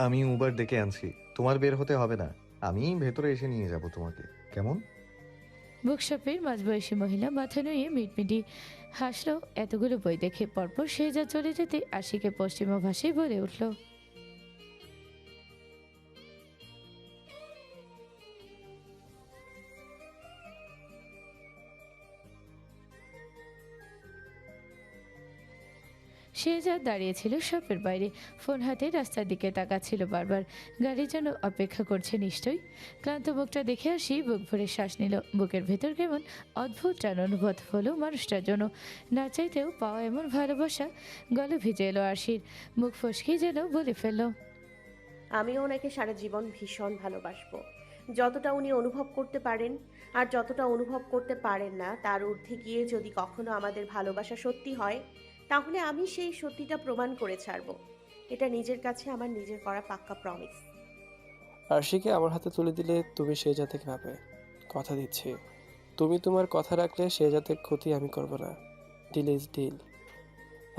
আমি উবার ডেকে আনছি, তোমার বের হতে হবে না। আমি ভেতরে এসে নিয়ে যাব তোমাকে, কেমন? বুকশপের মাঝবয়সী মহিলা মাথা নুয়ে মিটমিটি হাসলো। এতগুলো বই দেখে পরপর সে যা চলে যেতে আশিকে পশ্চিমা ভাষায় বলে উঠল। শেহজাদ দাঁড়িয়েছিল শপের বাইরে, ফোন হাতে রাস্তার দিকে তাকাচ্ছিল বারবার। গাড়ির জন্য অপেক্ষা করছে নিশ্চয়ই। ক্লান্ত মুখটা দেখে আসি বুক ভরে শ্বাস নিল। বুকের ভেতর কেমন অদ্ভুত টান অনুভব হলো মানুষটার জন্য। না চাইতেও পাওয়া এমন ভালোবাসা গলে ভিজে এলো আরশির। মুখ ফসকে যেন বলে ফেলল, আমিও ওনাকে সারা জীবন ভীষণ ভালোবাসবো। যতটা উনি অনুভব করতে পারেন আর যতটা অনুভব করতে পারেন না তার ঊর্ধ্বে গিয়ে যদি কখনো আমাদের ভালোবাসা সত্যি হয়, তাহলে আমি সেই সত্যিটা প্রমাণ করে ছাড়বো। এটা নিজের কাছে আমার নিজের করা পাক্কা প্রমিস। আরশিকে আমার হাতে তুলে দিলে তুমি সেই জাতিকে পাবে। কথা দিচ্ছি, তুমি তোমার কথা রাখলে সে জাতের ক্ষতি আমি করব না। Deal is deal.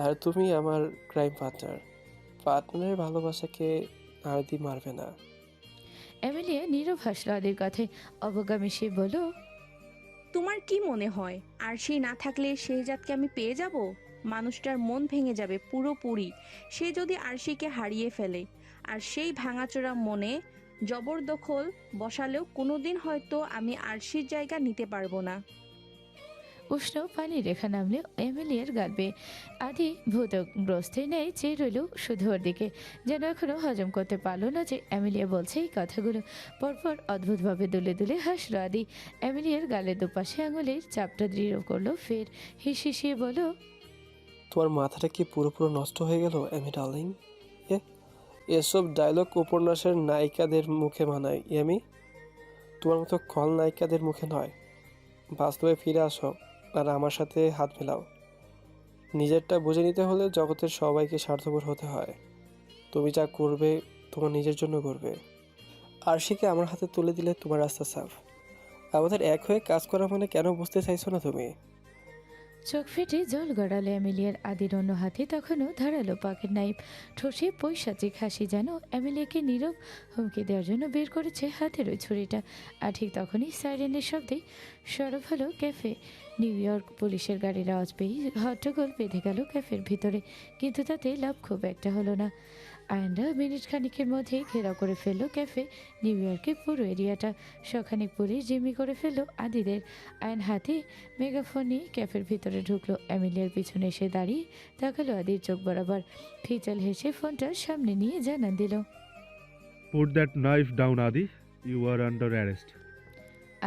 আর তুমি আমার ক্রাইম পার্টনার। পার্টনারের ভালোবাসাকে আরদি মারবে না। এমিলিয়া নীরব হাসলো আদির কথায়। অবগামী সে বলল, তোমার কি মনে হয় আর সেই না থাকলে শেহজাদকে আমি পেয়ে যাব? মানুষটার মন ভেঙে যাবে পুরোপুরি সে যদি আরশিকে হারিয়ে ফেলে। আর সেই ভাঙাচোরা মনে জবরদখল বসালেও কোনোদিন হয়তো আমি আরশির জায়গা নিতে পারবো না। উষ্ণ পানি রেখা নামলে এমিলিয়ার গাল বেয়ে। আদি ভূতগ্রস্তের ন্যায় চেয়ে রইল শুধু ওর দিকে, যেন এখনো হজম করতে পারলো না যে এমিলিয়া বলছে এই কথাগুলো। পরপর অদ্ভুতভাবে দুলে দুলে হাসলো আদি। এমিলিয়ার গালের দুপাশে আঙুলের চাপটা দৃঢ় করলো, ফের হিসিয়ে বলো, তোমার মাথাটা কি পুরোপুরো নষ্ট হয়ে গেল এমি ডার্লিং? এ এসব ডায়লগ উপন্যাসের নায়িকাদের মুখে মানায় এমি, তোমার মতো খল নায়িকাদের মুখে নয়। বাস্তবে ফিরে আসো আর আমার সাথে হাত মেলাও। নিজেরটা বুঝে নিতে হলে জগতের সবাইকে স্বার্থপর হতে হয়। তুমি যা করবে তোমার নিজের জন্য করবে। আরশিকে আমার হাতে তুলে দিলে তোমার রাস্তা সাফ। আমাদের এক হয়ে কাজ করা মানে কেন বুঝতে চাইছো না তুমি? চোখ ফেটে জল গড়ালো এমিলিয়ার। আদির অন্য হাতে তখনও ধারালো পাকের নাইফ। ঠোঁটে পৈশাচিক হাসি, যেন এমিলিয়াকে নীরব হুমকি দেওয়ার জন্য বের করেছে হাতের ওই ছুরিটা। আর ঠিক তখনই সাইরেনের শব্দে সরব হলো ক্যাফে। নিউ ইয়র্ক পুলিশের গাড়ির আওয়াজ পেয়ে হট্টগোল বেঁধে গেল ক্যাফের ভিতরে। কিন্তু তাতে লাভ খুব একটা হলো না। আয়নরা মিনিট খানিকের মধ্যে ঘেরাও করে ফেললো ক্যাফে নিউ ইয়র্কের পুরো এরিয়াটা। শখানেক পুলিশ জিম্মি করে ফেললো আদিদের। আয়ন হাতে মেগাফোন নিয়ে ক্যাফের ভিতরে ঢুকলো। এমিলিয়ার পিছনে এসে দাঁড়িয়ে তাকালো আদির চোখ বরাবর। ফিচাল হেসে ফোনটা সামনে নিয়ে জানান দিল, Put that knife down, Adi. You are under arrest.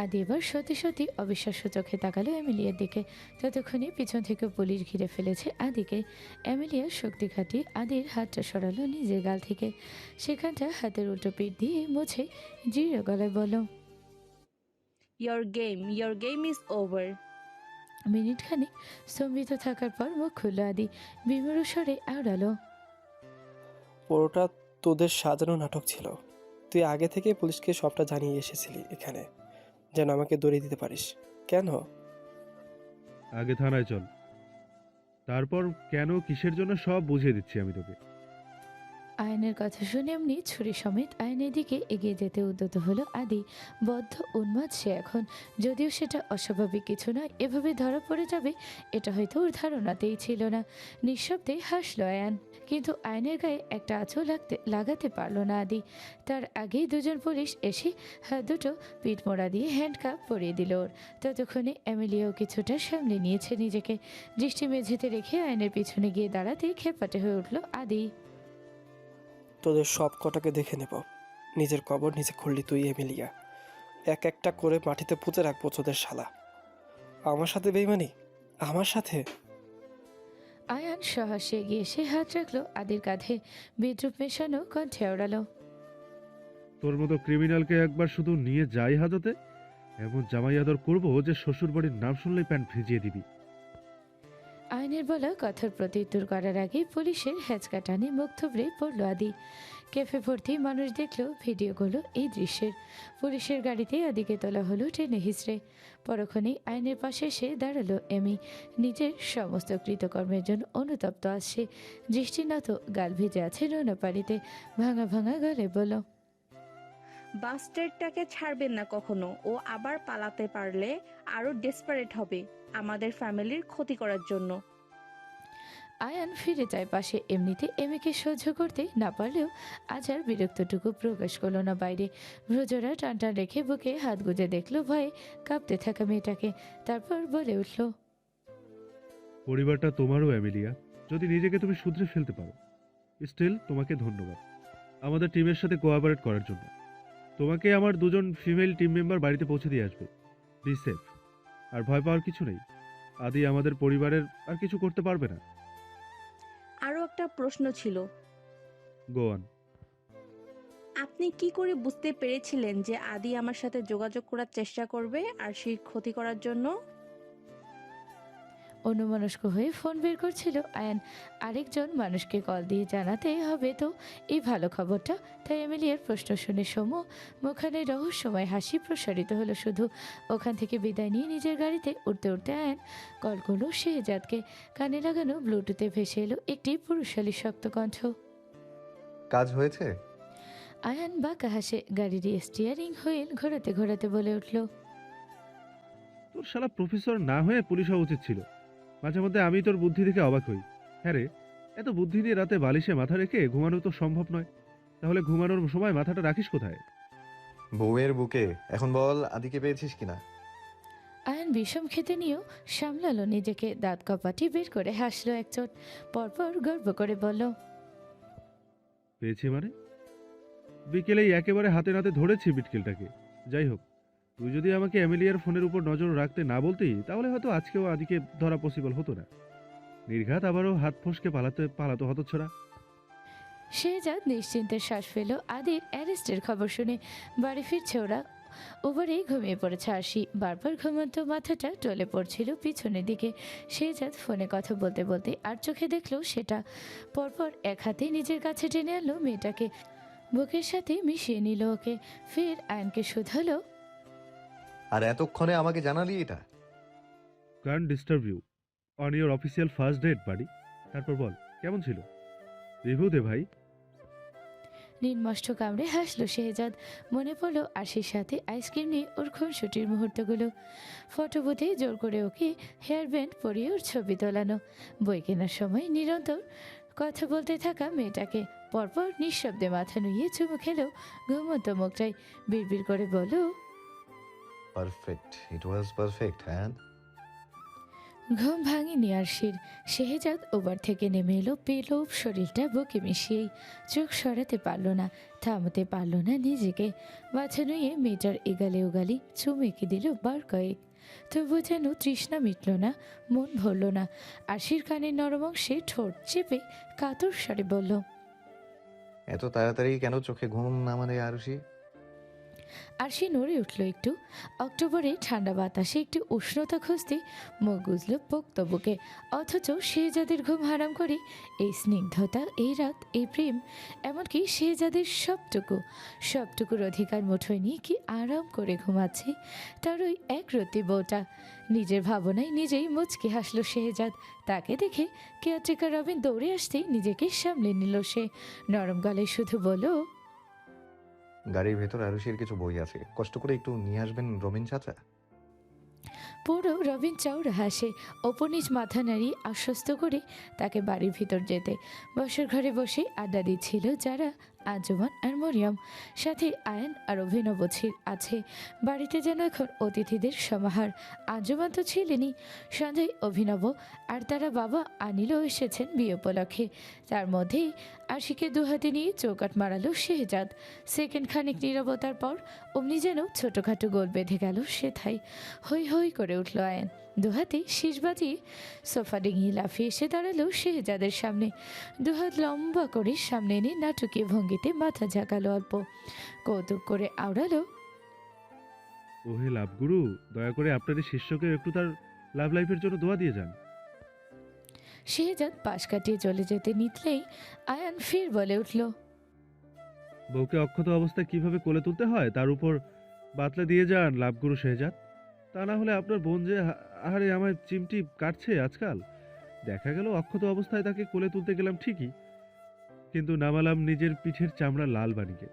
আদি এবার সত্যি সত্যি অবিশ্বাস্য চোখে তাকালো এমিলিয়ার দিকে। ততক্ষণে পিছন থেকে পুলিশ ঘিরে ফেলেছে আদিকে। এমিলিয়ার শক্তি খাটিয়ে আদির হাতটা সরালো নিজের গাল থেকে। সেখানটা হাতের উল্টো পিঠ দিয়ে মুছে দৃঢ় গলায় বলল, your game is over. Minute খানিক স্তম্ভিত থাকার পর মুখ খুলল আদি। বিমূঢ় স্বরে আওড়ালো, পুরোটা তোদের সাজানো নাটক ছিল। তুই আগে থেকে পুলিশকে সবটা জানিয়ে এসেছিলি এখানে, যেন আমাকে দড়িয়ে দিতে পারিস। কেন? আগে থানায় চল। তারপর কেন কিসের জন্য সব বুঝিয়ে দিচ্ছি আমি তোকে। আয়নের কথা শুনে এমনি ছুরি সমেত আয়নের দিকে এগিয়ে যেতে উদ্যত হলো আদি। বদ্ধ উন্মাদ সে এখন। যদিও সেটা অস্বাভাবিক কিছু নয়, এভাবে ধরা পড়ে যাবে এটা হয়তো ওর ধারণাতেই ছিল না। নিঃশব্দে হাসলো আয়ান। কিন্তু আয়নের গায়ে একটা আঁচও লাগাতে পারলো না আদি। তার আগেই দুজন পুলিশ এসে হাত দুটো পিঠ মোড়া দিয়ে হ্যান্ডকাপ পরিয়ে দিল ওর। ততক্ষণে এমিলিয়াও কিছুটা সামলে নিয়েছে নিজেকে। দৃষ্টি মেঝেতে রেখে আয়নের পিছনে গিয়ে দাঁড়াতে খেপাটে হয়ে উঠল আদি। তোদের সব কটাকে দেখে নেব। নিজের কবর নিজে খুললি তুই এমিলিয়া। এক একটা করে মাটিতে পুঁতে রাখবো তোদের শালা। আমার সাথে বেইমানি? আমার সাথে? আয়ান সহসে এগিয়ে এসে হাত রাখলো আদির কাঁধে। বিদ্রুপ মেশানো কণ্ঠে ওড়ালো, তোর মতো ক্রিমিনালকে একবার শুধু নিয়ে যাই হাজতে, এমন জামাই আদর করবো যে শ্বশুর বাড়ির নাম শুনলেই প্যান্ট ভিজিয়ে দিবি। আইনের বলা কথার প্রত্যুত্তর করার আগে পুলিশের হ্যাচকা টানে মুখ থুবড়ে পড়ল আদি। ক্যাফে ভর্তি মানুষ দেখলো ভিডিও করলো এই দৃশ্যের। পুলিশের গাড়িতে আদিকে তোলা হলো টেনে হিসড়ে। পরক্ষণেই আইনের পাশে এসে দাঁড়ালো এমি। নিজের সমস্ত কৃতকর্মের জন্য অনুতপ্ত আসছে, দৃষ্টিনত গাল ভেজে আছে নোনা পানিতে। ভাঙা ভাঙা গালে বলল, বাস্টারটাকে ছাড়বেন না কখনো। ও আবার পালাতে পারলে আরো ডেসপারেট হবে আমাদের ফ্যামিলির ক্ষতি করার জন্য। আয়ান ফিরে যায় পাশে। এমনিতে এমিকে সহ্য করতে না পারলেও আজ আর বিরক্তটুকু প্রকাশ করলো না বাইরে। ভ্রজরা টান টান রেখে বুকে হাত গুজে দেখলো ভয়ে কাঁপতে থাকা মেয়েটাকে। তারপর বলে উঠল, পরিবারটা তোমারও অ্যামেলিয়া, যদি নিজেকে তুমি শুধরে ফেলতে পারো। স্টিল তোমাকে ধন্যবাদ আমাদের টিমের সাথে কোঅপারেট করার জন্য। তোমাকে আমার 2জন ফিমেল টিম মেম্বার বাড়িতে পৌঁছে দিয়ে আসবে। Be safe. আর ভয় পাওয়ার কিছু নেই, আদি আমাদের পরিবারের আর কিছু করতে পারবে না। আরো একটা প্রশ্ন ছিল, গো অন। আপনি কি করে বুঝতে পেরেছিলেন যে আদি আমার সাথে যোগাযোগ করার চেষ্টা করবে আর সেই ক্ষতি করার জন্য? অন্যমনস্ক হয়ে ফোন বের করছিল আয়ান। আরেকজন মানুষকে কল দিয়ে জানাতে হবে তো এই ভালো খবরটা। তাই এমিলিয়ার প্রশ্ন শুনে সমু মুখানে রহস্যময় হাসি প্রসারিত হলো শুধু। ওখান থেকে বিদায় নিয়ে নিজের গাড়িতে উঠতে উঠতে আয়ান কল করলো শেহজাদকে। কানে লাগানো ব্লুটুথে ভেসে এলো একটি পুরুষালী শক্ত কণ্ঠ। কাজ হয়েছে? আয়ান বাঁকা হাসে গাড়ির স্টিয়ারিং হুইল ঘোরাতে ঘোরাতে বলে উঠল, তোর শালা প্রফেসর না হয়ে পুলিশ হওয়া উচিত ছিল। মাঝে মধ্যে আমি তোর বুদ্ধি দেখে অবাক হই। হ্যাঁ রে, এত বুদ্ধি নিয়ে রাতে বালিশে মাথা রেখে ঘুমানো তো সম্ভব নয়। তাহলে ঘুমানোর সময় মাথাটা রাখিস কোথায়? বউয়ের বুকে। এখন বল, আদিকে পেয়েছিস কিনা? আয়ান বিষম খেতে নিয়েও সামলালো নিজেকে। দাঁত কপাটি বের করে হাসলো একচোট। পরপর গর্ব করে বলল, পেয়েছি মানে? বিকেলেই একেবারে হাতে নাতে ধরেছি বিটকেলটাকে। যাই হোক, তুই যদি আমাকে অ্যামেলিয়ার ফোনের উপর নজর রাখতে না বলতি, তাহলে হয়তো আজকেও আদিকে ধরা পসিবল হতো না। নির্ঘাত আবারও হাত ফসকে পালাতো হতচ্ছাড়া। শেহজাদ নিশ্চিন্তের শ্বাস ফেল। আদির অ্যারেস্টের খবর শুনে বাড়ি ফিরছে ওরা। ওভারেই ঘুমিয়ে পড়েছে আরশি। বারবার ঘুমন্ত মাথাটা টলে পড়ছিল পিছনের দিকে। শেহজাদ ফোনে কথা বলতে বলতে আর চোখে দেখলো সেটা। পরপর এক হাতে নিজের কাছে টেনে আনলো মেয়েটাকে, বুকের সাথে মিশিয়ে নিল ওকে। ফের আয়নকে শুধালো, আর এতক্ষণে আমাকে জানালি এটা? Can't disturb you on your official first date বাড়ি। তারপর বল, কেমন ছিল? রিভিউ দে ভাই। নির্মষ্ট কামড়ে হাসলো শেহজাদ। মনে পড়লো আশির সাথে আইসক্রিম নিয়ে ওর খুনসুটির মুহূর্তগুলো। ফটোবুথে জোর করে ওকে হেয়ার ব্যান্ড পরিয়ে ওর ছবি তোলানো, বই কেনার সময় নিরন্তর কথা বলতে থাকা মেয়েটাকে। পরপর নিঃশব্দে মাথা নুইয়ে চুমু খেলো ঘুমন্ত মুখটাই। বিড়বিড় করে বলল, পারফেক্ট, ইট ওয়াজ পারফেক্ট। হ্যাঁ, ঘুম ভাঙেনি আরশির। শেহজাদ ওবার থেকে নেমে এলো পেলব শরীরটা বুকে মিশিয়েই। চোখ সরাতে পারল না, থামাতে পারল না নিজেকে। মাথা নুয়ে মেয়েটার এগালে ওগালি চুমুকে দিল বার কয়েক। তবু যেন তৃষ্ণা মিটল না, মন ভরল না। আরশির কানের নরম অংশে ঠোঁট চেপে কাতর স্বরে বলল, এত তাড়াতাড়ি কেন চোখে ঘুম নামালে আরুষি? আরশি নড়ে উঠল একটু। অক্টোবরে ঠান্ডা বাতাসে একটু উষ্ণতা খুঁজতে মুখ গুজল পোক্ত বুকে। অথচ শেহজাদের ঘুম হারাম করে এই স্নিগ্ধতা, এই রাত, এই প্রেম, এমনকি শেহজাদের সবটুকুর অধিকার মুঠোয় নিয়ে কি আরাম করে ঘুমাচ্ছে তার ওই এক রতি বউটা। নিজের ভাবনায় নিজেই মুচকি হাসলো শেহজাদ। তাকে দেখে কেয়ারটেকার রবিন দৌড়ে আসতেই নিজেকে সামলে নিল সে। নরম গলায় শুধু বলল, গাড়ির ভেতর আরুষির কিছু বই আছে, কষ্ট করে একটু নিয়ে আসবেন রবিন চাচা। পুরো রবিন চাউর হাসে। ওপর নিচ মাথা নাড়িয়ে আশ্বস্ত করে তাকে বাড়ির ভিতর যেতে। বসর ঘরে বসে আড্ডা দিচ্ছিল যারা, আঞ্জুমান আর মরিয়ম। সাথে আয়ান আর অভিনব আছে। বাড়িতে যেন এখন অতিথিদের সমাহার। আঞ্জুমান তো ছিলেনই, সন্ধ্যায় অভিনব আর তারা বাবা আনিলও এসেছেন বিয়ে উপলক্ষে। তার মধ্যেই আশিকে দুহাতে নিয়ে চৌকাট মারালো শেহজাদ। সেকেন্ড খানিক নীরবতার পর অমনি যেন ছোটোখাটো গোল বেঁধে গেল সেথায়। হই হই করে উঠল আয়ান। দুহাতে শীষ বাজিয়ে সোফা ডিঙিয়ে লাফিয়ে এসে দাঁড়ালো শেহজাদের সামনে। দুহাত লম্বা করে সামনে এনে নাটকীয় ভঙ্গিতে মাথা ঝাঁকালো অল্প। কৌতুক করে আওড়ালো, ওহে লাভ গুরু, দয়া করে আপনার এই শিষ্যকে একটু তার লাভ লাইফের জন্য দোয়া দিয়ে যান। শেহজাদ পাশ কাটিয়ে চলে যেতে নিতলেই আয়ান ফির বলে উঠল, বউকে অক্ষত অবস্থায় কিভাবে কোলে তুলতে হয় তার উপর বাতলে দিয়ে যান লাভগুরু শেহজাদ। তা না হলে আপনার বোন যে আহারে আমায় চিমটি কাটছে আজকাল। দেখা গেল অক্ষত অবস্থায় তাকে কোলে তুলতে গেলাম ঠিকই, কিন্তু নামালাম নিজের পিঠের চামড়া লাল বানিকে।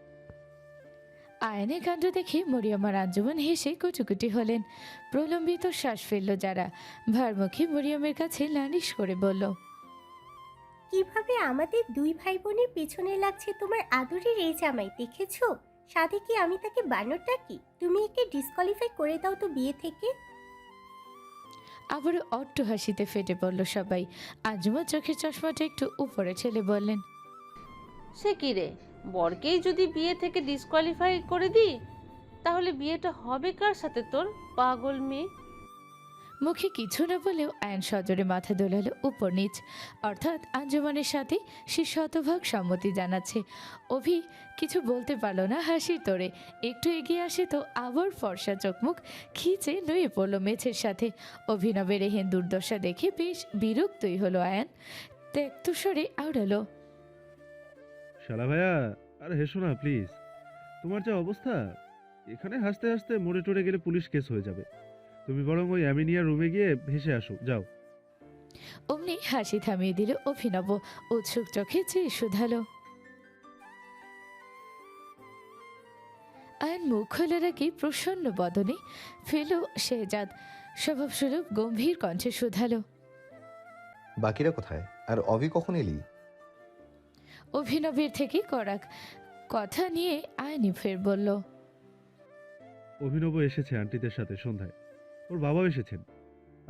আয়নের কাণ্ড দেখে মরিয়ম আর আঞ্জুমান হেসে কুচুকুটি হলেন। প্রলম্বিত শ্বাস ফেলল যারা। ভারমুখী মরিয়মের কাছে লানিশ করে বলল, কিভাবে আমাদের দুই ভাই বোনের পেছনে লাগছে তোমার আদরের এই জামাই দেখেছো? সাথে কি আমি তাকে বানর ডাকি? তুমি একে ডিসকোয়ালিফাই করে দাও তো বিয়ে থেকে। আবারও অট্ট হাসিতে ফেটে পড়ল সবাই। আঞ্জুমান চোখের চশমাটা একটু উপরে ঠেলে বললেন, সে কি রে, বরকেই যদি বিয়ে থেকে ডিসকোয়ালিফাই করে দিই, তাহলে বিয়েটা হবে কার সাথে তোর, পাগল মেয়ে? মুখে কিছু না বলেও আয়ন সজোরে মাথা দোলালো উপর নিচ, অর্থাৎ আঞ্জুমানের সাথে সে শতভাগ সম্মতি জানাচ্ছে। অভি কিছু বলতে পারল না হাসির তোড়ে। একটু এগিয়ে আসে তো আবার ফর্সা চোখমুখ খিচে নুয়ে পড়ল মেছের সাথে। অভিনবের এহেন দুর্দশা দেখে বেশ বিরক্তই হলো আয়ান। ত্যক্তস্বরে আওড়ালো, শালা ভাইয়া, আর হেসো না প্লিজ। তোমার যা অবস্থা, এখানে হাসতে হাসতে মরে টরে গেলে পুলিশ কেস হয়ে যাবে। তুমি বরং ওই অ্যামিনিয়ার রুমে গিয়ে ভেসে আসো, যাও। অমনি হাসি থামিয়ে দিল অভিনব। উৎসুক চোখে চেয়ে শুধালো। আয়ন মুখ খোলার আগে প্রসন্ন বদনে ফেল শেহজাদ স্বভাবস্বরূপ গম্ভীর কণ্ঠে শুধালো, বাকিরা কোথায়? আর অভি কখন এলি? অভিনবের থেকে করাক কথা নিয়ে আয়নি ফের বলল, অভিনব এসেছে আন্টিদের সাথে সন্ধ্যায়, ওর বাবাও এসেছেন।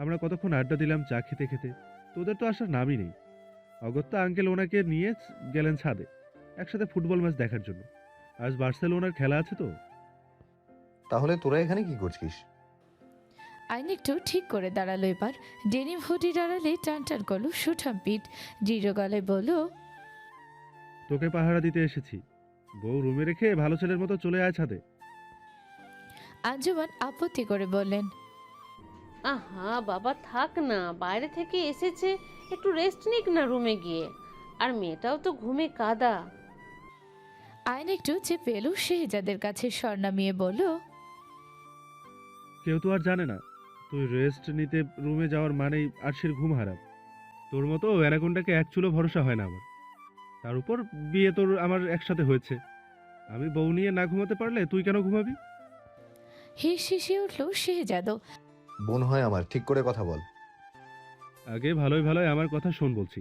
আমরা কতক্ষণ আড্ডা দিলাম চা খেতে খেতে। তোদের তো আসার নামই নেই। অগত্যা আঙ্কেল ওনাকে নিয়ে গেলেন ছাদে একসাথে ফুটবল ম্যাচ দেখার জন্য। আজ বার্সেলোনার খেলা আছে তো। তাহলে তোরা এখানে কি করছিস? আইন একটু ঠিক করে দাঁড়ালো এবার। ডেনিম হুডি দাঁড়ালে টান টান করলো সুঠাম পিঠ। দৃঢ় গলায় বলল, তোকে পাহারা দিতে এসেছি। বউ রুমে রেখে ভালো ছেলের মতো চলে আয় ছাদে। আঞ্জুমান আপত্তি করে বললেন, আহা বাবা, থাক না, বাইরে থেকে এসেছে, একটু রেস্ট নিক না রুমে গিয়ে। আর মেয়েটাও তো ঘুমে কাদা। আইন একটু চেপে এলো শেহজাদের কাছে স্বর নামিয়ে বলল, কেউ তো আর জানে না তুই রেস্ট নিতে রুমে যাওয়ার মানেই আরশির ঘুম হারাম। তোর মতো অ্যানাকোন্ডাকে এক চুলো ভরসা হয় না আমার। তার উপর বিয়ে তোর আমার একসাথে হয়েছে। আমি বউ নিয়ে না ঘুমাতে পারলে তুই কেন ঘুমাবি? হেস হেসে উঠল শেহজাদও। বোন হয় আমার, ঠিক করে কথা বল। আগে ভালোই ভালোই আমার কথা শোন বলছি।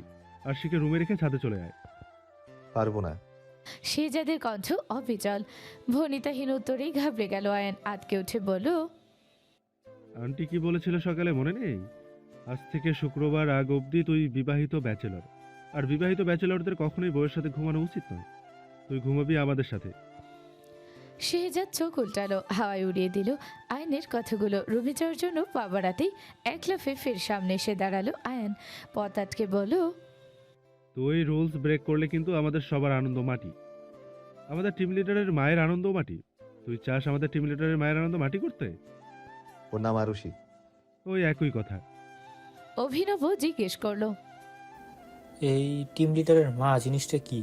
আরশিকে রুমে রেখে ছাদে চলে আয়। পারবো না। শেহজাদের কণ্ঠ অবিচল। ভনিতাহীন উত্তরেই ঘাবড়ে গেল আয়ন। আটকে উঠে বলল, আন্টি কি বলেছিল সকালে মনে নেই? আজ থেকে শুক্রবার আগ অবধি তুই বিবাহিত ব্যাচেলর। আর বিবাহিত ব্যাচেলরদের কখনোই বউয়ের সাথে ঘুমানো উচিত নয়। তুই ঘুমাবি আমাদের সাথে। শেহজাদ চোখ উল্টালো, হাওয়ায় উড়িয়ে দিল আয়নের কথাগুলো। রুমে যাওয়ার জন্য পা বাড়াতেই এক লাফে ফের সামনে এসে দাঁড়ালো আয়ন। পথ আটকে বলল, তুই রুলস ব্রেক করলে কিন্তু আমাদের সবার আনন্দ মাটি। আমাদের টিম লিডারের মায়ের আনন্দ মাটি। তুই চাস আমাদের টিম লিডারের মায়ের আনন্দ মাটি করতে? ওর নাম আরুষি। ওই একই কথা। অভিনব জিজ্ঞেস করলো। এই টিম লিডারের মা জিনিসটা কি?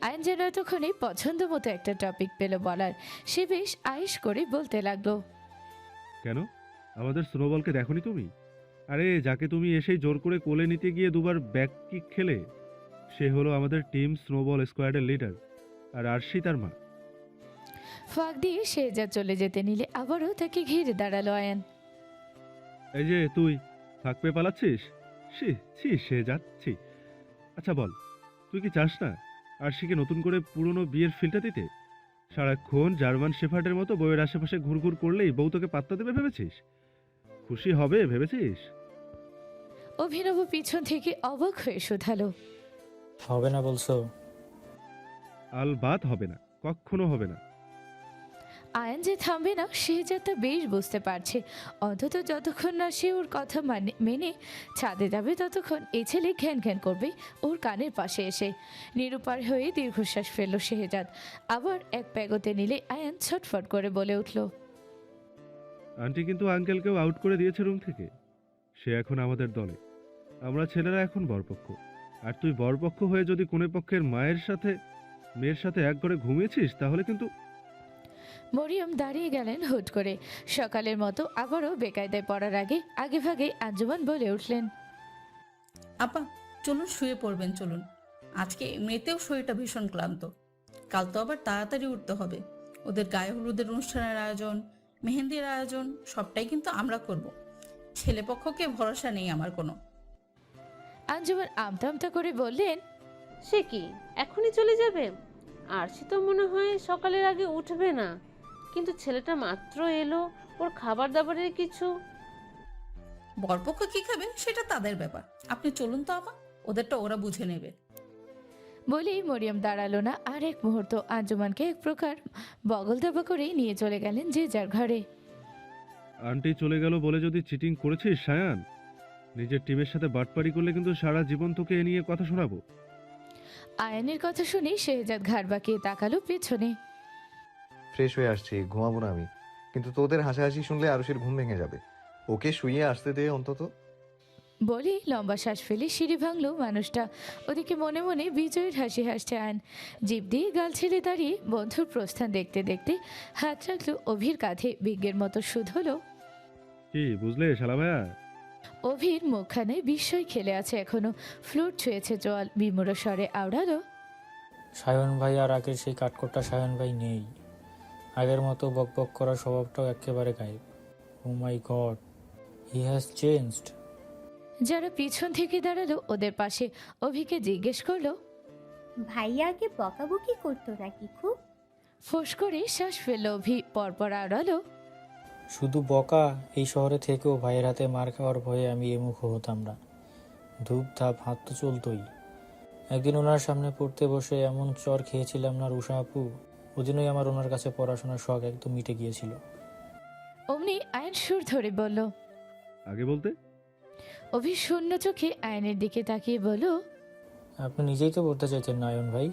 আয়ন যেন এতক্ষণে পছন্দ মতো একটা টপিক পেল বলার। সে বেশ আয়েশ করে বলতে লাগলো, কেন, আমাদের স্নোবলকে দেখনি তুমি? আরে যাকে তুমি এসেই জোর করে কোলে নিতে গিয়ে দুবার ব্যাক কিক খেলে, সে হলো আমাদের টিম স্নোবল স্কোয়াডের লিডার। আর আরশি তার মা। ফাঁক দিয়ে শেহজাদ চলে যেতে নিলে আবারও তাকে ঘিরে দাঁড়ালো আয়ন। এই যে তুই ফাঁক পেয়ে পালাচ্ছিস? ছি ছি শেহজাদ, ছি। আচ্ছা বল, তুই কি চাস না আরশিকে নতুন করে পুরনো বিয়ের ফিল্ডটা দিতে? সারাক্ষণ জার্মান শেফার্ডের মতো বউয়ের আশেপাশে ঘুরঘুর করলেই বউ তোকে পাত্তা দেবে ভেবেছিস? খুশি হবে ভেবেছিস? অভিনব পিছন থেকে অবাক হয়ে শুধালো, হবে না বলছো? আলবাত হবে না, কখনো হবে না। আয়ন যে থামবে না শেহজাদ তা বেশ বুঝতে পারছে। অন্তত যতক্ষণ না সে ওর কথা মেনে ছাদে যাবে ততক্ষণ এই ছেলে ঘ্যান ঘ্যান করবে ওর কানের পাশে এসে। নিরুপার হয়ে দীর্ঘশ্বাস ফেলল শেহজাদ। আবার এক প্যাগোতে নিলে আয়ন ছটফট করে বলে উঠল, আন্টি কিন্তু আঙ্কেলকেও আউট করে দিয়েছে রুম থেকে। সে এখন আমাদের দলে। আমরা ছেলেরা এখন বরপক্ষ, আর তুই বরপক্ষ হয়ে যদি কোনে পক্ষের মেয়ের সাথে এক ঘরে ঘুমিয়েছিস তাহলে কিন্তু। মরিয়ম দাঁড়িয়ে গেলেন হুট করে। সকালের মতো আবারও বেকায়দায় পড়ার আগে ভাগে আঞ্জুমান বলে উঠলেন, আপা চলুন শুয়ে পড়বেন, চলুন। আজকে এমনিতেও শরীরটা ভীষণ ক্লান্ত, কাল তো আবার তাড়াতাড়ি উঠতে হবে। ওদের গায়ে হলুদের অনুষ্ঠানের আয়োজন, মেহেন্দির আয়োজন সবটাই কিন্তু আমরা করব। ছেলেপক্ষকে ভরসা নেই আমার কোনো। আঞ্জুমান আমতা আমতা করে বললেন, সে কি এখনই চলে যাবে? আরশি তো মনে হয় সকালের আগে উঠবে না, কিন্তু ছেলেটা মাত্র এলো, ওর খাবার দাবারের কিছু। বরপক্ষ কি খাবে সেটা তাদের ব্যাপার, আপনি চলুন তো আপা, ওদেরটা ওরা বুঝে নেবে। বলেই মরিয়ম দাঁড়ালো না আর এক মুহূর্ত। আঞ্জুমানকে এক প্রকার বগল দাবা করেই নিয়ে চলে গেলেন যে যার ঘরে। আন্টি চলে গেল বলে যদি চিটিং করেছিস সায়ান, নিজের টিমের সাথে বাটপারি করলে কিন্তু সারা জীবন তোকে এ নিয়ে কথা শোনাবো। আয়ানের কথা শুনে শেহজাদ ঘাড় বাঁকিয়ে তাকালো পেছনে। ফ্রেশ হয়ে আসছি, ঘুমাবো না আমি, কিন্তু তোদের হাসাহাসি শুনলে আরুষের ঘুম ভেঙে যাবে। ওকে শুইয়ে আসতে দে অন্তত। বলেই লম্বা শ্বাস ফেলে সিঁড়ি ভাঙলো মানুষটা। ওদিকে মনে মনে বিজয়ের হাসি হাসছে আয়ন। জিভ দিয়ে গাল ছেড়ে দাঁড়িয়ে বন্ধুর প্রস্থান দেখতে দেখতে হাত রাখলো অভির কাঁধে। বিজ্ঞের মতো শুধ হলো। কি বুঝলে শালা ভাইয়া? অভির মুখখানে বিস্ময় খেলে আছে এখনো। ফ্লুট ছুঁয়েছে জল। বিমূঢ় স্বরে আওড়ালো, সায়ন ভাই আর আগের সেই কাঠকোট্টা সায়ন ভাই নেই। আগের মতো বকবক করার স্বভাবটাও একেবারে গায়েব। ও মাই গড, হি হ্যাজ চেঞ্জড। যারা পিছন থেকে দাঁড়ালো ওদের পাশে। অভিকে জিজ্ঞেস করলো, ভাইয়া আগে বকাবকি করতো নাকি খুব? ফোঁস করে শ্বাস ফেললো অভি। পরপর আওড়ালো, শুধু বকা, এই শহরে থেকেও ভাইয়ের হাতে মার খাওয়ার ভয়ে আমি এমুখ হতাম না। ধূপ ধাপ হাত তো চলতোই। একদিন ওনার সামনে পড়তে বসে এমন চর খেয়েছিলাম না রুষা আপু, ওদিনই আমার ওনার কাছে পড়াশোনার শখ একদম মিটে গিয়েছিল। অমনি আয়ন সুর ধরে বলল। আগে বলতে। অভি শূন্য চোখে আয়নের দিকে তাকিয়ে বলল, আপনি নিজেই তো বলতে চাইছেন নায়ন ভাই।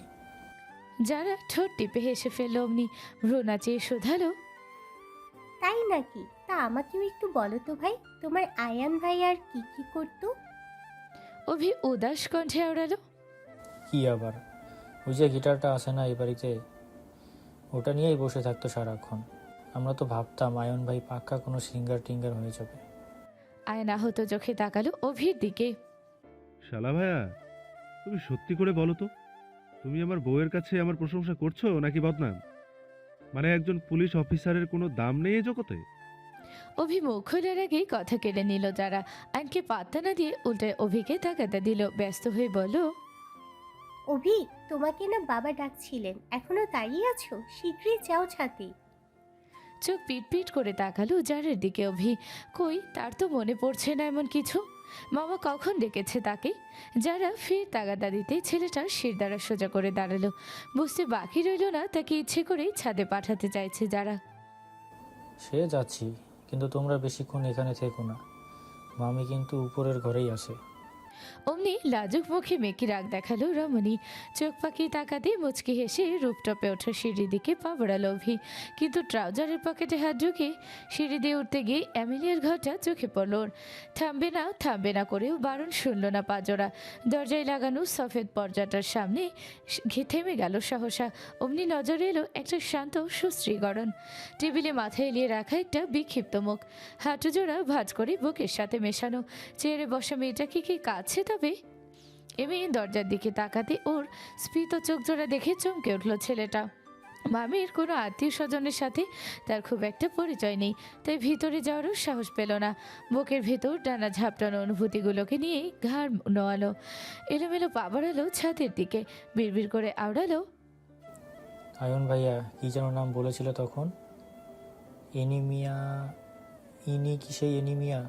যারা ঠোঁট টিপে হেসে ফেলল। অমনি ভ্রু নাচিয়ে শোধালো, তাই নাকি? তা আমাকেও একটু বলো তো ভাই, তোমার আয়ান ভাই আর কি কি করতো? অভি উদাস কণ্ঠে আওড়ালো, কি আবার, ওই যে গিটারটা আছে না এই বাড়িতে, ওটা নিয়েই বসে থাকতো সারাক্ষণ। আমরা তো ভাবতাম আয়ন ভাই পাক্কা কোনো সিঙ্গার টিঙ্গার হয়ে যাবে। আয়ন আহত চোখে তাকালো অভির দিকে। শালা ভাইয়া, তুমি সত্যি করে বলো তো, তুমি আমার বউয়ের কাছে আমার প্রশংসা করছো নাকি বদনাম? মানে একজন পুলিশ অফিসারের কোনো দাম নেই এ জগতে? অভি মুখ খোলার আগেই কথা কেড়ে নিল যারা। আয়নকে পাত্তা না দিয়ে উল্টে অভিকে তাকাতে দিল। ব্যস্ত হয়ে বলল, অভি, তোমাকে না বাবা ডাকছিলেন, এখনো দাঁড়িয়ে আছো? শীঘ্রই যাও ছাতে। চোখ পিট করে তাকালো যারের দিকে অভি। কই, তার তো মনে পড়ছে না এমন কিছু। মামা কখন ডেকেছে তাকে? যারা ফের তাগাদা দিতে ছেলেটার শিরদাঁড়া সোজা করে দাঁড়ালো। বুঝতে বাকি রইল না তাকে ইচ্ছে করেই ছাদে পাঠাতে চাইছে যারা। সে যাচ্ছি, কিন্তু তোমরা বেশিক্ষণ এখানে থেকো না, মামি কিন্তু উপরের ঘরেই আসে। অমনি লাজুক মুখে মেকি রাগ দেখালো রমণী। চোখ পাকিয়ে তাকাতে মুচকি হেসে রুপটপে ওঠা সিঁড়ির দিকে পা বাড়ালো অভি। কিন্তু ট্রাউজারের পকেটে হাত ঢুকে সিঁড়ি দিয়ে উঠতে গিয়ে অ্যামেলিয়ার ঘরটা চোখে পড়ল ওর। থামবে না করেও বারণ শুনল না পাজোড়া। দরজায় লাগানো সফেদ পর্দাটার সামনে থেমে গেল সহসা। অমনি নজরে এলো একটা শান্ত সুশ্রী গড়ন। টেবিলে মাথা এলিয়ে রাখা একটা বিক্ষিপ্ত মুখ, হাঁটু জোড়া ভাঁজ করে বুকের সাথে মেশানো। চেয়ারে বসা মেয়েটাকে কি কাছে? তবে এমনি দরজার দিকে তাকাতে ওর স্ফীত চোখ জোড়া দেখে চমকে উঠল ছেলেটা। মামির কোনো আত্মীয় স্বজনের সাথে তার খুব একটা পরিচয় নেই, তাই ভিতরে যাওয়ারও সাহস পেল না। বুকের ভেতর ডানা ঝাপটানো অনুভূতিগুলোকে নিয়ে ঘাড় নোয়ালো। এলোমেলো পা বাড়ালো ছাদের দিকে। বিড়বিড় করে আওড়ালো, আয়ন ভাইয়া কি যেন নাম বলেছিল তখন? এনিমিয়া? ইনি কি সেই এনিমিয়া?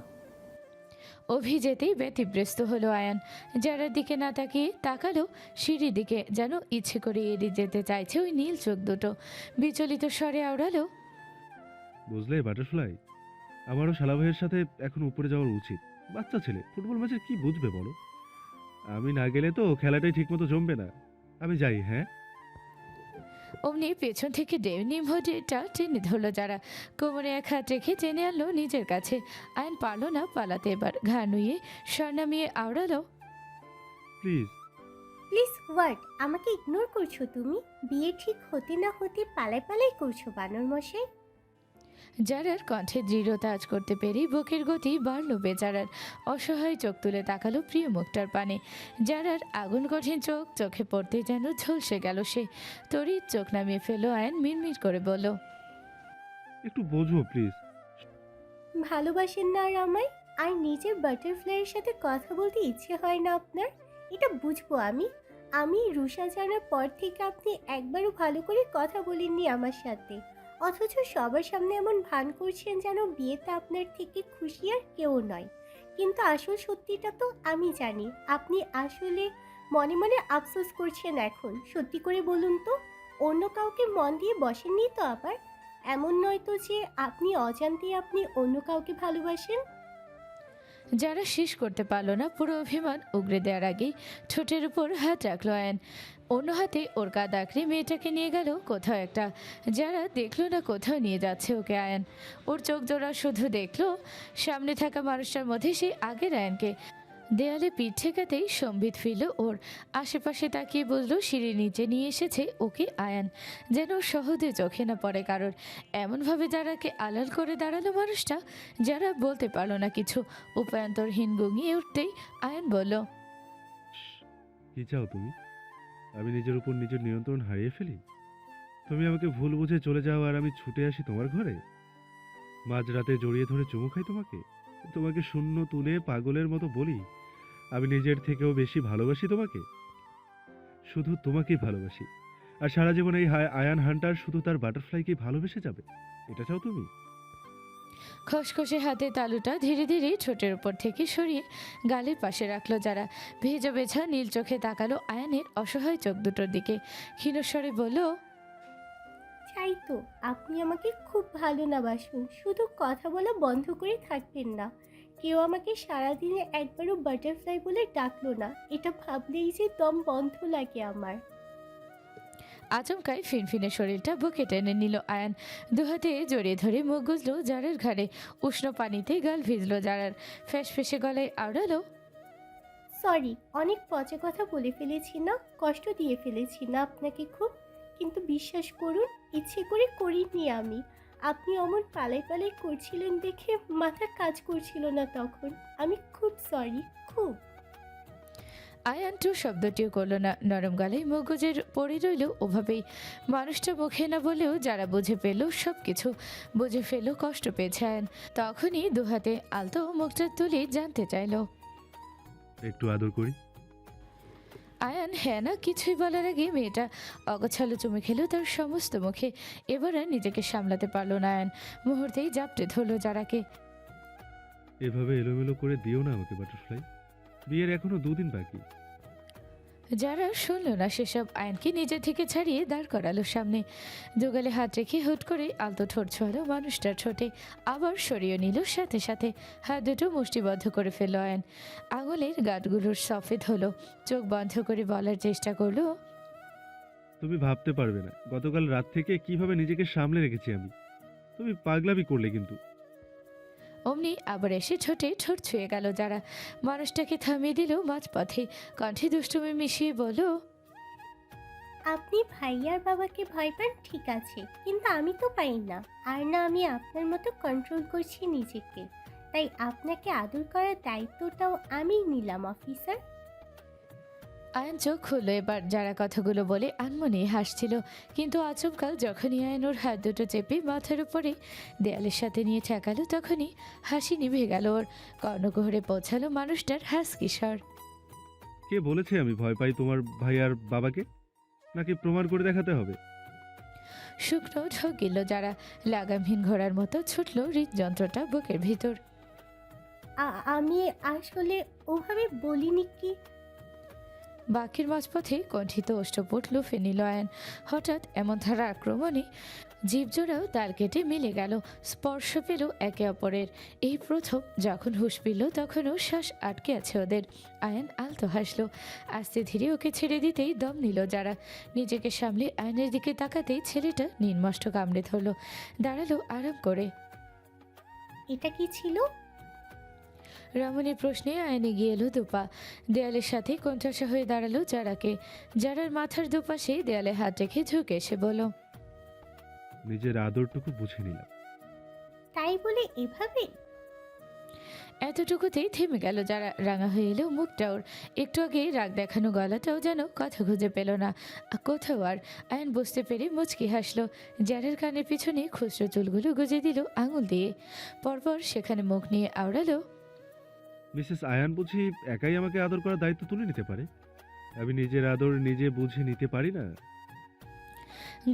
অভি যেতেই ব্যতিব্যস্ত হলো আয়ান। যারার দিকে না তাকিয়ে তাকালো সিঁড়ির দিকে, যেন ইচ্ছে করে এড়িয়ে যেতে চাইছে ওই নীল চোখ দুটো। বিচলিত স্বরে আওড়ালো, বুঝলে বাটারফ্লাই, আমারও শালা ভাইয়ের সাথে এখন উপরে যাওয়ার উচিত। বাচ্চা ছেলে, ফুটবল ম্যাচের কি বুঝবে বলো? আমি না গেলে তো খেলাটাই ঠিকমতো জমবে না। আমি যাই, হ্যাঁ? অমনি পেছন থেকে ডেনিম হোডিটা টেনে ধরলো যারা, কোমরে এক হাত রেখে টেনে আনলো নিজের কাছে। আয়ন পারল না পালাতে, এবার ঘাড় নুয়ে স্বর নামিয়ে আওড়ালো, প্লিজ। Please what? আমাকে ইগনোর করছো তুমি? বিয়ে ঠিক হতে না হতে পালাই পালাই করছো বানর মশাই। যারার কণ্ঠে দৃঢ়তা আজ করতে পেরেই বুকের গতি বাড়ল বেচারার। অসহায় চোখ তুলে তাকালো প্রিয় মুখটার পানে। যারার আগুন কঠিন চোখ চোখে পড়তে যেন ঝলসে গেল সে। তড়িৎ চোখ নামিয়ে ফেললো আয়ন, মিনমিন করে বলল, একটু বোঝো প্লিজ। ভালোবাসেন না আর আমায়? আর নিজের বাটারফ্লাইয়ের সাথে কথা বলতে ইচ্ছে হয় না আপনার? এটা বুঝবো আমি রুষা জানার পর থেকে আপনি একবারও ভালো করে কথা বলেননি আমার সাথে, অথচ সবার সামনে এমন ভান করছেন যেন বিয়েতে আপনার থেকে খুশি আর কেউ নয়। কিন্তু আসল সত্যিটা তো আমি জানি। আপনি আসলে মনে মনে আফসোস করছেন এখন। সত্যি করে বলুন তো, অন্য কাউকে মন দিয়ে বসেননি তো আবার? এমন নয় তো যে আপনি অজান্তেই আপনি অন্য কাউকে ভালোবাসেন? যারা শেষ করতে পারলো না, পুরো অভিমান উগরে দেওয়ার আগেই ঠোঁটের উপর হাত রাখলো আয়ন। অন্য হাতে ওর কাঁধ আঁকড়ে মেয়েটাকে নিয়ে গেল কোথাও একটা। যারা দেখলো না কোথাও নিয়ে যাচ্ছে ওকে আয়ন। ওর চোখ জোড়া শুধু দেখলো সামনে থাকা মানুষটার মধ্যে সেই আগের আয়নকে। দেয়ালে পিঠ ঠেকাতেই সম্বিত ফিরল ওর। আশেপাশে তাকিয়ে বুঝলো সিঁড়ির নিচে নিয়ে এসেছে ওকে আয়ান, যেন সহজে চোখে না পড়ে কারোর। এমনভাবে যারাকে আড়াল করে দাঁড়ালো মানুষটা, যারা বলতে পারলো না কিছু। উপায়ন্তরহীন গুঙিয়ে উঠতেই আয়ান বলল, কি চাও তুমি? আমি নিজের উপর নিজের নিয়ন্ত্রণ হারিয়ে ফেলি? তুমি আমাকে ভুল বুঝে চলে যাও আর আমি ছুটে আসি তোমার ঘরে, মাঝরাতে জড়িয়ে ধরে চুমু খাই তোমাকে, তোমাকে শূন্য তুলে পাগলের মতো বলি আমি নিজের থেকেও বেশি ভালোবাসি তোমাকে, শুধু তোমাকেই ভালোবাসি, আর সারা জীবন এই আয়ান হান্টার শুধু তার বাটারফ্লাইকেই ভালোবেসে যাবে? এটা চাও তুমি? খসখসে হাতে তালুটা ধীরে ধীরে ঠোঁটের উপর থেকে সরিয়ে গালের পাশে রাখলো যারা। ভেজা বেছা নীল চোখে তাকালো আয়ানের অসহায় চোখ দুটোর দিকে। ক্ষীণস্বরে বলল, চাই তো আপনি আমাকে খুব ভালো না বাসুন, শুধু কথা বলা বন্ধ করে থাকবেন না। কেউ আমাকে সারাদিনে একবারও বাটারফ্লাই বলে ডাকলো না, এটা ভাবলেই যে দম বন্ধ লাগে আমার। আচমকাই ফিনফিনে শরীরটা বুকে টেনে নিল আয়ান। দুহাতে জড়িয়ে ধরে মুখ গুজলো জারার ঘাড়ে। উষ্ণ পানিতে গাল ভিজলো জারার। ফ্যাসফেসে গলায় আওড়ালো, সরি, অনেক পচা কথা বলে ফেলেছি না? কষ্ট দিয়ে ফেলেছি না আপনাকে খুব? কিন্তু বিশ্বাস করুন, ইচ্ছে করে করিনি আমি। আপনি অমন পালাই পালাই করছিলেন দেখে মাথা কাজ করছিল না তখন। আমি খুব সরি, খুব। আয়ান টু শব্দটিও করলো না। নরম গলায় মুখ গুজে পড়ে রইল ওভাবেই। মানুষটা মুখে না বলেও যারা বুঝে পেল, সব কিছু বুঝে ফেলল কষ্ট পেয়েছে আয়ান। তখনই দুহাতে আলতো মুখটা তুলে জানতে চাইল। একটু আদর করি? আয়ান হ্যাঁ না কিছুই বলার আগে মেয়েটা অগোছালো চুমে খেলো তার সমস্ত মুখে। এবার আর নিজেকে সামলাতে পারলো না আয়ান। মুহূর্তেই জাপটে ধরলো যারাকে। এভাবে এলোমেলো করে দিও না আমাকে বাটারফ্লাই, বিয়ের এখনো 2 দিন বাকি। যারা শুনল না সেসব, আয়নকে নিজে থেকে ছাড়িয়ে দাঁড় করালো সামনে। দুগালে হাত রেখে হুট করে আলতো ঠোঁট ছোঁয়ালো মানুষটার ঠোঁটে। আবার সরিয়ে নিল সাথে সাথে। হাত দুটো মুষ্টিবদ্ধ করে ফেলল আয়ন। আঙুলের গাঁটগুলোর সফেদ হলো। চোখ বন্ধ করে বলার চেষ্টা করলো, তুমি ভাবতে পারবে না গতকাল রাত থেকে কিভাবে নিজেকে সামলে রেখেছি আমি। তুমি পাগলামি করলে কিন্তু। অমনি আবার এসে ঠোঁটে ঠোঁট ছুঁয়ে গেল যারা। মানুষটাকে থামিয়ে দিল মাঝপথে। কণ্ঠে দুষ্টুমি মিশিয়ে বলল, আপনি ভাইয়ার বাবাকে ভয় পান ঠিক আছে, কিন্তু আমি তো পাই না। আর না আমি আপনার মতো কন্ট্রোল করছি নিজেকে। তাই আপনাকে আদর করার দায়িত্বটাও আমিই নিলাম অফিসার। আয়ন চোখ খুললো এবার। যারা কথাগুলো বলে আনমনে হাসছিল, কিন্তু আচমকা যখনই আয়ন ওর হাত দুটো চেপে মাথার উপরে দেয়ালের সাথে নিয়ে ঠেকালো, তখনই হাসি নিভে গেল ওর। কর্ণগহরে পৌঁছালো মানুষটার হাসকি স্বর। কে বলেছে আমি ভয় পাই তোমার ভাই আর বাবাকে? নাকি প্রমাণ করে দেখাতে হবে? শুকনো ঢোক গেল যারা। লাগামহীন ঘোড়ার মতো ছুটল হৃদযন্ত্রটা বুকের ভিতর। আমি আসলে ওভাবে বলিনি কি। বাকির মাঝপথে কণ্ঠিত অষ্টপট লুফে নিল আয়ান। হঠাৎ এমন ধারা আক্রমণে জীবজোড়াও তাল কেটে মিলে গেল, স্পর্শ পেল একে অপরের। এই প্রথম যখন হুঁশ পেল তখনও শ্বাস আটকে আছে ওদের। আয়ান আলতো হাসলো, আস্তে ধীরে ওকে ছেড়ে দিতেই দম নিল যারা। নিজেকে সামলে আয়নের দিকে তাকাতেই ছেলেটা নির্মষ্ট কামড়ে ধরল, দাঁড়ালো আরাম করে। এটা কি ছিল? রমণীর প্রশ্নে আয়নে গিয়ে এলো দুপা, দেয়ালের সাথে কোণঠাসা হয়ে দাঁড়ালো যারাকে। যারার মাথার দুপাশে দেয়ালে হাত রেখে ঝুঁকে এসে বলল, নিজের আদরটুকু বুঝে নিলাম। তাই বলে এভাবে? এতটুকুতেই থেমে গেল যারা। রাঙা হয়ে এলো মুখটা ওর। একটু আগে রাগ দেখানো গলাটাও যেন কথা খুঁজে পেল না কোথাও আর। আয়ন বুঝতে পেরে মুচকি হাসলো, যারার কানের পিছনে খুচরো চুলগুলো গুজে দিল আঙুল দিয়ে। পরপর সেখানে মুখ নিয়ে আওড়ালো, মিসেস আয়ান বুঝি একাই আমাকে আদর করার দায়িত্ব তুলে নিতে পারে? আমি নিজের আদর নিজে বুঝে নিতে পারি না?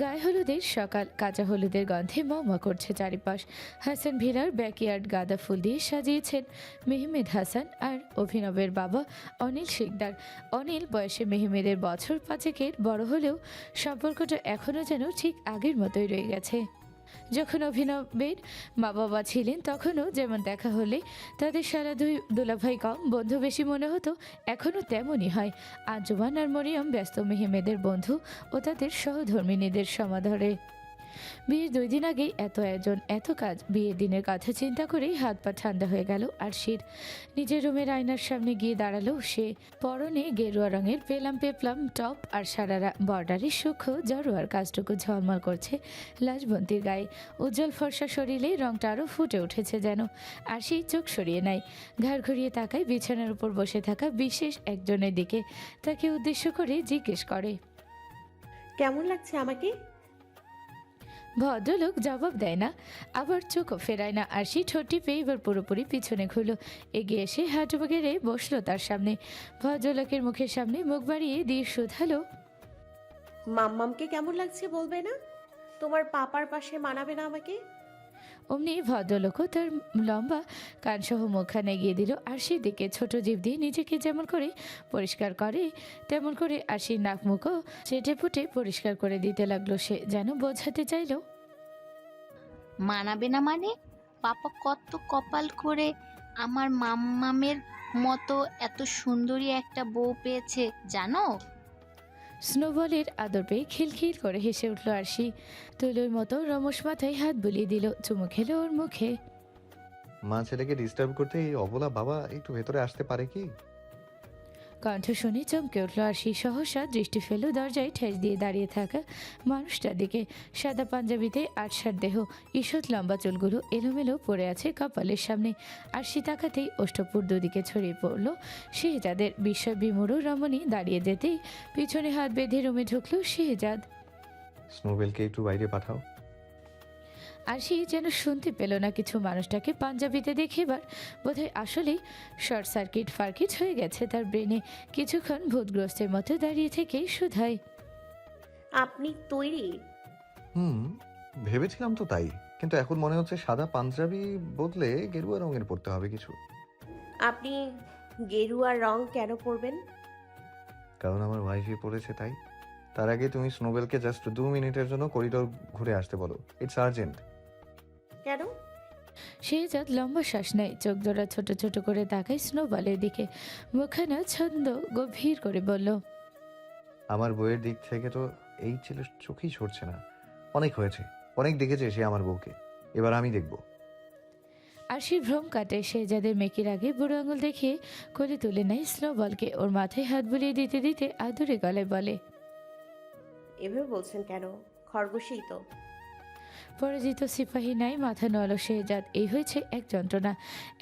গায়ে হলুদের সকাল, কাঁচা হলুদের গন্ধে মমা করছে চারিপাশ। হাসান ভিলার ব্যাকইয়ার্ড গাঁদা ফুল দিয়ে সাজিয়েছেন মেহমেদ হাসান আর অভিনবের বাবা অনিল শিকদার। অনিল বয়সে মেহমেদের বছর পাঁচেকের বড় হলেও সম্পর্কটা এখনও যেন ঠিক আগের মতোই রয়ে গেছে। যখন অভিনবের মা বাবা ছিলেন তখনও যেমন দেখা হলে তাদের সারা দুই দুলাভাই কম বন্ধু বেশি মনে হতো, এখনও তেমনই হয়। আঞ্জুমান আর মরিয়ম ব্যস্ত মেহমেদের বন্ধু ও তাদের সহধর্মিনীদের সমাদরে। বিয়ের 2 দিন আগেই এত আয়োজন, এত কাজ। বিয়ের দিনের কথা চিন্তা করেই হাত পা ঠান্ডা হয়ে গেল আরশির। নিজের রুমের আয়নার সামনে গিয়ে দাঁড়ালো সে। পরনে গেরুয়া রঙের পেপ্লাম টপ আর সারারা বর্ডারের সূক্ষ্ম জড়োয়ার কাজটুকু ঝলমল করছে লাজবন্তীর গায়ে। উজ্জ্বল ফর্সা শরীরে রংটা আরও ফুটে উঠেছে যেন। আরশি চোখ সরিয়ে নেয়, ঘাড় ঘুরিয়ে তাকায় বিছানার উপর বসে থাকা বিশেষ একজনের দিকে। তাকে উদ্দেশ্য করে জিজ্ঞেস করে, কেমন লাগছে আমাকে? ভদ্রলোক জবাব দেয় না, আবার চোখও ফেরায় না। আরশি ঠোঁট টিপে এবার পুরোপুরি পিছনে ঘুরল, এগিয়ে এসে হাঁটু গেড়ে বসলো তার সামনে। ভদ্রলোকের মুখের সামনে মুখ বাড়িয়ে দিয়ে শুধালো, মাম্মামকে কেমন লাগছে বলবে না? তোমার পাপার পাশে মানাবে না আমাকে? অমনি ভদ্রলোকও তার লম্বা কানসহ মুখখানে এগিয়ে দিল আরশির দিকে। ছোট জিভ দিয়ে নিজেকে যেমন করে পরিষ্কার করে তেমন করে আরশির নাক মুখও চেটে পুটে পরিষ্কার করে দিতে লাগলো সে, যেন বোঝাতে চাইল, মানাবে না মানে? পাপা কত কপাল করে আমার মাম্মামের মতো এত সুন্দরী একটা বউ পেয়েছে জানো? স্নোবলের আদর পেয়ে খিলখিল করে হেসে উঠল আরশি। তুলোর মতো রমস মাথায় হাত বুলিয়ে দিল, চুমু খেলো ওর মুখে। মা ছেলেকে ডিস্টার্ব করতে এই অবলা বাবা একটু ভেতরে আসতে পারে কি? কণ্ঠ শুনে চমকে উঠল আরশি। সহসা দৃষ্টি ফেল দরজায় ঠেস দিয়ে দাঁড়িয়ে থাকা মানুষটার দিকে। সাদা পাঞ্জাবিতে আটসার দেহ, ঈষৎ লম্বা চুলগুলো এলোমেলো পড়ে আছে কপালের সামনে। আরশি তাকাতেই অষ্টপুর দুদিকে ছড়িয়ে পড়ল শেহজাদের। বিস্ময় বিমূঢ় রমণী দাঁড়িয়ে যেতেই পিছনে হাত বেঁধে রুমে ঢুকল শেহজাদ। স্নোবেলকে একটু বাইরে পাঠাও। আরশি যেন শুনতে পেল না কিছু। মানুষটাকে পাঞ্জাবিতে দেখে এবার বোধহয় আসলেই শর্ট ফার্কিট হয়ে গেছে তার ব্রেনে। কিছুক্ষণ ভূতগ্রস্তের মতো দাঁড়িয়ে থেকেই শুধায়, আপনি তৈরি? ভেবেছিলাম তো তাই, কিন্তু এখন মনে হচ্ছে সাদা পাঞ্জাবি বদলে গেরুয়া রঙের পরতে হবে কিছু। আপনি গেরুয়া রং কেন পরবেন? কারণ আমার ওয়াইফই পড়েছে তাই। তার আগে তুমি স্নোবেলকে জাস্ট 2 মিনিটের জন্য করিডোর ঘুরে আসতে বলো, ইটস আর্জেন্ট। কেন? শেহজাদ লম্বা শ্বাস নেয়, চোখ জোড়া ছোট ছোট করে তাকায় স্নোবলের দিকে। মুখখানা ছন্দ গভীর করে বলল, আমার বইয়ের দিক থেকে তো এই ছেলে চোখেই সরছে না। অনেক হয়েছে, অনেক দেখেছে সে আমার বউকে, এবার আমি দেখব। আরশির ভ্রম কাটে। শেহজাদের মেকির আগে বুড়ো আঙুল দেখিয়ে কোলে তুলে নেয় স্নোবলকে। ওর মাথায় হাত বুলিয়ে দিতে দিতে আদুরে গলায় বলে, এভাবে বলছেন কেন? খরগোশই তো। পরাজিত সিপাহী নাই মাথা নল শেহজাদ। এই হয়েছে এক যন্ত্রণা।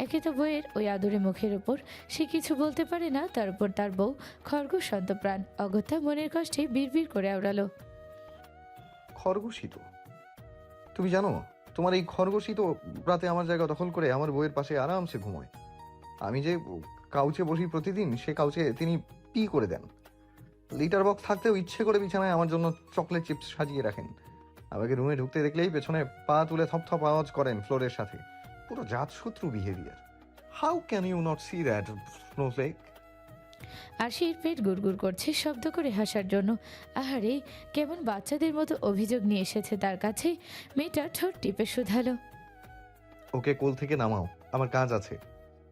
একে তো বইয়ের ওই আদরে মুখের ওপর সে কিছু বলতে পারে না, তার উপর তার বউ খরগোশ সন্তপ্রাণ। অগত্যা মনের কষ্টে বিড়বিড় করে আওড়ালো, খরগোশই তো? তুমি জানো তোমার এই খরগোশই তো রাতে আমার জায়গা দখল করে আমার বইয়ের পাশে আরামসে ঘুমোয়। আমি যে কাউচে বসি প্রতিদিন, সে কাউচে তিনি পি করে দেন। লিটার বক্স থাকতেও ইচ্ছে করে বিছানায় আমার জন্য চকলেট চিপস সাজিয়ে রাখেন। আমাকে রুমে ঢুকতে দেখলেই পেছনে পা তুলে থপথপ আওয়াজ করেন ফ্লোরের সাথে। পুরো জাতশত্রু behaviour. How can you not see that, snowflake? আরশির পেট গুড়গুড় করছে শব্দ করে হাসার জন্য। আহারে, কেমন বাচ্চাদের মতো অভিযোগ নিয়ে এসেছে তার কাছে। মেয়েটা ঠোঁট টিপে শুধালো। ওকে কোল থেকে নামাও, আমার কাজ আছে।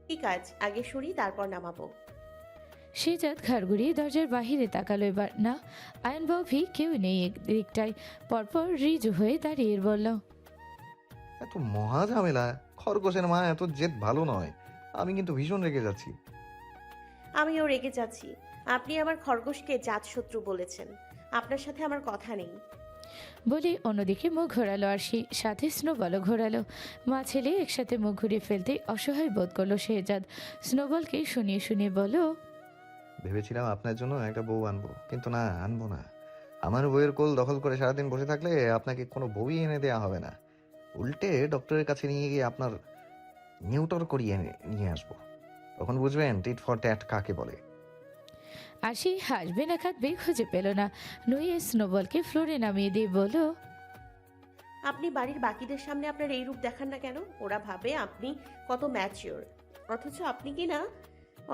কি কাজ? আগে সরি, তারপর নামাবো। শেজাদ ঘাড় ঘুরিয়ে দরজার বাহিরে তাকালো। এবার না, আয়ন বাউভি কেউ নেই দিকটায়। পরপর রিজু হয়ে দাঁড়িয়ে বলল, এত মহা ঝামেলা। খরগোশের মা এত জেদ ভালো নয়। আমি কিন্তু ভীষণ রেগে যাচ্ছি। আমিও রেগে যাচ্ছি। আপনি আমার খরগোশকে জাতশত্রু বলেছেন। আপনার সাথে আমার কথা নেই। বলে অন্যদিকে মুখ ঘোরালো আরশি, সাথে স্নোবলও ঘোরালো। মা ছেলে একসাথে মুখ ঘুরিয়ে ফেলতেই অসহায় বোধ করলো শেহজাদ। স্নোবলকে শুনিয়ে শুনিয়ে বলল, ভেবেছিলাম আপনার জন্য একটা বউ আনবো, কিন্তু না, আনবো না। আমার বউয়ের কোল দখল করে সারাদিন বসে থাকলে আপনাকে কোনো বউই এনে দেয়া হবে না। উল্টে ডক্টরের কাছে নিয়ে গিয়ে আপনার নিউটর করিয়ে নিয়ে আসবো। তখন বুঝবেন টিট ফর ট্যাট কাকে বলে। আরশি হাসবে না কাঁদবে খুঁজে পেল না। নুয়ে স্নোবলকে ফ্লোরে নামিয়ে দিয়ে বলল, আপনি বাড়ির বাকিদের সামনে আপনার এই রূপ দেখান না কেন? ওরা ভাবে আপনি কত ম্যাচিওর, অথচ আপনি কি না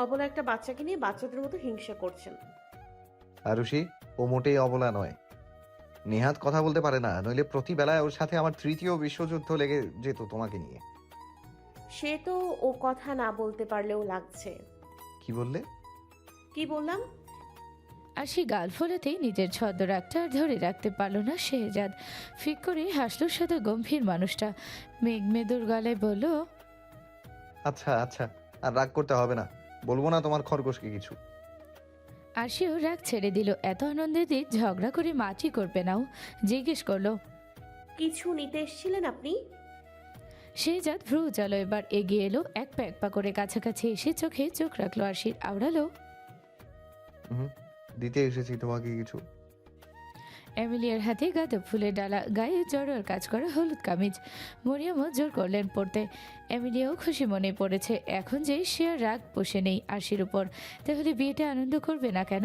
অবলা একটা বাচ্চাকে নিয়ে বাচ্চাদের মতো হিংসা করছেন। আরুষি, ও মোটেই অবলা নয়। নেহাত কথা বলতে পারে না, নইলে প্রতি বেলায় ওর সাথে আমার তৃতীয় বিশ্বযুদ্ধ লেগে যেত তোমাকে নিয়ে। সে তো ও কথা না বলতে পারলেও লাগছে। কি বললে? কি বললাম? আরশি গাল ফোলাতেই নিজের ছদ্মরাগটা আর ধরে রাখতে পারল না শেহজাদ। ফিক করে হাসলো শুধু গম্ভীর মানুষটা। মেঘমেদুর গলায় বলল, আচ্ছা আচ্ছা, আর রাগ করতে হবে না। বলবো না তোমার খরগোশকে কিছু। আরশিও রাগ ছেড়ে দিল। এত আনন্দের দিন ঝগড়া করে মাটি করবে নাও। জিজ্ঞেস করলো, কিছু নিতে এসেছিলেন আপনি? শেহজাদ ভ্রু চালো এবার এগিয়ে এলো, এক পা করে কাছাকাছি এসে চোখে চোখ রাখলো আরশির। আওড়ালো, দিতে এসেছি তোমাকে কিছু। এমিলিয়ার হাতে গাঁদা ফুলের ডালা, গায়ে জড়োয়ার কাজ করা হলুদ কামিজ। মরিয়মও জোর করলেন পড়তে। এমিলিয়াও খুশি মনে পড়েছে এখন যে সে আর রাগ বসে নেই আরশির উপর। তাহলে বিয়েটা আনন্দ করবে না কেন?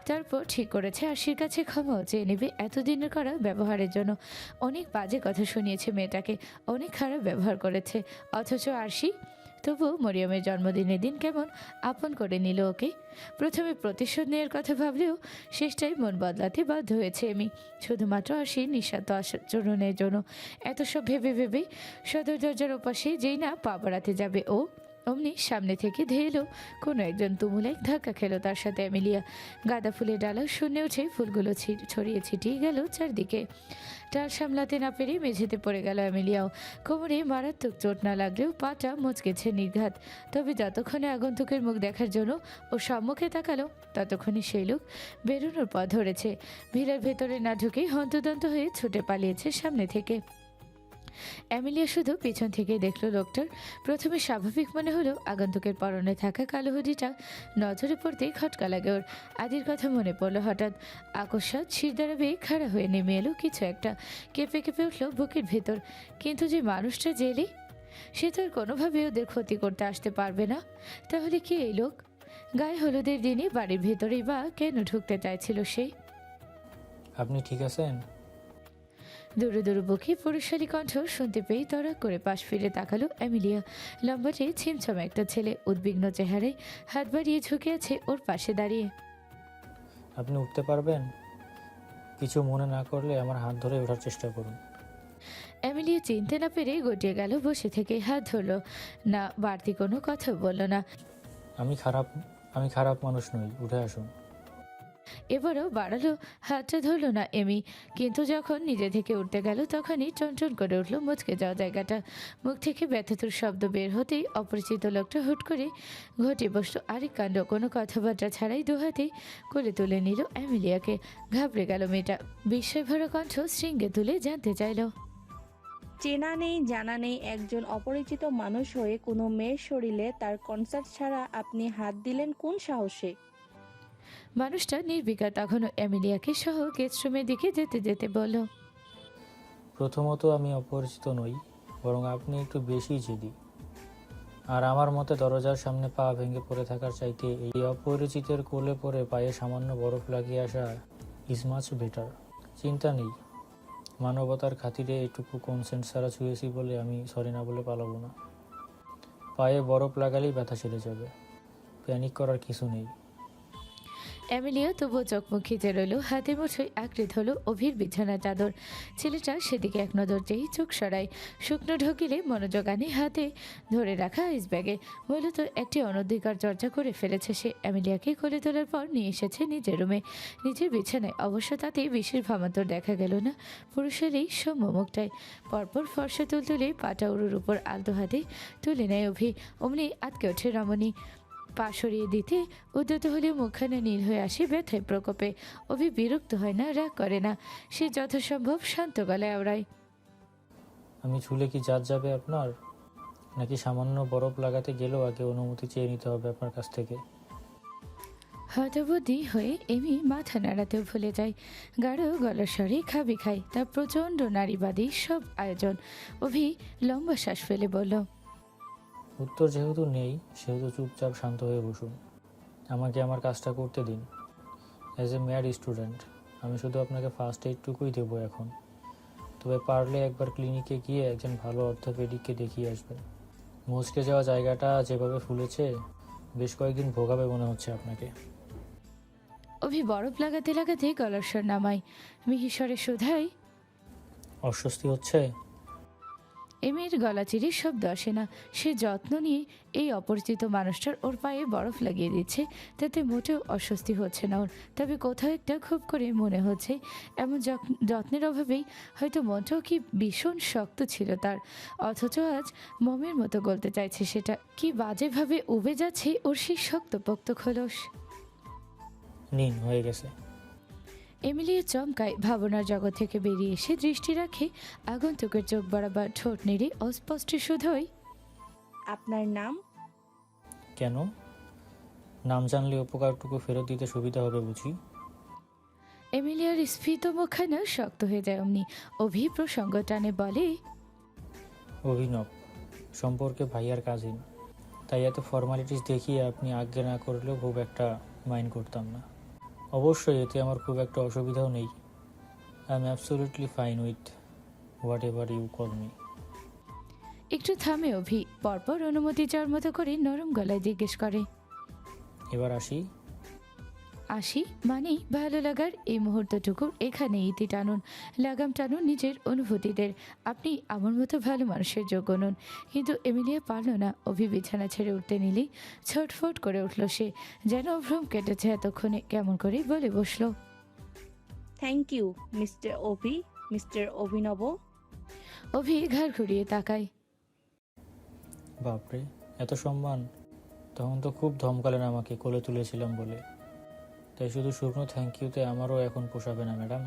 তারপর ঠিক করেছে আরশির কাছে ক্ষমাও চেয়ে নেবে এতদিনের করা ব্যবহারের জন্য। অনেক বাজে কথা শুনিয়েছে মেয়েটাকে, অনেক খারাপ ব্যবহার করেছে, অথচ আরশি তবুও মরিয়মের জন্মদিনের দিন কেমন আপন করে নিল ওকে। প্রথমে প্রতিশোধ নেওয়ার কথা ভাবলেও শেষটাই মন বদলাতে বাধ্য হয়েছে আমি, শুধুমাত্র আরশির নিঃস্বার্থ আচরণের জন্য। এত সব ভেবে ভেবে সদর দরজার ওপাশে যেই না পা বাড়াতে যাবে ও, অমনি সামনে থেকে ধেয়ে এলো কোনো একজন। তুমুলে ধাক্কা খেলো তার সাথে এমিলিয়া। গাঁদা ফুলের ডালা শূন্যে উঠে ফুলগুলো ছড়িয়ে ছিটিয়ে গেল চারদিকে। টাল সামলাতে না পেরে মেঝেতে পড়ে গেল এমিলিয়াও। কোমরে মারাত্মক চোট না লাগলেও পাটা মচকেছে নির্ঘাত। তবে যতক্ষণে আগন্তুকের মুখ দেখার জন্য ও সম্মুখে তাকালো, ততক্ষণে সেই লোক বেরোনোর পথ ধরেছে। ভিড়ের ভেতরে না ঢুকেই হন্তদন্ত হয়ে ছুটে পালিয়েছে সামনে থেকে। এমিলিয়া শুধু পিছন থেকে দেখলো লোকটার। প্রথমে স্বাভাবিক মনে হলো, আগন্তুকের পরনে থাকা কালো হুডিটা নজরে পড়তেই খটকা লাগে ওর। আদির কথা মনে পড়লো হঠাৎ। আকস্মাৎ শিরদাঁড়া বেয়ে খাড়া হয়ে নেমে এলো কিছু একটা। কেঁপে কেঁপে উঠলো বুকের ভেতর। কিন্তু যে মানুষটা জেলে, সে তো আর কোনোভাবে ওদের ক্ষতি করতে আসতে পারবে না। তাহলে কি এই লোক? গায়ে হলুদের দিনে বাড়ির ভেতরেই বা কেন ঢুকতে চাইছিল সে? আপনি ঠিক আছেন? দূরে দূরে বুকে পুরুষালী কণ্ঠ শুনতে পেয়ে তড়া করে পাশ ফিরে তাকালো এমিলিয়া। লম্বাটে ছিমছম একটা ছেলে উদ্বিগ্ন চেহারায় হাত বাড়িয়ে ঝুঁকে আছে ওর পাশে দাঁড়িয়ে। আপনি উঠতে পারবেন? কিছু মনে না করলে আমার হাত ধরে ওঠার চেষ্টা করুন। এমিলিয়া চিনতে না পেরে গটিয়ে গেল বসে থেকে, হাত ধরলো না, বাড়তি কোনো কথা বলল না। আমি খারাপ মানুষ নই, উঠে আসুন। এবারও বাড়ালো, হাতটা ধরলো না এমি। কিন্তু যখন নিজে থেকে উঠতে গেল তখনই টনটন করে উঠলো মুচকে যাওয়া জায়গাটা। মুখ থেকে ব্যথাতুর শব্দ বের হতেই অপরিচিত লোকটা হুট করে ঘটে বসলো আরেক কাণ্ড। কোনো কথাবার্তা ছাড়াই দুহাতেই কোলে তুলে নিল এমিলিয়াকে। ঘাবড়ে গেল মেয়েটা। বিস্ময় ভরা কণ্ঠ শৃঙ্গে তুলে জানতে চাইল, চেনা নেই জানা নেই একজন অপরিচিত মানুষ হয়ে কোনো মেয়ের শরীরে তার কনসার্ট ছাড়া আপনি হাত দিলেন কোন সাহসে? মানুষটা নির্বিকার তখনও এমিলিয়াকে সহ গেস্ট রুমের দিকে যেতে যেতে বলল, প্রথমত আমি অপরিচিত নই, বরং আপনি একটু বেশি জেদি। আর আমার মতে দরজার সামনে পা ভেঙে পড়ে থাকার চাইতে এই অপরিচিতের কোলে পড়ে পায়ে সামান্য বরফ লাগিয়ে আসা ইজ মাচ বেটার। চিন্তা নেই, মানবতার খাতিরে এটুকু কনসেন্ট ছাড়া ছুঁয়েছি বলে আমি সরি না বলে পালাবো না। পায়ে বরফ লাগালেই ব্যথা সেরে যাবে, প্যানিক করার কিছু নেই। এমিলিয়া তবুও চোখ মুখ খিচে রইল, হাতে মুঠোয় আঁকড়ে ধরল অভির বিছানার চাদর। ছেলেটা সেদিকে এক নজর চেয়েই চোখ সরায়। শুকনো ঢকিলে মনোযোগ আনে হাতে ধরে রাখা আইস ব্যাগে। মূলত একটি অনধিকার চর্চা করে ফেলেছে সে। এমিলিয়াকে কোলে তোলার পর নিয়ে এসেছে নিজের রুমে, নিজের বিছানায়। অবশ্য তাতে বিশেষ ভামান্তর দেখা গেল না পুরুষের এই সৌম্য মুখটায়। পরপর ফর্সা তুলতুলে পাটা উড়ুর উপর আলতো হাতে তুলে নেয় অভি। অমনি আটকে ওঠে রমণী। পা সরিয়ে দিতে উদ্যত হলেও মুখখানা নীল হয়ে আসে ব্যথায় প্রকোপে। অভি বিরক্ত হয় না, রাগ করে না, সে যথাসম্ভব শান্ত গলায় আওড়ায়। আমি ছুলে কি জাত যাবে আপনার? নাকি সামান্য বরফ লাগাতে গেলেও আগে অনুমতি চেয়ে নিতে হবে আপনার কাছ থেকে? হতবুদ্ধি হয়ে এমি মাথা নাড়াতেও ভুলে যায়। গাঢ় গলার স্বরে খাবি খায়, তার প্রচণ্ড নারীবাদী সব আয়োজন। অভি লম্বা শ্বাস ফেলে বলল, উত্তর যেহেতু নেই সেহেতু চুপচাপ শান্ত হয়ে বসুন। আমাকে আমার কাজটা করতে দিন। অ্যাজ এ ম্যাড স্টুডেন্ট আমি শুধু আপনাকে ফার্স্ট এইডটুকুই দেবো এখন। তবে পারলে একবার ক্লিনিকে গিয়ে একজন ভালো অর্থোপেডিককে দেখিয়ে আসবেন। মুচকে যাওয়া জায়গাটা যেভাবে ফুলেছে বেশ কয়েকদিন ভোগাবে মনে হচ্ছে আপনাকে। অভি বরফ লাগাতে লাগাতে গলার স্বর নামায়। মিহিস্বরে শুধায়, অস্বস্তি হচ্ছে? এমির গলা চিরে শব্দ আসে না। সে যত্ন নিয়ে এই অপরিচিত মানুষটার ওর পায়ে বরফ লাগিয়ে দিচ্ছে, তাতে মোটেও অস্বস্তি হচ্ছে না ওর। তবে কোথাও একটা খুব করে মনে হচ্ছে এমন যত্নের অভাবেই হয়তো মনটাও কি ভীষণ শক্ত ছিল তার, অথচ আজ মোমের মতো গলতে চাইছে সেটা। কি বাজেভাবে উবে যাচ্ছে ওর সেই শক্তপোক্ত খোলস। নিন, হয়ে গেছে। এমিলির চমকায় ভাবনার জগৎ থেকে বেরিয়ে এসে দৃষ্টি রাখে আগন্তুকের চোখ বরাবর ঠোঁট নেড়ে অস্পষ্ট শুধোয়, আপনার নাম? কেন? নাম জানলে উপকারটুকু ফেরত দিতে সুবিধা হবে বুঝি? এমিলিয়ার স্ফীত মুখখানা শক্ত হয়ে যায় অমনি। অভি প্রসঙ্গ টানে বলে, অভিনব, সম্পর্কে ভাইয়ার কাজিন। তাই এত ফর্মালিটিস দেখিয়ে আপনি আজ্ঞা না করলেও খুব একটা মাইন্ড করতাম না। অবশ্যই এতে আমার খুব একটা অসুবিধাও নেই। I am absolutely fine with whatever you call me. একটু থামে অভি, পরপর অনুমতি চাওয়ার মতো করে নরম গলায় জিজ্ঞেস করে, এবার আসি? আসি মানেই ভালো লাগার এই মুহূর্তটুকু এখানে ইতি টানুন, লাগাম টানুন নিজের অনুভূতিদের। আপনি আমার মতো ভালো মানুষের যোগ্য নন। কিন্তু এমিলিয়া পারল না। অভি বিছানা ছেড়ে উঠতে নিলেই ছটফট করে উঠল সে, যেন ভ্রম কেটেছে এতক্ষণে। কেমন করে বলে বসলো, thank you mister Abhi, mister Abhinav. Abhi ঘাড় ঘুরিয়ে তাকায়। বাপরে, এত সম্মান! তখন তো খুব ধমকালেন আমাকে কোলে তুলেছিলাম বলে। তাই শুধু শুকনো থ্যাংক ইউতে আমারও এখন পোষাবে না ম্যাডাম।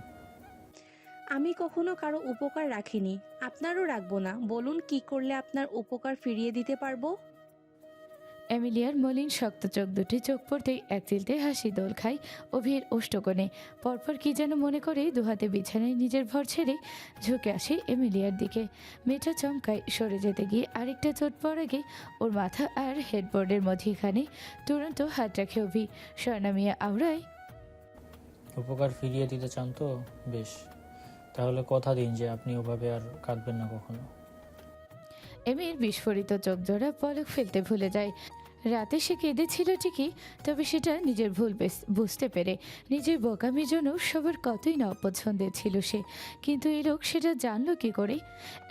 আমি কখনো কারো উপকার রাখিনি, আপনারও রাখবো না। বলুন কি করলে আপনার উপকার ফিরিয়ে দিতে পারবো? এমিলিয়ার মলিন শক্ত চোখ দুটি চোখ পড়তেই এক চিলতে হাসি দোল খায় অভির ওষ্ঠকোণে। পরপর কি যেন মনে করে দুহাতে বিছানায় নিজের ভর ছেড়ে ঝুঁকে আসে এমিলিয়ার দিকে। মেয়েটা চমকায়, সরে যেতে গিয়ে আরেকটা চোট পড়ে গিয়ে ওর মাথা আর হেডবোর্ডের মধ্যেখানে তুরন্ত হাত রাখে অভি। স্বর্ণামিয়া আওড়ায়, উপকার ফিরিয়ে দিতে চান তো বেশ, তাহলে কথা দিন যে আপনি ওভাবে আর কাঁদবেন না কখনো। এমির বিস্ফোরিত চোখ জোড়া পলক ফেলতে ভুলে যায়। রাতে সে কেঁদেছিল ঠিকই, তবে সেটা নিজের ভুল বুঝতে পেরে। নিজের বোকামির জন্য সবার কতই না অপছন্দের ছিল সে, কিন্তু এই লোক সেটা জানলো কি করে?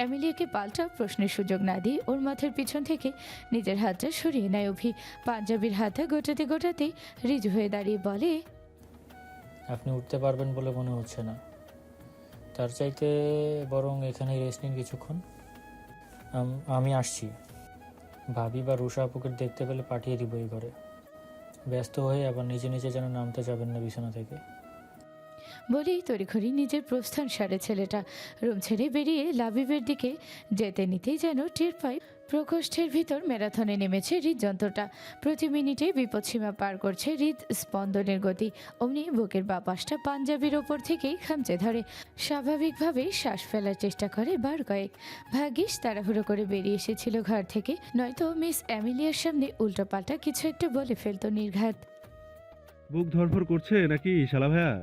এমিলিয়াকে পাল্টা প্রশ্নের সুযোগ না দিয়ে ওর মাথার পিছন থেকে নিজের হাতটা সরিয়ে নেয় অভি। পাঞ্জাবির হাতটা গোটাতে গোটাতে রিজু হয়ে দাঁড়িয়ে বলে, আপনি উঠতে পারবেন বলে মনে হচ্ছে না। তার চাইতে বরং এখানে রেস্ট নিন কিছুক্ষণ। আমি আসছি। ভাবি বা রুষা আপুকে দেখতে পেলে পাঠিয়ে দিব এই ঘরে। ব্যস্ত হয়ে আবার নিজে নিজে যেন নামতে যাবেন না বিছানা থেকে। বলেই তড়িঘড়ি নিজের প্রস্থান সারে ছেলেটা। রুম ছেড়ে বেরিয়ে লাবিবের দিকে যেতে নিতেই যেন টের পায় প্রকোষ্ঠের ভিতর ম্যারাথনে নেমেছে হৃদযন্ত্রটা। প্রতি মিনিটে বিপদসীমা পার করছে হৃদ স্পন্দনের গতি। অমনি বুকের বাঁ পাশটা পাঞ্জাবির ওপর থেকেই খামচে ধরে। স্বাভাবিকভাবেই শ্বাস ফেলার চেষ্টা করে বার কয়েক। ভাগ্যিস তাড়াহুড়ো করে বেরিয়ে এসেছিল ঘর থেকে, নয়তো মিস এমিলিয়ার সামনে উল্টোপাল্টা কিছু একটা বলে ফেলতো নির্ঘাত। বুক ধরফর করছে নাকি শালা ভাইয়া?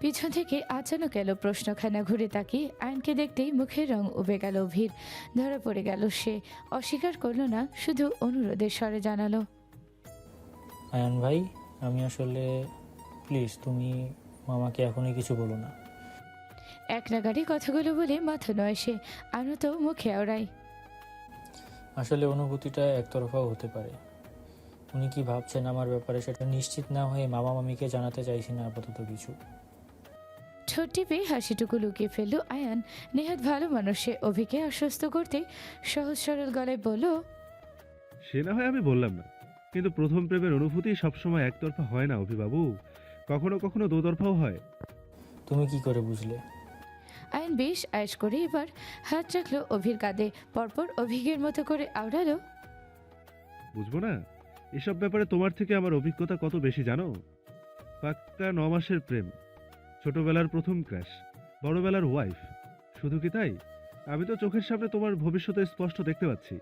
পিছন থেকে আচানক এলো প্রশ্নখানা। ঘুরে তাকিয়ে আয়নকে দেখতেই মুখের রং উবে গেল অভির। ধরা পড়ে গেল সে। অস্বীকার করলো না, শুধু অনুরোধের স্বরে জানালো, আয়ান ভাই, আমি আসলে প্লিজ তুমি মামাকে এখনই কিছু বলো না। এক নাগাড়ি কথাগুলো বলে মাথা নয় সে, আনত মুখে আওড়ায়। আসলে অনুভূতিটা একতরফাও হতে পারে। উনি কি ভাবছেন আমার ব্যাপারে সেটা নিশ্চিত না হয়ে মামা মামিকে জানাতে চাইছি না আপাতত কিছু। ঠোঁট টিপে হাসিটুকু লুকিয়ে ফেলল আয়ান। নেহাত ভালো মানুষ সে, অভিকে আশ্বস্ত করতে সহজ সরল গলায় বলল, সে না হয় আমি বললাম না, কিন্তু প্রথম প্রেমের অনুভূতি সবসময় একতরফা হয় না অভিবাবু, কখনো কখনো দোতরফাও হয়। তুমি কি করে বুঝলে? আয়ান বেশ আয়েশ করে এবার হাত রাখলো অভির কাঁধে, পরপর অভিজ্ঞের মতো করে আওড়ালো, বুঝবো না? এসব ব্যাপারে তোমার থেকে আমার অভিজ্ঞতা কত বেশি জানো। পাক্কা 9 মাসের প্রেম, ছোটবেলার প্রথম ক্র্যাশ, বড়বেলার ওয়াইফ। শুধু কি তাই, আমি তো চোখের সামনে তোমার ভবিষ্যতে স্পষ্ট দেখতে পাচ্ছি।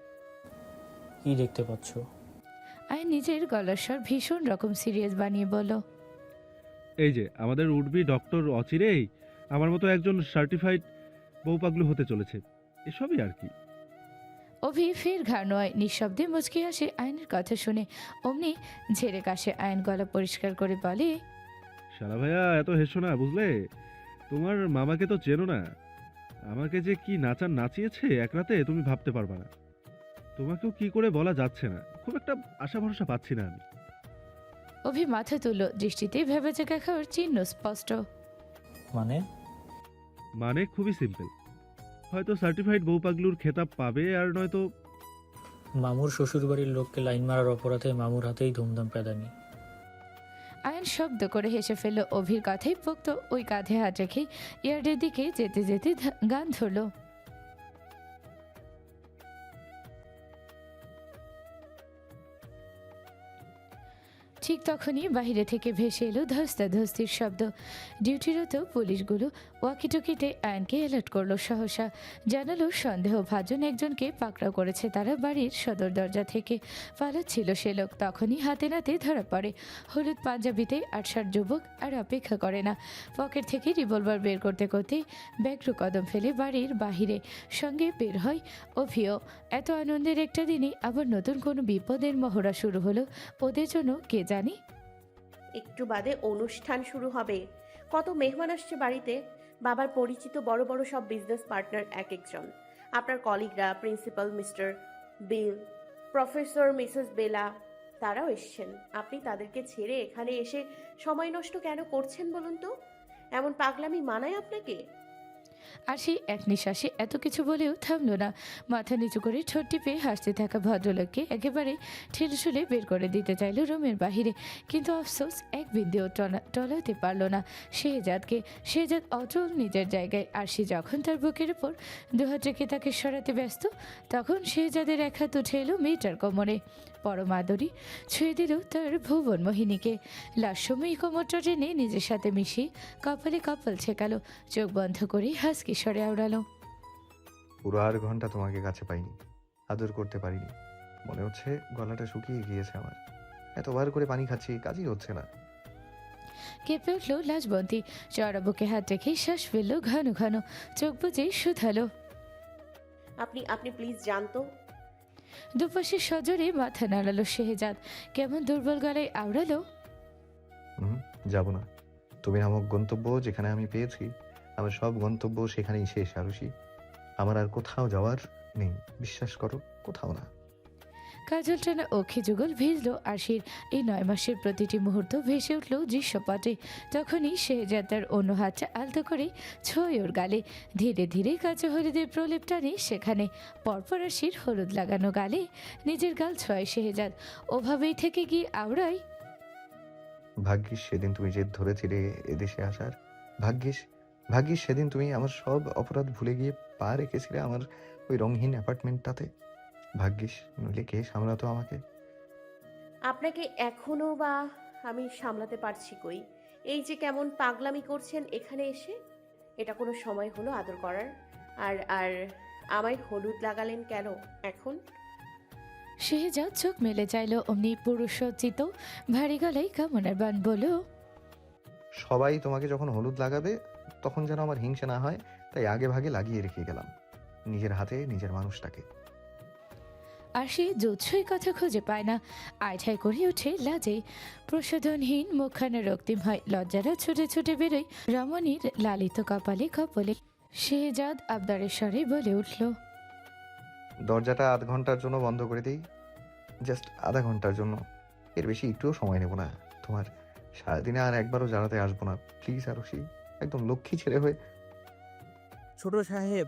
কি দেখতে পাচ্ছ? আয়ান নিজের গলার স্বর ভীষণ রকম সিরিয়াস বানিয়ে বলল, এই যে আমাদের উডবি ডক্টর অচিরেই আমার মতো একজন সার্টিফাইড বউপাগলু হতে চলেছে, এসবই আর কি। অভি ফের ঘাড় নয়, নিঃশব্দে মুচকি আসে আয়নের কথা শুনে। অমনি ঝেড়ে কাশে আয়ন, গলা পরিষ্কার করে বলে, শালা ভাইয়া এত হেসো না বুঝলে, তোমার মামাকে তো চেনো না। আমাকে যে কি নাচান নাচিয়েছে এক রাতে তুমি ভাবতে পারবা না। তোমাকেও কি করে বলা যাচ্ছে না, খুব একটা আশা ভরসা পাচ্ছি না আমি। অভি মাথা তুলল, দৃষ্টিতে ভেবেচাকা খাওয়ার চিহ্ন স্পষ্ট। মানে খুবই সিম্পল, হয়তো সার্টিফাইড বউপাগলুর খেতাব পাবে, আর নয়তো মামুর শ্বশুরবাড়ির লোককে লাইন মারার অপরাধে মামুর হাতেই ধুমধাম প্যাদানি। আয়ন শব্দ করে হেসে ফেলল অভির কথাই পোক্ত ওই কাঁধে হাত রেখে ইয়ার্ডের দিকে যেতে যেতে গান ধরল। ঠিক তখনই বাইরে থেকে ভেসে এলো ধস্তাধস্তির শব্দ। ডিউটিরত পুলিশগুলো ওয়াকিটকিতে আয়নকে অ্যালার্ট করলো। সহসা জানালো সন্দেহভাজন একজনকে পাকড়াও করেছে তারা বাড়ির সদর দরজা থেকে। পালাচ্ছিল সে লোক। তখনই হাতে নাতে ধরা পড়ে। হলুদ পাঞ্জাবিতে ৮-৬০ যুবক আর অপেক্ষা করে না। পকেট থেকে রিভলভার বের করতে করতে ব্যগ্র কদম ফেলে বাড়ির বাহিরে সঙ্গে বের হয় অভিও। এত আনন্দের একটা দিনে আবার নতুন কোনো বিপদের মহড়া শুরু হলো ওদের জন্য কে জানি। একটু বাদে অনুষ্ঠান শুরু হবে। কত মেহমান আসছে বাড়িতে, বাবার পরিচিত বড় বড় সব বিজনেস পার্টনার এক একজন। আপনার কলিগরা, প্রিন্সিপাল মিস্টার বিল, প্রফেসর মিসেস বেলা, তারাও এসছেন। আপনি তাদেরকে ছেড়ে এখানে এসে সময় নষ্ট কেন করছেন বলুন তো? এমন পাগলামি মানায় আপনাকে? আর সেই এক নিঃশ্বাসে এত কিছু বলেও থামলো না। মাথা নিচু করে ঠোঁট টিপে হাসতে থাকা ভদ্রলোককে একেবারে ঠেলেশুলে বের করে দিতে চাইল রুমের বাহিরে। কিন্তু আফসোস এক বিন্দুও টলাতে পারল না শেহজাদকে। শেহজাদ অচল নিজের জায়গায়। আর সে যখন তার বুকের উপর দুহাত রেখে তাকে সরাতে ব্যস্ত, তখন শেহজাদের এক হাত উঠে এলো মেয়েটার কোমরে। পরম আদরি ছুঁয়ে দিল তার ভুবন মোহিনীকে। লাস্যময়ী কোমরটা টেনে নিজের সাথে মিশিয়ে কপালে কপাল ছেকালো। চোখ বন্ধ করে হাসকি স্বরে আওড়ালো, পুরো 8 ঘন্টা তোমাকে কাছে পাইনি, আদর করতে পারিনি। মনে হচ্ছে গলাটা শুকিয়ে গিয়েছে আমার। এতবার করে পানি খাচ্ছি, কাজই হচ্ছে না। কেঁপে উঠল লাজবন্তী। চড়া বুকে হাত রেখে শ্বাস ফেললো ঘন ঘন। চোখ বুজে শুধালো, আপনি আপনি প্লিজ জানতো। দুপাশে সজোরে মাথা নাড়ালো শেহজাদ। কেমন দুর্বল গলায় আওড়ালো, যাব না। তুমি নামক গন্তব্য যেখানে আমি পেয়েছি, আমার সব গন্তব্য সেখানেই শেষ আরুষি। আমার আর কোথাও যাওয়ার নেই, বিশ্বাস করো, কোথাও না। কাজল টানা অক্ষি যুগল ভিজল আশির। এই 9 মাসের প্রতিটি মুহূর্ত ভেসে উঠল দৃশ্যপটে। তখনই শেহজাদ তার অন্য হাতটা আলতো করে ছোঁয় ওর গালে। ধীরে ধীরে কাঁচা হলুদের প্রলেপ টানে সেখানে। পরপর আশির হলুদ লাগানো গালে নিজের গাল ছোঁয় শেহজাদ। ওভাবেই থেকে গিয়ে আওড়ায়, ভাগ্যিস সেদিন তুমি জেদ ধরেছিলে এদেশে আসার। ভাগ্যিস ভাগ্যিস সেদিন তুমি আমার সব অপরাধ ভুলে গিয়ে পা রেখেছিলে আমার ওই রঙহীন অ্যাপার্টমেন্টটাতে। ভাগ্যিস, নইলে কে সামলাতো আমাকে? আপনাকে এখনো বা আমি সামলাতে পারছি কই? এই যে কেমন পাগলামি করছেন এখানে এসে, এটা কোনো সময় হলো আদর করার? আর আর আমায় হলুদ লাগালেন কেন এখন? শেহজাদ চোখ মেলে চাইল। অমনি পুরুষোচিত ভারী গলায় কামনার বান বলল, সবাই তোমাকে যখন হলুদ লাগাবে তখন যেন আমার হিংসা না হয়, তাই আগে ভাগে লাগিয়ে রেখে গেলাম নিজের হাতে নিজের মানুষটাকে। আরশি জুৎসই কথা খুঁজে পায় না, আইঠাই করে ওঠে লাজে। প্রশোধনহীন মুখখানা রক্তিম হয়, লজ্জারা ছুটে ছুটে বেরোয় রমণীর লালিত কপালে কপলে। শেহজাদ আবদারের স্বরে বলে উঠল, দরজাটা আধ ঘন্টার জন্য বন্ধ করে দিই, জাস্ট আধা ঘন্টার জন্য, এর বেশি একটুও সময় নেব না। তোমার সারাদিনে আর একবারও জানাতে আসবো না, প্লিজ আরুষি, একদম লক্ষ্মী ছেলে হয়ে। ছোট সাহেব,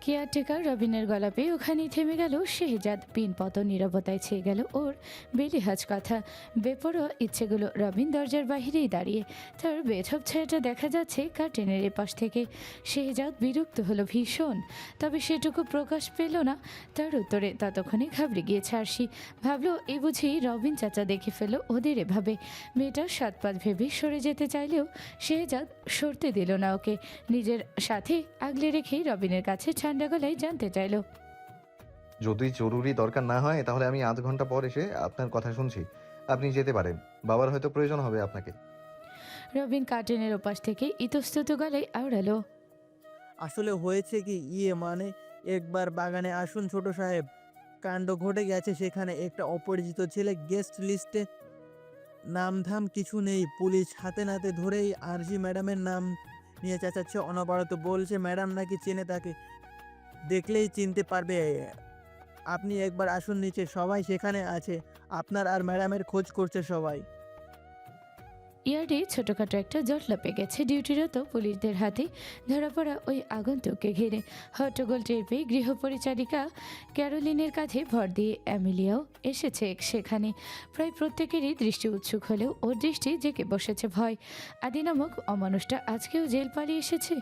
কেয়ারটেকার রবিনের গলা পেয়ে ওখানেই থেমে গেল। শেহজাদ পিনপত নীরবতায় ছেয়ে গেল ওর বেলিহাজ কথা, বেপরোয়া ইচ্ছেগুলো। রবিন দরজার বাহিরেই দাঁড়িয়ে, তার বেঢপ ছায়াটা দেখা যাচ্ছে কার্টেনের এপাশ থেকে। শেহজাদ বিরক্ত হলো ভীষণ, তবে সেটুকু প্রকাশ পেল না তার উত্তরে। ততক্ষণে ঘাবড়ে গিয়েছে আরশি, ভাবলো এই বুঝি রবিন চাচা দেখে ফেলো ওদের এভাবে। মেয়েটার সাতপাত ভেবে সরে যেতে চাইলেও শেহজাদ সরতে দিল না ওকে, নিজের সাথে আগলে রেখেই রবিনের কাছে ঠান্ডা গলায় জানতে চাইল, যদি জরুরি দরকার না হয় তাহলে আমি আধ ঘন্টা পর এসে আপনার কথা শুনছি, আপনি যেতে পারেন, বাবার হয়তো প্রয়োজন হবে আপনাকে। রবিন কার্টেনের ওপাশ থেকে ইতস্তত গলায় আওড়ালো, আসলে হয়েছে কি, মানে একবার বাগানে আসুন ছোট সাহেব। কাণ্ড ঘটে গেছে সেখানে। একটা অপরিচিত ছেলে গেস্ট লিস্টে, নামধাম কিছু নেই, পুলিশ হাতে নাতে ধরেই আরজি ম্যাডামের নাম নিয়ে চেঁচাচ্ছে অনবরত, বলছে ম্যাডাম নাকি চেনে তাকে, দেখলেই চিনতে পারবে। আপনি একবার আসুন নিচে, সবাই সেখানে আছে, আপনার আর ম্যাডামের খোঁজ করছে সবাই। ইয়ার্ডে ছোটখাটো একটা জটলা পেয়ে গেছে ডিউটিরত পুলিশদের হাতে। ধরা পড়া ওই আগন্তুককে ঘিরে হট্টগোল টের পেয়ে গৃহপরিচারিকা ক্যারোলিনের কাঁধে ভর দিয়ে অ্যামিলিয়াও এসেছে সেখানে। প্রায় প্রত্যেকেরই দৃষ্টি উৎসুক হলেও ওর দৃষ্টি জেঁকে বসেছে ভয়। আদি নামক অমানুষটা আজকেও জেল পালিয়ে এসেছে,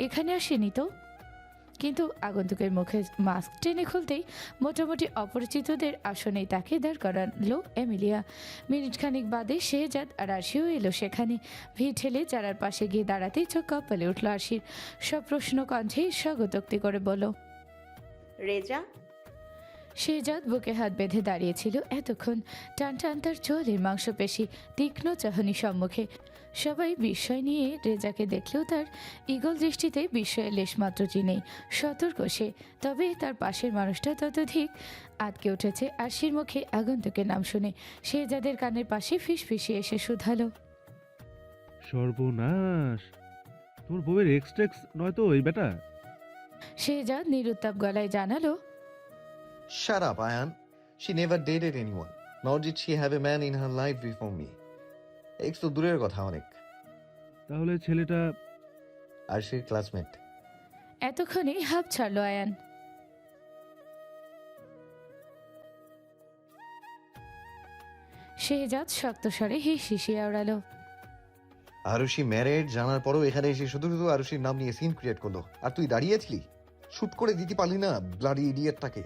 এখানে আসেনি তো। কিন্তু আগন্তুকের মুখে মাস্ক টেনে খুলতেই মোটামুটি অপরিচিতদের আসনেই তাকে দাঁড় করালো এমিলিয়া। মিনিটখানিক বাদে শেহজাদ আর আরশিও এলো সেখানে। ভিড় ঠেলে যারার পাশে গিয়ে দাঁড়াতেই চোখ কপালে উঠল আরশির। সব প্রশ্ন কণ্ঠেই স্বাগতোক্তি করে বলল, রেজা। শেহজাদ বুকে হাত বেঁধে দাঁড়িয়েছিল এতক্ষণ, টান টান তার চোলের মাংসপেশি, তীক্ষ্ণ চাহনি সম্মুখে। সবাই বিস্ময় নিয়ে রেজাকে দেখলেও তার ঈগল দৃষ্টিতে বিস্ময়ের লেশমাত্র নেই, সতর্ক সে। তবে তার পাশের মানুষটা ততোধিক আটকে উঠেছে আরশির মুখে আগন্তুকের নাম শুনে। শেহজাদের কানের পাশে ফিসফিসিয়ে এসে শুধালো, সর্বনাশ, তোর বউয়ের এক্স নয়তো ওই বেটা? শেহজাদ নিরুত্তাপ গলায় জানালো, Shut up, Ayan. She never dated anyone, nor did she have a man in her life before me. X তো দূরের কথা অনেক। তাহলে ছেলেটা আরশির ক্লাসমেট। এতক্ষণে হাঁপ ছাড়ল আয়ান। শেহজাদ শক্ত স্বরে হিসিয়ে আওড়ালো, আরুষি ম্যারেড জানার পরও এখানে এসে শুধু শুধু আরুষির নাম নিয়ে সিন ক্রিয়েট করলো, আর তুই দাঁড়িয়েছিলি, শুট করে দিতে পারলি না ব্লাডি ইডিয়েটটাকে।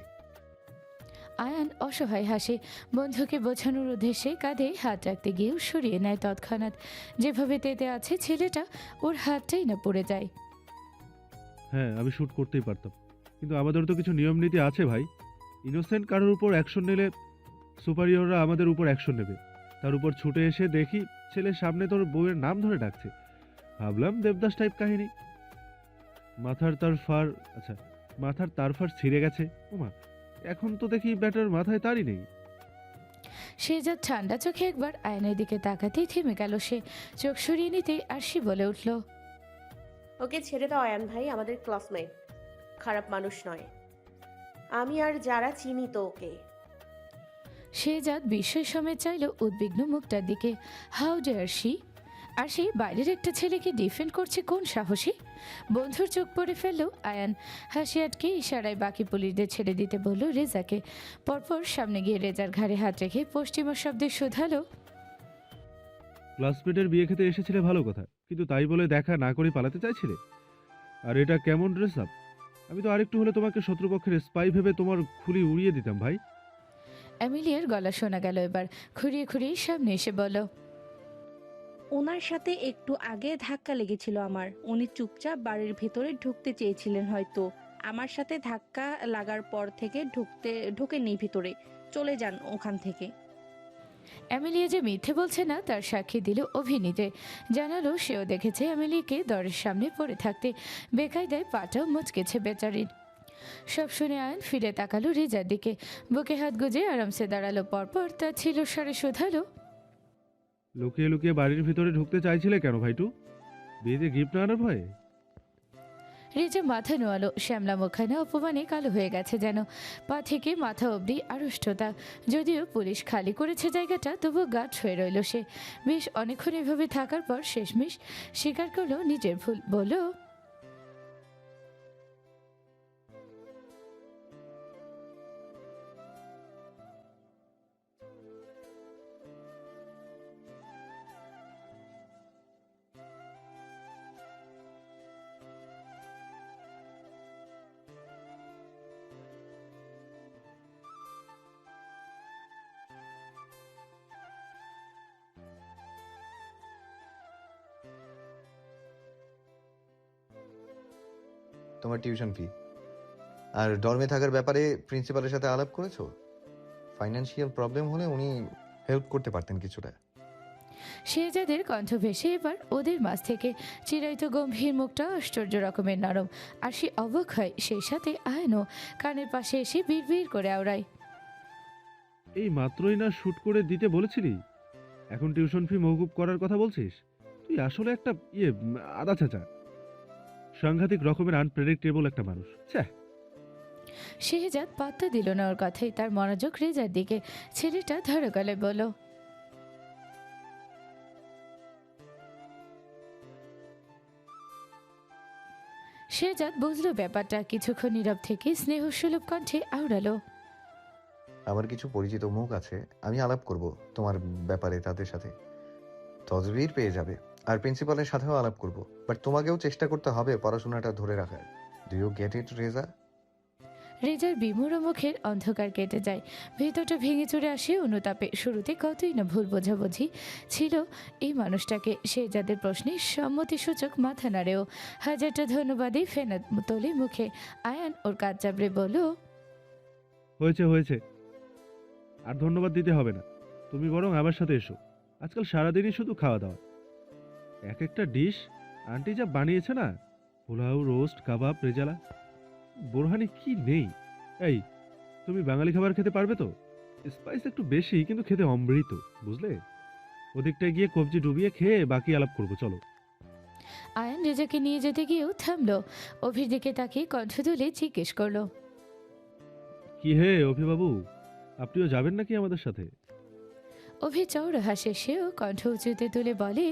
আয়ান অসহায় হাসে, বন্ধুকে বোঝানোর উদ্দেশ্যে কাঁধে হাত রাখতে গিয়েও সরিয়ে নেয় তৎক্ষণাৎ। যেভাবে তেতে আছে ছেলেটা, ওর হাতটাই না পড়ে যায়। হ্যাঁ, আমি শ্যুট করতেই পারতাম, কিন্তু আমাদের তো কিছু নিয়ম নীতি আছে ভাই। ইনোসেন্ট কারোর উপর অ্যাকশন নিলে সুপারিয়ররা আমাদের উপর অ্যাকশন নেবে। তার উপর ছুটে এসে দেখি ছেলের সামনে তোর বউয়ের নাম ধরে ডাকছে, ভাবলাম দেবদাস টাইপ কাহিনী। মাথার তার ফার ছিঁড়ে গেছে। ওমা, এখন তো দেখি ব্যাটার মাথায় তারই নেই। শেহজাদ ঠান্ডা চোখে একবার আয়নের দিকে তাকাতেই থেমে গেল সে। চোখ সরিয়ে নিতেই আরশি বলে উঠল, ওকে ছেড়ে দাও আয়ান ভাই, আমাদের ক্লাসমেট, খারাপ মানুষ নয়। আমি আর যারা চিনি তো ওকে। শেহজাদ বিস্ময় সমেত চাইল উদ্বিগ্ন মুখটার দিকে। How dare she! আর সেই বাইরের একটা ছেলেকে ডিফেন্ড করছে কোন সাহসী? বন্ধুর চোখ পড়ে ফেললো আয়ান। হাসি আটকে ইশারায় বাকি পুলিশদের ছেড়ে দিতে বলল রেজাকে। পরপর সামনে গিয়ে রেজার ঘাড়ে হাত রেখে পশ্চিমা শব্দে শুধালো, ক্লাসমেটের বিয়ে খেতে এসেছিলে ভালো কথা, কিন্তু তাই বলে দেখা না করে পালাতে চাইছিলে? আর এটা কেমন ড্রেস আপ? আমি তো আরেকটু হলে তোমাকে শত্রুপক্ষের স্পাই ভেবে তোমার খুলি উড়িয়ে দিতাম ভাই। অ্যামিলিয়ার গলা শোনা গেল এবার, খুঁড়িয়ে খুঁড়িয়ে সামনে এসে বলল, ওনার সাথে একটু আগে ধাক্কা লেগেছিল আমার। উনি চুপচাপ বাড়ির ভেতরে ঢুকতে চেয়েছিলেন হয়তো। আমার সাথে ধাক্কা লাগার পর থেকে ঢোকেননি ভিতরে, চলে যান ওখান থেকে। অ্যামিলিয়া যে মিথ্যে বলছে না তার সাক্ষী দিল অভিনীতে। জানালো সেও দেখেছে অ্যামিলিয়াকে দরের সামনে পড়ে থাকতে, বেকায়দায় পাটাও মুচকেছে বেচারির। সব শুনে আয়ন ফিরে তাকালো রেজার দিকে, বুকে হাত গুজে আরামসে দাঁড়ালো। পরপর তার ছিল স্বরে শোধালো, লুকিয়ে লুকিয়ে বাড়ির ভিতরে ঢুকতে চাইছিলে কেন ভাইটু? বিয়েতে গিফট না আনার ভয়ে? রেজা মাথা নোয়ালো। শ্যামলা মুখানা অপমানে কালো হয়ে গেছে যেন, পা থেকে মাথা অবধি আড়ষ্টতা। যদিও পুলিশ খালি করেছে জায়গাটা, তবুও গাছ হয়ে রইল সে। বেশ অনেকক্ষণ এভাবে থাকার পর শেষমেশ স্বীকার করলো নিজের ভুল। বলল, তোমার টিউশন ফি আর ডর্মে থাকার ব্যাপারে প্রিন্সিপালের সাথে আলাপ করেছো? ফাইন্যান্সিয়াল প্রবলেম হলে উনি হেল্প করতে পারতেন কিছুটা। শেহজাদের কণ্ঠ ভেসে এবার ওদের মাঝ থেকে। চিরায়ত গম্ভীর মুখটা আশ্চর্য রকমের নরম। আর সে অবাক হয়, সেই সাথে আয়নও কানের পাশে এসে বিড়বিড় করে আওড়ায়, এই মাত্রই না শুট করে দিতে বলেছিলি, এখন টিউশন ফি মওকুফ করার কথা বলছিস? তুই আসলে একটা আদা চাচা, সাংঘাতিক রকমের আনপ্রেডিক্টেবল একটা মানুষ। ছ্যাঃ। শেহজাদ পাত্তা দিল না ওর কথাই। তার মনোযোগ রেজার দিকে। ছেলেটা ধরে গলে বলল, শেহজাদ বুঝলো ব্যাপারটা। কিছুক্ষণ নীরব থেকে স্নেহসুলভ কণ্ঠে আওড়ালো, আমার কিছু পরিচিত মুখ আছে, আমি আলাপ করব তোমার ব্যাপারে তাদের সাথে, তদবির পেয়ে যাবে। আর প্রিন্সিপালের সাথেও আলাপ করব, বাট তোমাকেও চেষ্টা করতে হবে পড়াশোনাটা ধরে রাখার। Do you get it Reza? রেজার বিমূঢ় মুখের অন্ধকার কেটে যায়, ভেতরটা ভেঙে চড়ে আসে অনুতাপে। শুরুতে কতই না ভুল বোঝাবুঝি ছিল এই মানুষটাকে। শেহজাদের প্রশ্নে সম্মতিসূচক মাথা নাড়েও। হাজারটা ধন্যবাদই ফেনা তোলে মুখে। আয়ান ওর কাজ চাপড়ে বলল, হয়েছে হয়েছে, আর ধন্যবাদ দিতে হবে না। তুমি বরং আমার সাথে এসো। আজকাল সারাদিনই শুধু খাওয়া দাওয়া, এক একটা ডিশ আন্টি যা বানিয়েছে না, পোলাও, রোস্ট, কাবাব, রেজালা, বোরহানি কি নেই। এই, তুমি বাঙালি খাবার খেতে পারবে তো? স্পাইস একটু বেশি, কিন্তু খেতে অমৃত, বুঝলে? ওদিকটায় গিয়ে কবজি ডুবিয়ে খেয়ে বাকি আলাপ করবো, চলো। আয়ান রেজাকে নিয়ে যেতে গিয়েও থামলো। অভির দিকে তাকিয়ে কণ্ঠ তুলে জিজ্ঞেস করলো, কি হে অভিবাবু, আপনিও যাবেন নাকি আমাদের সাথে? অভি চৌড় হাসে। সেও কণ্ঠ উঁচুতে তুলে বলে,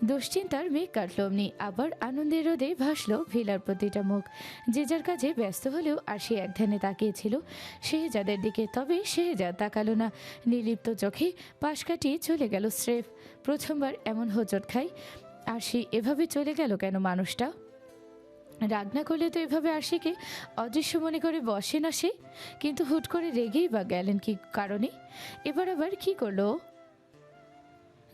দুশ্চিন্তার মেঘ কাটল অমনি। আবার আনন্দের রোদে ভাসল ভিলার প্রতিটা মুখ। যে যার কাজে ব্যস্ত হলেও আর সে এক ধ্যানে তাকিয়েছিল শেহজাদের দিকে। তবে শেহজাদ তাকালো না। নির্লিপ্ত চোখে পাশ কাটিয়ে চলে গেল স্রেফ। প্রথমবার এমন হোঁচট খাই। আর সে এভাবে চলে গেল কেন মানুষটা? রাগ না করলে তো এভাবে আরশিকে অদৃশ্য মনে করে বসে না সে। কিন্তু হুট করে রেগেই বা গেলেন কি কারণে? এবার আবার কি করলো?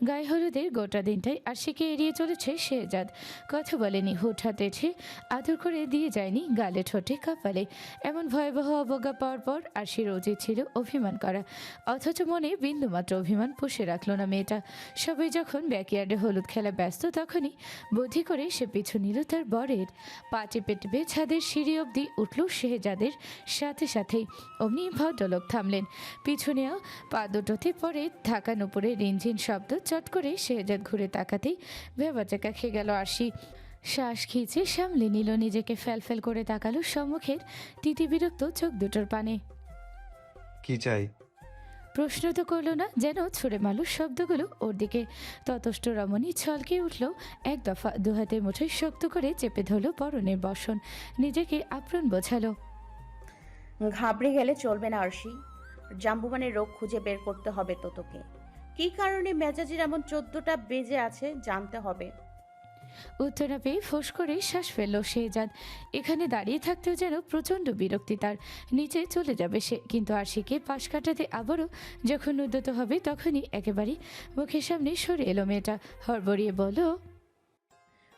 গায়ে হলুদের গোটা দিনটাই আরশিকে এড়িয়ে চলেছে শেহজাদ। কথা বলেনি, হুট হাত এসে আদর করে দিয়ে যায়নি গালে, ঠোঁটে, কপালে। এমন ভয়াবহ অবজ্ঞা পাওয়ার পর আরশির উচিত ছিল অভিমান করা। অথচ মনে বিন্দুমাত্র অভিমান পুষে রাখল না মেয়েটা। সবাই যখন ব্যাকইয়ার্ডে হলুদ খেলা ব্যস্ত, তখনই বুদ্ধি করে সে পিছু নিল তার বরের। পা টিপে টিপে ছাদের সিঁড়ি অবধি উঠল শেহজাদের সাথে সাথেই। অমনি ভদ্রলোক থামলেন। পিছু নেওয়া পা দুটোতে পরে ঢাকান উপরে রিনঝিন শব্দ। চট করে শেহজাদ ঘুরে তাকাতেই ভেবাচাকা খেয়ে গেল আরশি। শ্বাস খিঁচে সামলে নিল নিজেকে। ফ্যালফ্যাল করে তাকালো সম্মুখের তিতিবিরক্ত চোখ দুটোর পানে। কি চাই? প্রশ্ন তো করলো না, যেন ছুঁড়ে মারল শব্দগুলো ওর দিকে। ততষ্ট রমণী ছলকে উঠল এক দফা। দুহাতের মুঠোয় শক্ত করে চেপে ধরল পরনের বসন। নিজেকে আপ্রণ বোঝালো, ঘাবড়ে গেলে চলবে না আরশি। জাম্বুবানের রোগ খুঁজে বের করতে হবে তো তোকে। কি কারণে মেজাজের এমন 14টা বেজে আছে জানতে হবে। উত্তর না পেয়ে ফোঁস করে শ্বাস ফেলল শেহজাদ। এখানে দাঁড়িয়ে থাকতেও যেন প্রচণ্ড বিরক্তি তার। নিচে চলে যাবে সে, কিন্তু আরশিকে পাশ কাটাতে আবারও যখন উদ্যত হবে, তখনই একেবারেই মুখের সামনে সরে এলো মেয়েটা। হড়বড়িয়ে বলল,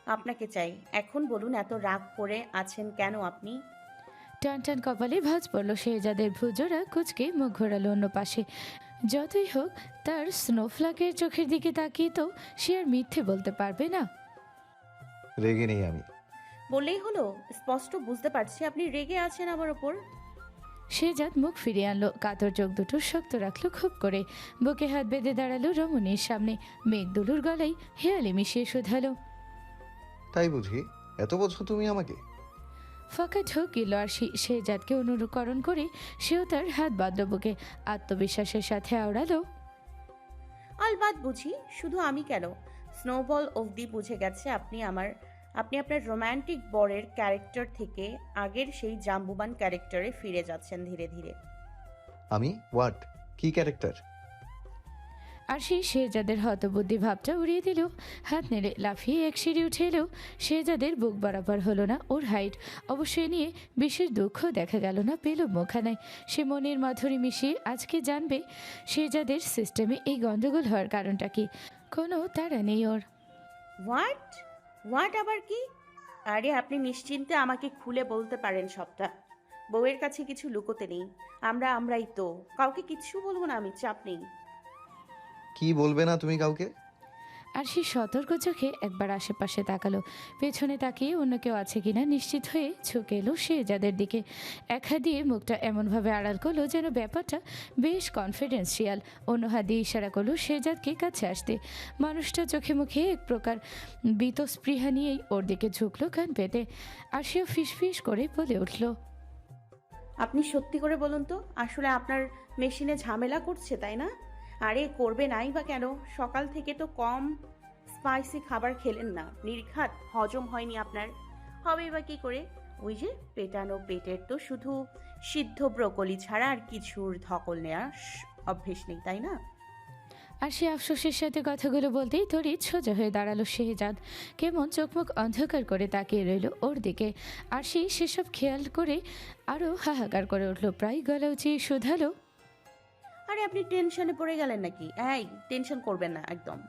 আপনাকে চাই। এখন বলুন, এত রাগ করে আছেন কেন আপনি? টান টান কপালে ভাঁজ পড়ল শেহজাদের। ভুজোরা কুচকে মুখ ঘোরালো অন্য পাশে। যতই হোক তার স্নোফ্লাকের চোখের দিকে তাকিয়ে তো সে আর মিথ্যে বলতে পারবে না। রেগে নেই আমি। বললেই হলো, স্পষ্ট বুঝতে পারছি আপনি রেগে আছেন আমার ওপর। শেহজাদ মুখ ফিরিয়ে আনলো, কাতর চোখ দুটো শক্ত রাখলো খুব করে, বুকে হাত বেঁধে দাঁড়ালো রমণীর সামনে, মেঘদুলুর গলায় হেয়ালি মিশিয়ে শুধালো, তাই বুঝি? এত বোঝো তুমি আমাকে? ফাঁকা ঢোকিল আরশি। শেহজাদকে অনুকরণ করে সেও তার হাত বাঁধল বুকে, আত্মবিশ্বাসের সাথে আওড়ালো, আলবাত বুঝি, শুধু আমি কেন, স্নোবল অবধি বুঝে গেছে আপনি আপনার রোমান্টিক বরের ক্যারেক্টার থেকে আগের সেই জাম্বুবান ক্যারেক্টারে ফিরে যাচ্ছেন ধীরে ধীরে। আমি হোয়াট? কি ক্যারেক্টার? আরশি শেহজাদের হতবুদ্ধি ভাবটা উড়িয়ে দিল, হাত নেড়ে লাফিয়ে এক সিঁড়ি উঠে এলেও শেহজাদের বুক বরাবর হলো না ওর হাইট। অবশ্যই নিয়ে বিশেষ দুঃখ দেখা গেল না পেল মুখানায়। সে মনের মাধুরী মিশিয়ে আজকে জানবে শেহজাদের সিস্টেমে এই গন্ডগোল হওয়ার কারণটা কি। কোনো তাড়া নেই ওর। হোয়াট হোয়াট আবার কি? আরে আপনি নিশ্চিন্তে আমাকে খুলে বলতে পারেন সবটা। বউয়ের কাছে কিছু লুকোতে নেই, আমরাই তো, কাউকে কিচ্ছু বলবো না আমি, চাপ নেই। কি বলবে না তুমি কাউকে? আরশি সতর্ক চোখে একবার আশেপাশে তাকালো, পেছনে তাকিয়ে অন্য কেউ আছে কিনা নিশ্চিত হয়ে ঝুঁকে এলো শেহজাদের দিকে। এক হাত দিয়ে মুখটা এমনভাবে আড়াল করলো যেন ব্যাপারটা বেশ কনফিডেন্সিয়াল, অন্য হাত দিয়ে ইশারা করলো শেহজাদকে কাছে আসতে। মানুষটা চোখে মুখে এক প্রকার বীতস্পৃহা নিয়েই ওর দিকে ঝুঁকলো কান পেতে। আরশিও ফিসফিস করে বলে উঠল, আপনি সত্যি করে বলুন তো, আসলে আপনার মেশিনে ঝামেলা করছে তাই না? আরে করবে নাই বা কেন, সকাল থেকে তো কম স্পাইসি খাবার খেলেন না, নির্ঘাত হজম হয়নি আপনার, হবেই বা কী করে? ওই যে পেটানো পেটের তো শুধু সিদ্ধ ব্রকলি ছাড়া আর কিছুর ধকল নেওয়ার অভ্যেস নেই তাই না? আরশি আফসোসের সাথে কথাগুলো বলতেই তড়িৎ সোজা হয়ে দাঁড়ালো শেহজাদ, কেমন চোখমুখ অন্ধকার করে তাকিয়ে রইল ওর দিকে। আরশি সেসব খেয়াল করে আরও হাহাকার করে উঠল, প্রায় গলা উঁচিয়ে শুধালো, আরে আপনি টেনশনে পড়ে গেলেন নাকি? এই টেনশন করবেন না একদম,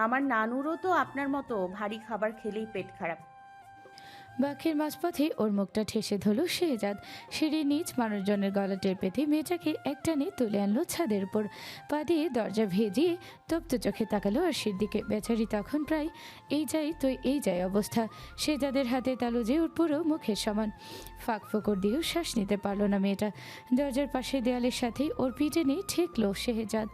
আমার নানুরও তো আপনার মতো ভারী খাবার খেলেই পেট খারাপ। বাঘের মাঝপথে ওর মুখটা ঠেসে ধরল শেহজাদ। সিঁড়ির নিচ মানুষজনের গলা টের পেতে মেয়েটাকে একটানে তুলে আনলো ছাদের উপর, পা দিয়ে দরজা ভেজিয়ে তপ্ত চোখে তাকালো আরশির দিকে। বেচারি তখন প্রায় এই যাই অবস্থা, শেহজাদের হাতে তালু যে ওর পুরো মুখের সমান। ফাঁক ফোকর দিয়েও শ্বাস নিতে পারল না মেয়েটা। দরজার পাশে দেয়ালের সাথেই ওর পিঠে নিয়ে ঠেকলো শেহজাদ,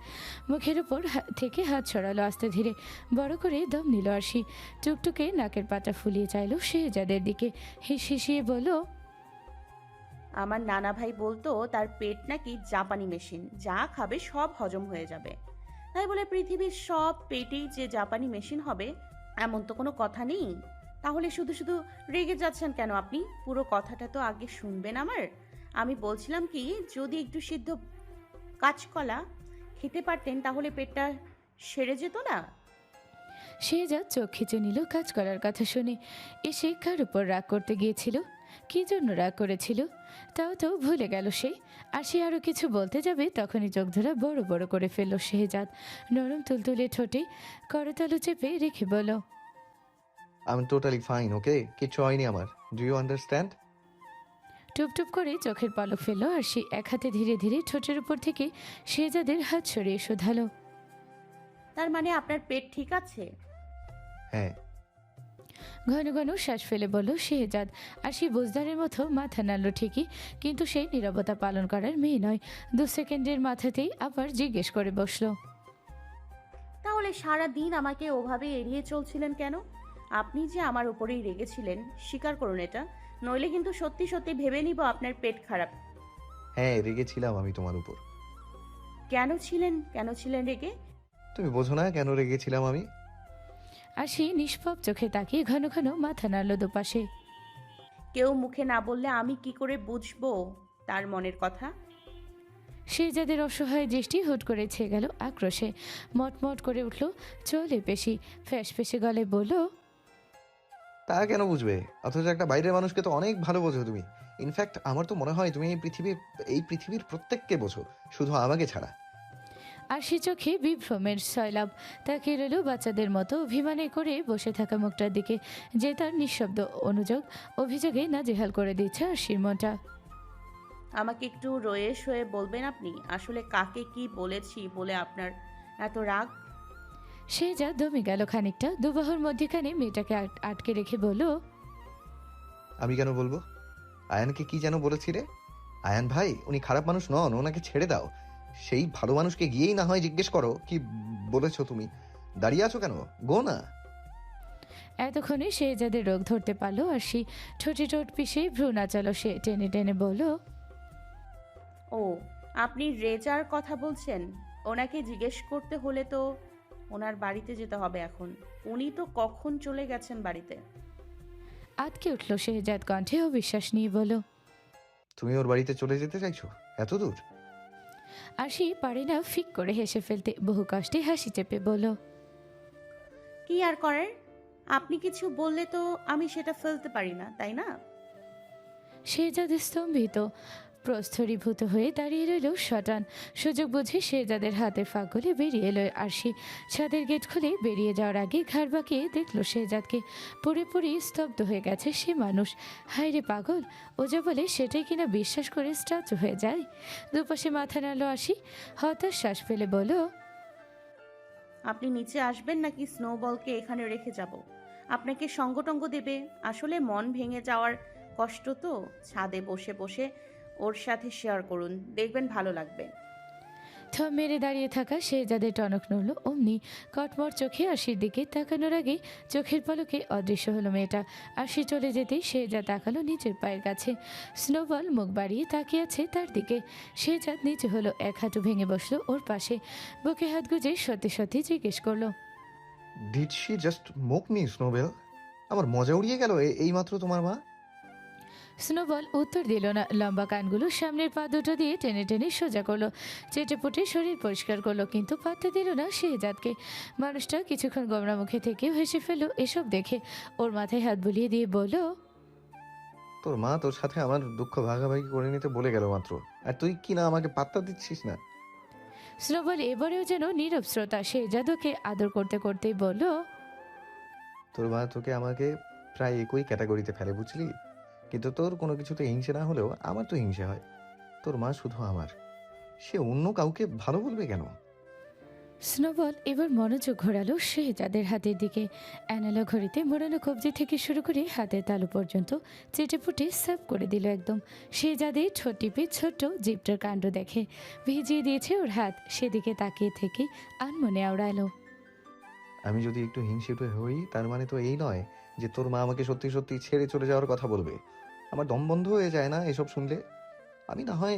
মুখের উপর থেকে হাত ছড়ালো আস্তে ধীরে, বড় করে দম নিল আরশি। টুকটুকে নাকের পাটা ফুলিয়ে চাইলো শেহজাদের দিকে, হিসিয়ে বলল, আমার নানা ভাই বলতো তার পেট নাকি জাপানি মেশিন, যা খাবে সব হজম হয়ে যাবে। তাই বলে পৃথিবীর সব পেটেই যে জাপানি মেশিন হবে এমন তো কোনো কথা নেই। তাহলে শুধু শুধু রেগে যাচ্ছেন কেন আপনি? পুরো কথাটা তো আগে শুনবেন আমার। আমি বলছিলাম কি, যদি একটু সিদ্ধ কাঁচকলা খেতে পারতেন তাহলে পেটটা সেরে যেত না? শেহজাদ চোখ খিচে নিল কাজ করার কথা শুনে। এসে কার উপর রাগ করতে গিয়েছিল? কী জন্য রাগ করেছিল তাও তো ভুলে গেল সে। আর সে আরও কিছু বলতে যাবে তখনই চোখ ধরা বড় বড় করে ফেলল শেহজাদ। নরম তুলতুলে ঠোঁটে করতালু চেপে রেখে বলল, আমি টোটালি ফাইন, ওকে? কিচ্ছু হয়নি আমার। Do you understand? টুপটুপ করে চোখের পলক ফেলল আর সে এক হাতে ধীরে ধীরে ঠোঁটের উপর থেকে শেহজাদের হাত সরিয়ে শোধালো, তার মানে আপনার পেট ঠিক আছে? হ্যাঁ। ঘন ঘন শ্বাস ফেলে বলল শেহজাদ। আর সে বুঝদারের মতো মাথা নাড়ল ঠিকই, কিন্তু সেই নীরবতা পালন করার মেয়ে নয়। 2 সেকেন্ডের মাথাতেই আবার জিজ্ঞেস করে বসলো, তাহলে সারা দিন আমাকে ওভাবে এড়িয়ে চলছিলেন কেন? আপনি যে আমার উপরেই রেগেছিলেন, স্বীকার করুন এটা, নইলে কিন্তু সত্যি সত্যি ভেবে নিব আপনার পেট খারাপ। হ্যাঁ, রেগেছিলাম আমি তোমার উপর। কেন ছিলেন রেগে? তুমি বোঝো না কেন রেগেছিলাম আমি? আর সে নিষ্পাপ চোখে তাকিয়ে ঘন ঘন মাথা নাড়ল দুপাশে। কেউ মুখে না বললে আমি কি করে বুঝবো তার মনের কথা? শেহজাদের অসহায় দৃষ্টি হুট করে ছেয়ে গেল আক্রোশে। মটমট করে উঠল চলে পেশি, ফ্যাস ফেসে গলে বলল, তা কেন বুঝবে? অথচ একটা বাইরের মানুষকে তো অনেক ভালো বোঝো তুমি। ইনফ্যাক্ট আমার তো মনে হয় তুমি এই পৃথিবীর প্রত্যেককে বোঝো, শুধু আমাকে ছাড়া। আর সে চোখে বিভ্রমের সয়লাভ, তাকিয়ে রইল বাচ্চাদের মতো অভিমানে করে বসে থাকা মুখটার দিকে, যে তার নিঃশব্দ অভিযোগে নাজেহাল করে দিচ্ছে আরশির মনটা। আমাকে একটু রয়ে সয়ে বলবেন আপনি? আসলে কাকে কি বলেছি বলে আপনার এত রাগ? সে যা দমে গেল খানিকটা, দুবাহুর মধ্যেখানে মেয়েটাকে আটকে রেখে বলল, আমি কেন বলবো? আয়ানকে কি যেন বলেছি রে? আয়ান ভাই উনি খারাপ মানুষ নন, ওনাকে ছেড়ে দাও। সেই ভালো মানুষকে গিয়েই না হয় জিজ্ঞেস করো কি বলেছো তুমি। দাঁড়িয়ে আছো কেন? গো না। এতক্ষণে সে যাদের রোগ ধরতে পারলো আর সে ঠোঁটে ঠোঁট পিষে ভ্রু নাচালো। সে টেনে টেনে বলল, ও, আপনি রেজার কথা বলছেন? ওনাকে জিজ্ঞেস করতে হলে তো ওনার বাড়িতে যেতে হবে এখন। উনি তো কখন চলে গেছেন বাড়িতে। আতকে উঠল শেহজাদ কণ্ঠে অবিশ্বাস নিয়ে বলল, তুমি ওর বাড়িতে চলে যেতে চাইছো এত দূর? আর সে পারে না ফিক করে হেসে ফেলতে, বহু কষ্টে হাসি চেপে বলল, কি আর করার, আপনি কিছু বললে তো আমি সেটা ফেলতে পারি না, তাই না? শেহজাদ স্তম্ভিত প্রস্তরীভূত হয়ে দাঁড়িয়ে রইল শটান। সুযোগ বুঝে শেহজাদের হাতের ফাঁক গলে বেরিয়ে এলো আর সে ছাদের গেট খুলে বেরিয়ে যাওয়ার আগে ঘাড় বাঁকিয়ে দেখলো শেহজাদকে। পুরোপুরি স্তব্ধ হয়ে গেছে সে মানুষ। হায় রে পাগল, ও যা বলে সেটাই কিনা বিশ্বাস করে স্ট্যাচু হয়ে যায়। দুপাশে মাথা নাড়লো আসি, হতাশ শ্বাস ফেলে বলল, আপনি নিচে আসবেন নাকি স্নোবলকে এখানে রেখে যাব? আপনাকে সঙ্গটঙ্গ দেবে? আসলে মন ভেঙে যাওয়ার কষ্ট তো, ছাদে বসে বসে ওর সাথে শেয়ার করুন, দেখবেন ভালো লাগবে। থম মেরে দাঁড়িয়ে থাকা শেহজাদের টনক নড়ল। অমনি কটমট চোখে আশির দিকে তাকানোর আগে চোখের পলকে অদৃশ্য হলো মেয়েটা। আশি চলে যেতেই শেহজাদ তাকালো নিচের পায়ের কাছে। স্নোবল মুখ বাড়িয়ে তাকিয়ে আছে তার দিকে। শেহজাদ নিচে হলো, এক হাঁটু ভেঙে বসলো ওর পাশে, বুকে হাত গুজে সত্যি সত্যি জিজ্ঞেস করলো, ডিড শি জাস্ট মুক মি স্নোবেল? আমার মজা উড়িয়ে গেল এইমাত্র তোমার মা? স্নোবল উত্তর দিল না। লম্বা কানগুলো সামনের পা দুটো দিয়ে টেনে টেনে সোজা করলো, চেটেপুটে শরীর পরিষ্কার করলো, কিন্তু পাত্তা দিল না শেহজাদকে। মানুষটা কিছুক্ষণ গোমরা মুখে থেকেও হেসে ফেললো এসব দেখে। ওর মাথায় হাত বুলিয়ে দিয়ে বলল, তোর মা তোর সাথে আমার দুঃখ ভাগাভাগি করে নিতে বলে গেল মাত্র, আর তুই কি না আমাকে পাত্তা দিচ্ছিস না? স্নোবল এবারেও যেন নীরব শ্রোতা। শেহজাদকে আদর করতে করতেই বলল, তোর মা তোকে আমাকে প্রায় একই ক্যাটাগরিতে ফেলে, বুঝলি? কিন্তু তোর কোনো কিছুতে হিংসে না হলেও আমার তো হিংসে হয়। তোর মা শুধু আমার, সে অন্য কাউকে ভালো বলবে কেন? স্নোবল এবার মনোযোগ ঘোরালো শেহজাদের হাতের দিকে। অ্যানালগ ঘড়িতে মোড়ানো কবজি থেকে শুরু করে হাতের তালু পর্যন্ত চেটেপুটে সাফ করে দিল একদম। শেহজাদের ঠোঁট টিপে ছোট্ট জিপটার কাণ্ড দেখে ভিজিয়ে দিয়েছে ওর হাত। সেদিকে তাকিয়ে থেকে আনমনে আওড়ালো, আমি যদি একটু হিংসিত হই তার মানে তো এই নয় যে তোর মা আমাকে সত্যি সত্যি ছেড়ে চলে যাওয়ার কথা বলবে। আমার দম বন্ধ হয়ে যায় না এসব শুনলে। আমি না হয়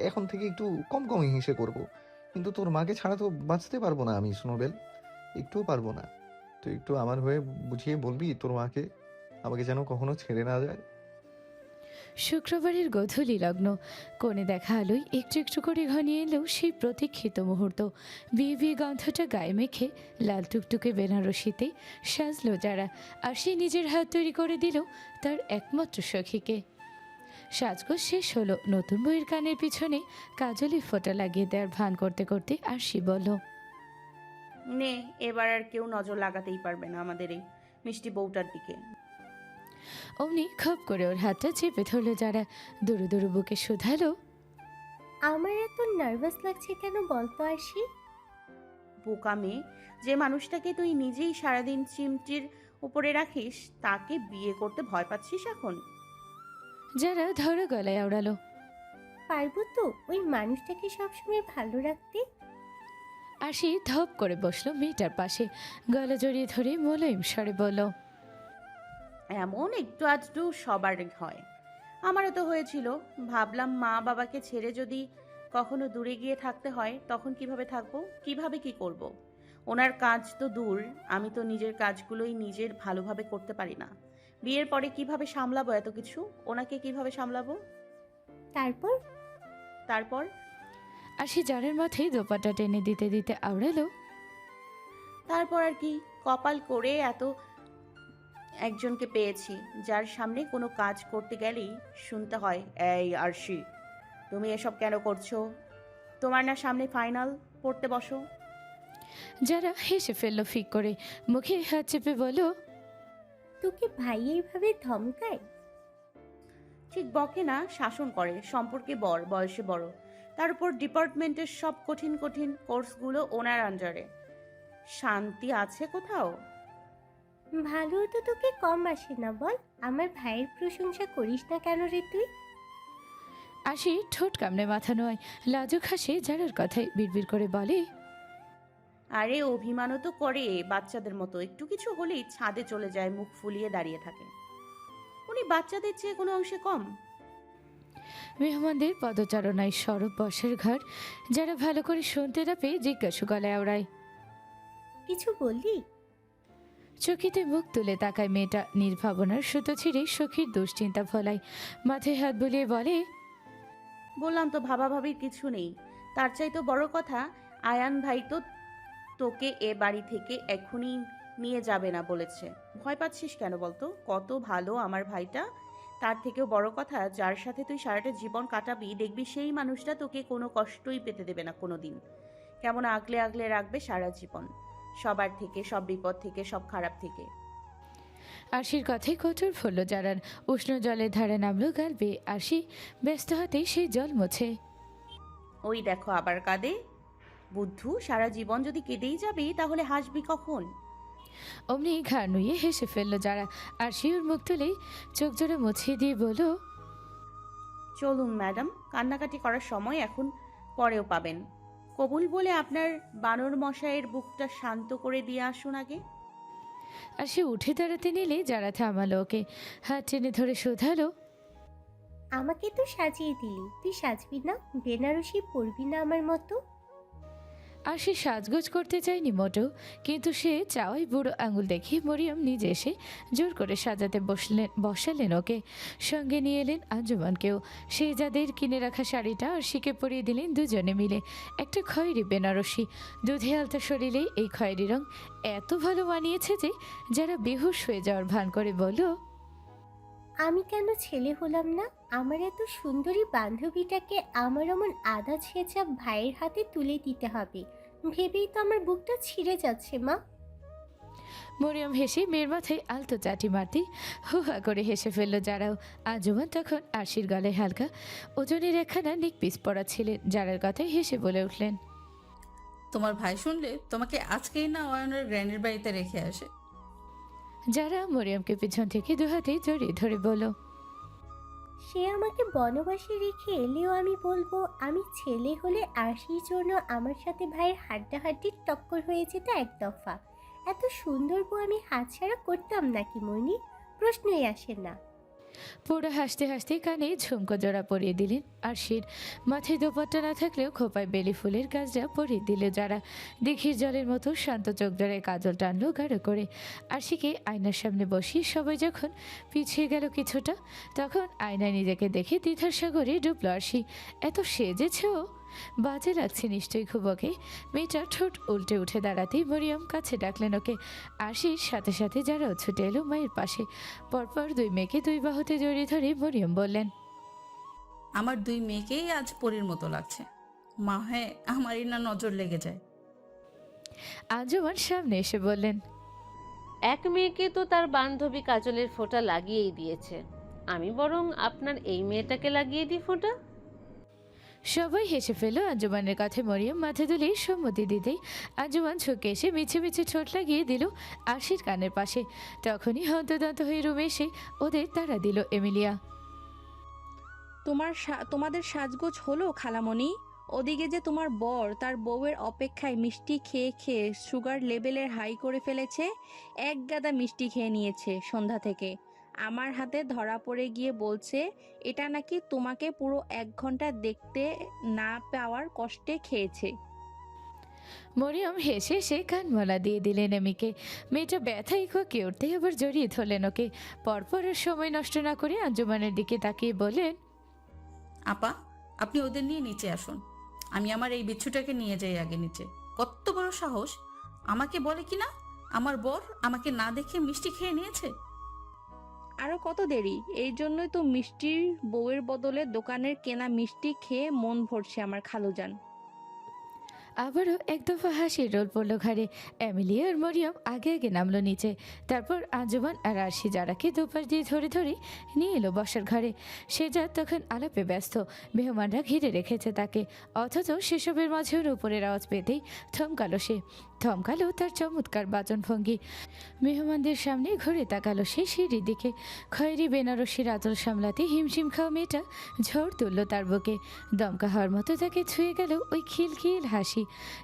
এখন থেকে একটু কম কম হিংসে করব, কিন্তু তোর মাকে ছাড়া তো বাঁচতে পারবো না আমি স্নোবেল, একটুও পারবো না। তুই একটু আমার হয়ে বুঝিয়ে বলবি তোর মাকে আমাকে যেন কখনো ছেড়ে না যায়। শুক্রবারের গোধূলি লগ্ন। কোণে দেখা আলোয় একটু একটু করে ঘনিয়ে এলেও সেই প্রতীক্ষিত মুহূর্ত। বিয়ে বিয়ে গন্ধটা গায়ে মেখে লাল টুকটুকে বেনারসিতে সাজলো যারা, আর সে নিজের হাত তৈরি করে দিল তার একমাত্র সখীকে। সাজগোজ শেষ হলো। নতুন বইয়ের কানের পিছনে কাজলি ফোঁটা লাগিয়ে দেওয়ার ভান করতে করতে আরশি বলল, নে, এবার আর কেউ নজর লাগাতেই পারবে না আমাদের এই মিষ্টি বউটার দিকে। অমনি খপ করে ওর হাতটা চেপে ধরলো যারা। দুরু দুরু বুকে শুধালো, আমার এত নার্ভাস লাগছে কেন বলতো আরশি? বোকা মেয়ে, যে মানুষটাকে তুই নিজেই সারাদিন চিমটির উপরে রাখিস তাকে বিয়ে করতে ভয় পাচ্ছিস এখন? যারা ধরো গলায় আওড়ালো, পারবো তো ওই মানুষটাকে সবসময় ভালো রাখতে? আরশি ধপ করে বসলো মেয়েটার পাশে, গলা জড়িয়ে ধরে মোলায়েম স্বরে বলল, এমন একটু আধটু সবারই হয়, আমারও তো হয়েছিল। ভাবলাম মা বাবাকে ছেড়ে যদি কখনো দূরে গিয়ে থাকতে হয় তখন কিভাবে থাকবো, কিভাবে কি করব। ওনার কাজ তো দূর, আমি তো নিজের কাজগুলোই নিজের ভালোভাবে করতে পারি না। বিয়ের পরে কিভাবে সামলাবো এত কিছু, ওনাকে কিভাবে সামলাবো? তারপর তারপর আরশি জারের মাথায় দোপাটা টেনে দিতে দিতে আওড়ালো, তারপর আর কি, কপাল করে এত একজনকে পেয়েছি যার সামনে কোনো কাজ করতে গেলেই শুনতে হয়, এই আরশি তুমি এসব কেন করছো? তোমার না সামনে ফাইনাল, পড়তে বসো। যারা হেসে ফেললো ফিক করে, মুখে হাত চেপে বলল, তোকে ভাই এইভাবে ধমকায়? ঠিক বকে না, শাসন করে, সম্পর্কে বড়, বয়সে বড়, তার উপর ডিপার্টমেন্টের সব কঠিন কঠিন কোর্সগুলো ওনার আন্ডারে। শান্তি আছে কোথাও? ভালো তো তোকে কম আসে না বল। আমার ভাইয়ের প্রশংসা করিস না কেন রে তুই? আশি ঠোঁট কামড়ে মাথা নয়, লাজুক হাসে যারার কথায় বিড়বিড় করে বলে, আরে অভিমানও তো করে বাচ্চাদের মতো, একটু কিছু হলেই ছাদে চলে যায়, মুখ ফুলিয়ে দাঁড়িয়ে থাকে। উনি বাচ্চাদের চেয়ে কোনো অংশে কম? মেহমানদের পদচারণায় সরব বসার ঘর। যারা ভালো করে শুনতে না পেয়ে জিজ্ঞাসু গলায় আওড়ায়। কিছু বললি? চকিতে মুখ তুলে তাকায় মেয়েটা, নির্ভাবনার সুতো ছিঁড়ে সখীর দুশ্চিন্তা ফলায়, মাথায় হাত বুলিয়ে বলে, বললাম তো ভাবাভাবির কিছু নেই। তার চাইতে বড় কথা, আয়ান ভাই তো তোকে এ বাড়ি থেকে এখনই নিয়ে যাবে না বলেছে। ভয় পাচ্ছিস কেন বলতো? কত ভালো আমার ভাইটা। তার থেকেও বড় কথা, যার সাথে তুই সারাটা জীবন কাটাবি, দেখবি সেই মানুষটা তোকে কোনো কষ্টই পেতে দেবে না কোনো দিন। কেমন আগলে আগলে রাখবে সারা জীবন, সবার থেকে, সব বিপদ থেকে, সব খারাপ থেকে। আরশির কথায় কঠোর ফলল যারার। উষ্ণ জলের ধারে নামলো গাল বেয়ে। আরশি ব্যস্ত হাতেই সেই জল মোছে। ওই দেখো আবার কাঁদে। বুদ্ধু, সারা জীবন যদি কেঁদেই যাবি তাহলে হাসবি কখন? অমনি ঘাড় নুয়ে হেসে ফেললো যারা। আরশি ওর মুখ তুলেই চোখ জোড়া মুছিয়ে দিয়ে বলল, চলুন ম্যাডাম, কান্নাকাটি করার সময় এখন, পরেও পাবেন। কবুল বলে আপনার বানর মশাইয়ের বুকটা শান্ত করে দিয়ে আসুন আগে। আর সে উঠে দাঁড়াতে নিলে যারা থামালো ওকে, হাত টেনে ধরে শোধালো, আমাকে তো সাজিয়ে দিলি, তুই সাজবি না? বেনারসি পরবি না আমার মতো? আর সে সাজগোজ করতে চায়নি মোটেও, কিন্তু সে চাওয়াই বুড়ো আঙুল দেখিয়ে মরিয়ম নিজে এসে জোর করে সাজাতে বসালেন ওকে। সঙ্গে নিয়ে এলেন আঞ্জুমানকেও। সেই যাদের কিনে রাখা শাড়িটা আরশিকে পরিয়ে দিলেন দুজনে মিলে। একটা খয়েরি বেনারসি, দুধে আলতা শরীরেই এই খয়েরি রং এত ভালো মানিয়েছে যে যারা বেহুশ হয়ে যাওয়ার ভান করে বলল, আমি কেন ছেলে হলাম না? আমার এত সুন্দরী বান্ধবীটাকে আমার এমন আধা ছেঁচা ভাইয়ের হাতে তুলে দিতে হবে ভেবেই তো আমার বুকটা ছিঁড়ে যাচ্ছে মা। মরিয়ম হেসে মেয়ের মাথায় আলতো চাটি মারতে হু হা করে হেসে ফেললো যারাও। আঞ্জুমান তখন আরশির গলায় হালকা ওজনের একখানা নেক পিস পরা ছিলেন। যারার কথায় হেসে বলে উঠলেন, তোমার ভাই শুনলে তোমাকে আজকেই না অয়নের গ্র্যান্ডের বাড়িতে রেখে আসে। যারা মরিয়মকে পিছন থেকে দুহাতে জড়িয়ে ধরে বলল, সে আমাকে বনবাসে রেখে এলেও আমি বলবো, আমি ছেলে হলে আরশির জন্য আমার সাথে ভাইয়ের হাড্ডাহাড্ডির টক্কর হয়ে যেত এক দফা। এত সুন্দর বউ আমি হাতছাড়া করতাম নাকি মনি? প্রশ্নই আসে না। পুরো হাসতে হাসতে কানে ঝুমকো জোড়া পরিয়ে দিলেন আরশির। মাথায় দোপাট্টা না থাকলেও খোপায় বেলি ফুলের গাছটা পরিয়ে দিল যারা। দিঘির জলের মতো শান্ত চোখ জোড়ায় কাজল টানলো গাঢ় করে। আরশিকে আয়নার সামনে বসিয়ে সবাই যখন পিছিয়ে গেল কিছুটা, তখন আয়নায় নিজেকে দেখে দ্বিধার সাগরে ডুবল আরশি। এত সেজেছেও, বাজে লাগছে নিশ্চয়ই খুব ওকে। মেয়েটা ঠোঁট উল্টে উঠে দাঁড়াতেই মরিয়ম কাছে ডাকলেন ওকে। আরশির সাথে সাথে যারাও ছুটে এলো মায়ের পাশে। পরপর দুই মেয়েকে দুই বাহুতে জড়িয়ে ধরে মরিয়ম বললেন, আমার দুই মেয়েকেই আজ পরীর মতো লাগছে। মা হ্যাঁ, আমারই না নজর লেগে যায়। আঞ্জুমান সামনে এসে বললেন, এক মেয়েকে তো তার বান্ধবী কাজলের ফোঁটা লাগিয়েই দিয়েছে, আমি বরং আপনার এই মেয়েটাকে লাগিয়ে দিই ফোঁটা। সবাই হেসে ফেল আঞ্জুমানের কাছে। মরিয়ম মাথা তুলে সম্মতি দিতেই আঞ্জুমান ঝুঁকে এসে মিছে মিছে ঠোঁট লাগিয়ে দিল আরশির কানের পাশে। তখনই হন্তদন্ত হয়ে রুমে এসে ওদের তাড়া দিল এমিলিয়া। তোমাদের সাজগোজ হলো খালামণি? ওদিকে যে তোমার বর তার বউয়ের অপেক্ষায় মিষ্টি খেয়ে খেয়ে সুগার লেভেলের হাই করে ফেলেছে। এক গাদা মিষ্টি খেয়ে নিয়েছে সন্ধ্যা থেকে। আমার হাতে ধরা পড়ে গিয়ে বলছে এটা নাকি তোমাকে পুরো 1 ঘন্টা দেখতে না পাওয়ার কষ্টে খেয়েছে। মরিয়ম হেসে সে কানমলা দিয়ে দিলেন এমিকে। মেয়েটা ব্যথাই খোঁকে উঠতে আবার জড়িয়ে ধরলেন ওকে। পরপরের সময় নষ্ট না করে আঞ্জুমানের দিকে তাকিয়ে বলেন, আপা, আপনি ওদের নিয়ে নিচে আসুন, আমি আমার এই বিচ্ছুটাকে নিয়ে যাই আগে নিচে। কত বড় সাহস, আমাকে বলে কিনা আমার বর আমাকে না দেখে মিষ্টি খেয়ে নিয়েছে। আরো কত দেরি? এই জন্যই তো মিষ্টির বউয়ের বদলে দোকানের কেনা মিষ্টি খেয়ে মন ভরছে আমার খালুজান। আবারও এক দফা হাসির রোল পড়ল ঘাড়ে। এমিলি আর মরিয়ম আগে আগে নামলো নিচে। তারপর আঞ্জুমান আর আরশি যারাকে দুপাশ দিয়ে ধরে ধরে নিয়ে এলো বসার ঘরে। সেজাদ তখন আলাপে ব্যস্ত। মেহমানরা ঘিরে রেখেছে তাকে, অথচ সেসবের মাঝেও উপরের আওয়াজ পেতেই থমকালো সে। থমকালো তার চমৎকার বাচনভঙ্গি। মেহমানদের সামনে ঘুরে তাকালো সে সিঁড়ির দিকে। খয়েরি বেনারসির আঁচল সামলাতে হিমশিম খাওয়া মেয়েটা ঝড় তুলল তার বুকে। দমকা হওয়ার মতো তাকে ছুঁয়ে গেল ওই খিলখিল হাসি।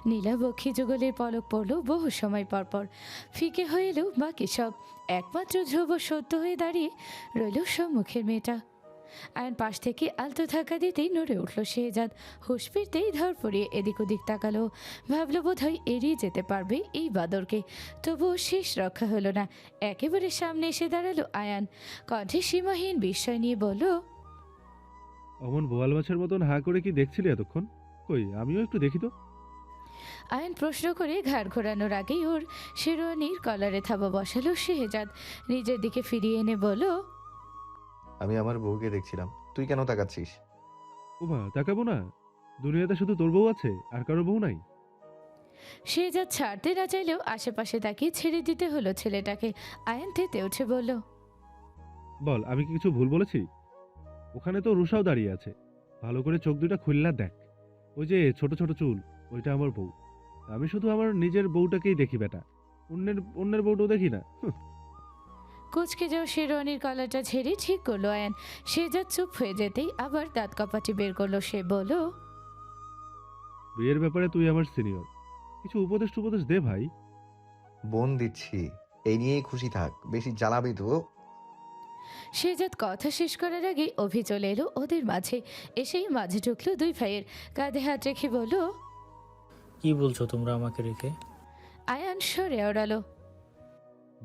নীলাবক্ষী যুগলের পলক পড়ল বহু সময় পরপর। ফিকে হয়ে এলো বাকি সব। একমাত্র ধ্রুব সত্য হয়ে দাঁড়িয়ে রইল সম্মুখের মেয়েটা। আয়ন পাশ থেকে আলতো ধাক্কা দিতেই নড়ে উঠল শেহজাদ। হুঁশ ফিরতেই ধর পড়িয়ে এদিক ওদিক তাকালো। ভাবল বোধহয় এড়িয়ে যেতে পারবে এই বাদরকে। তবুও শেষ রক্ষা হলো না। একেবারে সামনে এসে দাঁড়ালো আয়ান। কণ্ঠে সীমাহীন বিস্ময় নিয়ে বলল, অমন বোয়াল মাছের মতন হা করে কি দেখছিলি এতক্ষণ? কই আমিও একটু দেখি তো। আয়ন প্রশ্ন করে ঘাড় ঘোরানোর আগেই ওর শেরওয়ানির কলারে থাবা বসালো শেহজাদ। নিজের দিকে ফিরিয়ে এনে বলল, আমি আমার বউকে দেখছিলাম, তুই কেন তাকাচ্ছিস? ওমা তাকাবো না? দুনিয়াতে শুধু তোর বউ আছে, আর কারো বউ নাই? শেহজাদ ছাড়তে না চাইলেও আশেপাশে তাকিয়ে ছেড়ে দিতে হলো ছেলেটাকে। আয়ন তেতে উঠে বলল, বল, আমি কি কিছু ভুল বলেছি? ওখানে তো রুষাও দাঁড়িয়ে আছে। ভালো করে চোখ দুটা খুললা দেখ। ওই যে ছোট ছোট চুল, ওইটা আমার বউ। আমি শুধু আমার নিজের বউটাকেই দেখি বেটা, অন্যের বউটাও দেখি না। কুচকে যাও শেরওয়ানির কলারটা ঝেড়ে ঠিক করলো আয়ন। শেহজাদ চুপ হয়ে যেতেই আবার দাঁত কপাটি বের করলো সে। বলল, বিয়ের ব্যাপারে তুই আমার সিনিয়র, কিছু উপদেশ টুপদেশ দে ভাই। বোন দিচ্ছি, এই নিয়েই খুশি থাক, বেশি জ্বালাবি তো। শেহজাদ কথা শেষ করার আগেই অভি চলে এলো ওদের মাঝে। এসেই মাঝে ঢুকলো দুই ভাইয়ের। কাঁধে হাত রেখে বলল, কি বলছো তোমরা আমাকে রেখে? আয়ান সরে ওড়ালো।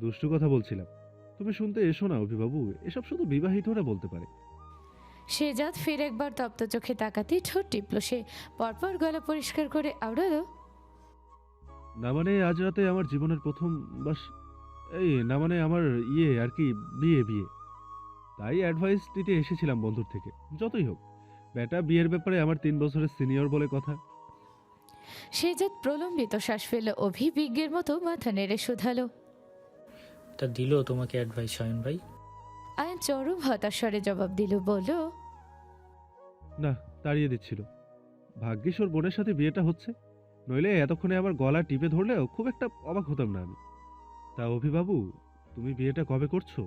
দুষ্টু কথা বলছিলাম, তুমি শুনতে এসো না অভিবাবু, এসব শুধু বিবাহিতরা বলতে পারে। শেহজাদ ফের একবার তপ্ত চোখে তাকাতেই ঠোঁট টিপল সে। পরপর গলা পরিষ্কার করে আওড়ালো, না মানে আজ রাতে আমার জীবনের প্রথম বাস, এই না মানে আমার আর কি বিয়ে। তাই অ্যাডভাইস দিতে এসেছিলাম বন্ধুর থেকে। যতই হোক বেটা বিয়ের ব্যাপারে আমার 3 বছরের সিনিয়র বলে কথা। শেহজাদ প্রলম্বিত শ্বাস ফেল। অভি বিজ্ঞের মতো মাথা নেড়ে শুধালো। তা দিল তোমাকে অ্যাডভাইস শায়ন ভাই? আয়ন চরম হতাশরে জবাব দিল, বলল, না, তাড়িয়ে দিচ্ছিল। ভাগ্যিস ওর বোনের সাথে বিয়েটা হচ্ছে, নইলে এতক্ষণে আমার গলা টিপে ধরলেও খুব একটা অবাক হতাম না আমি। তা অভিবাবু, তুমি বিয়েটা কবে করছো?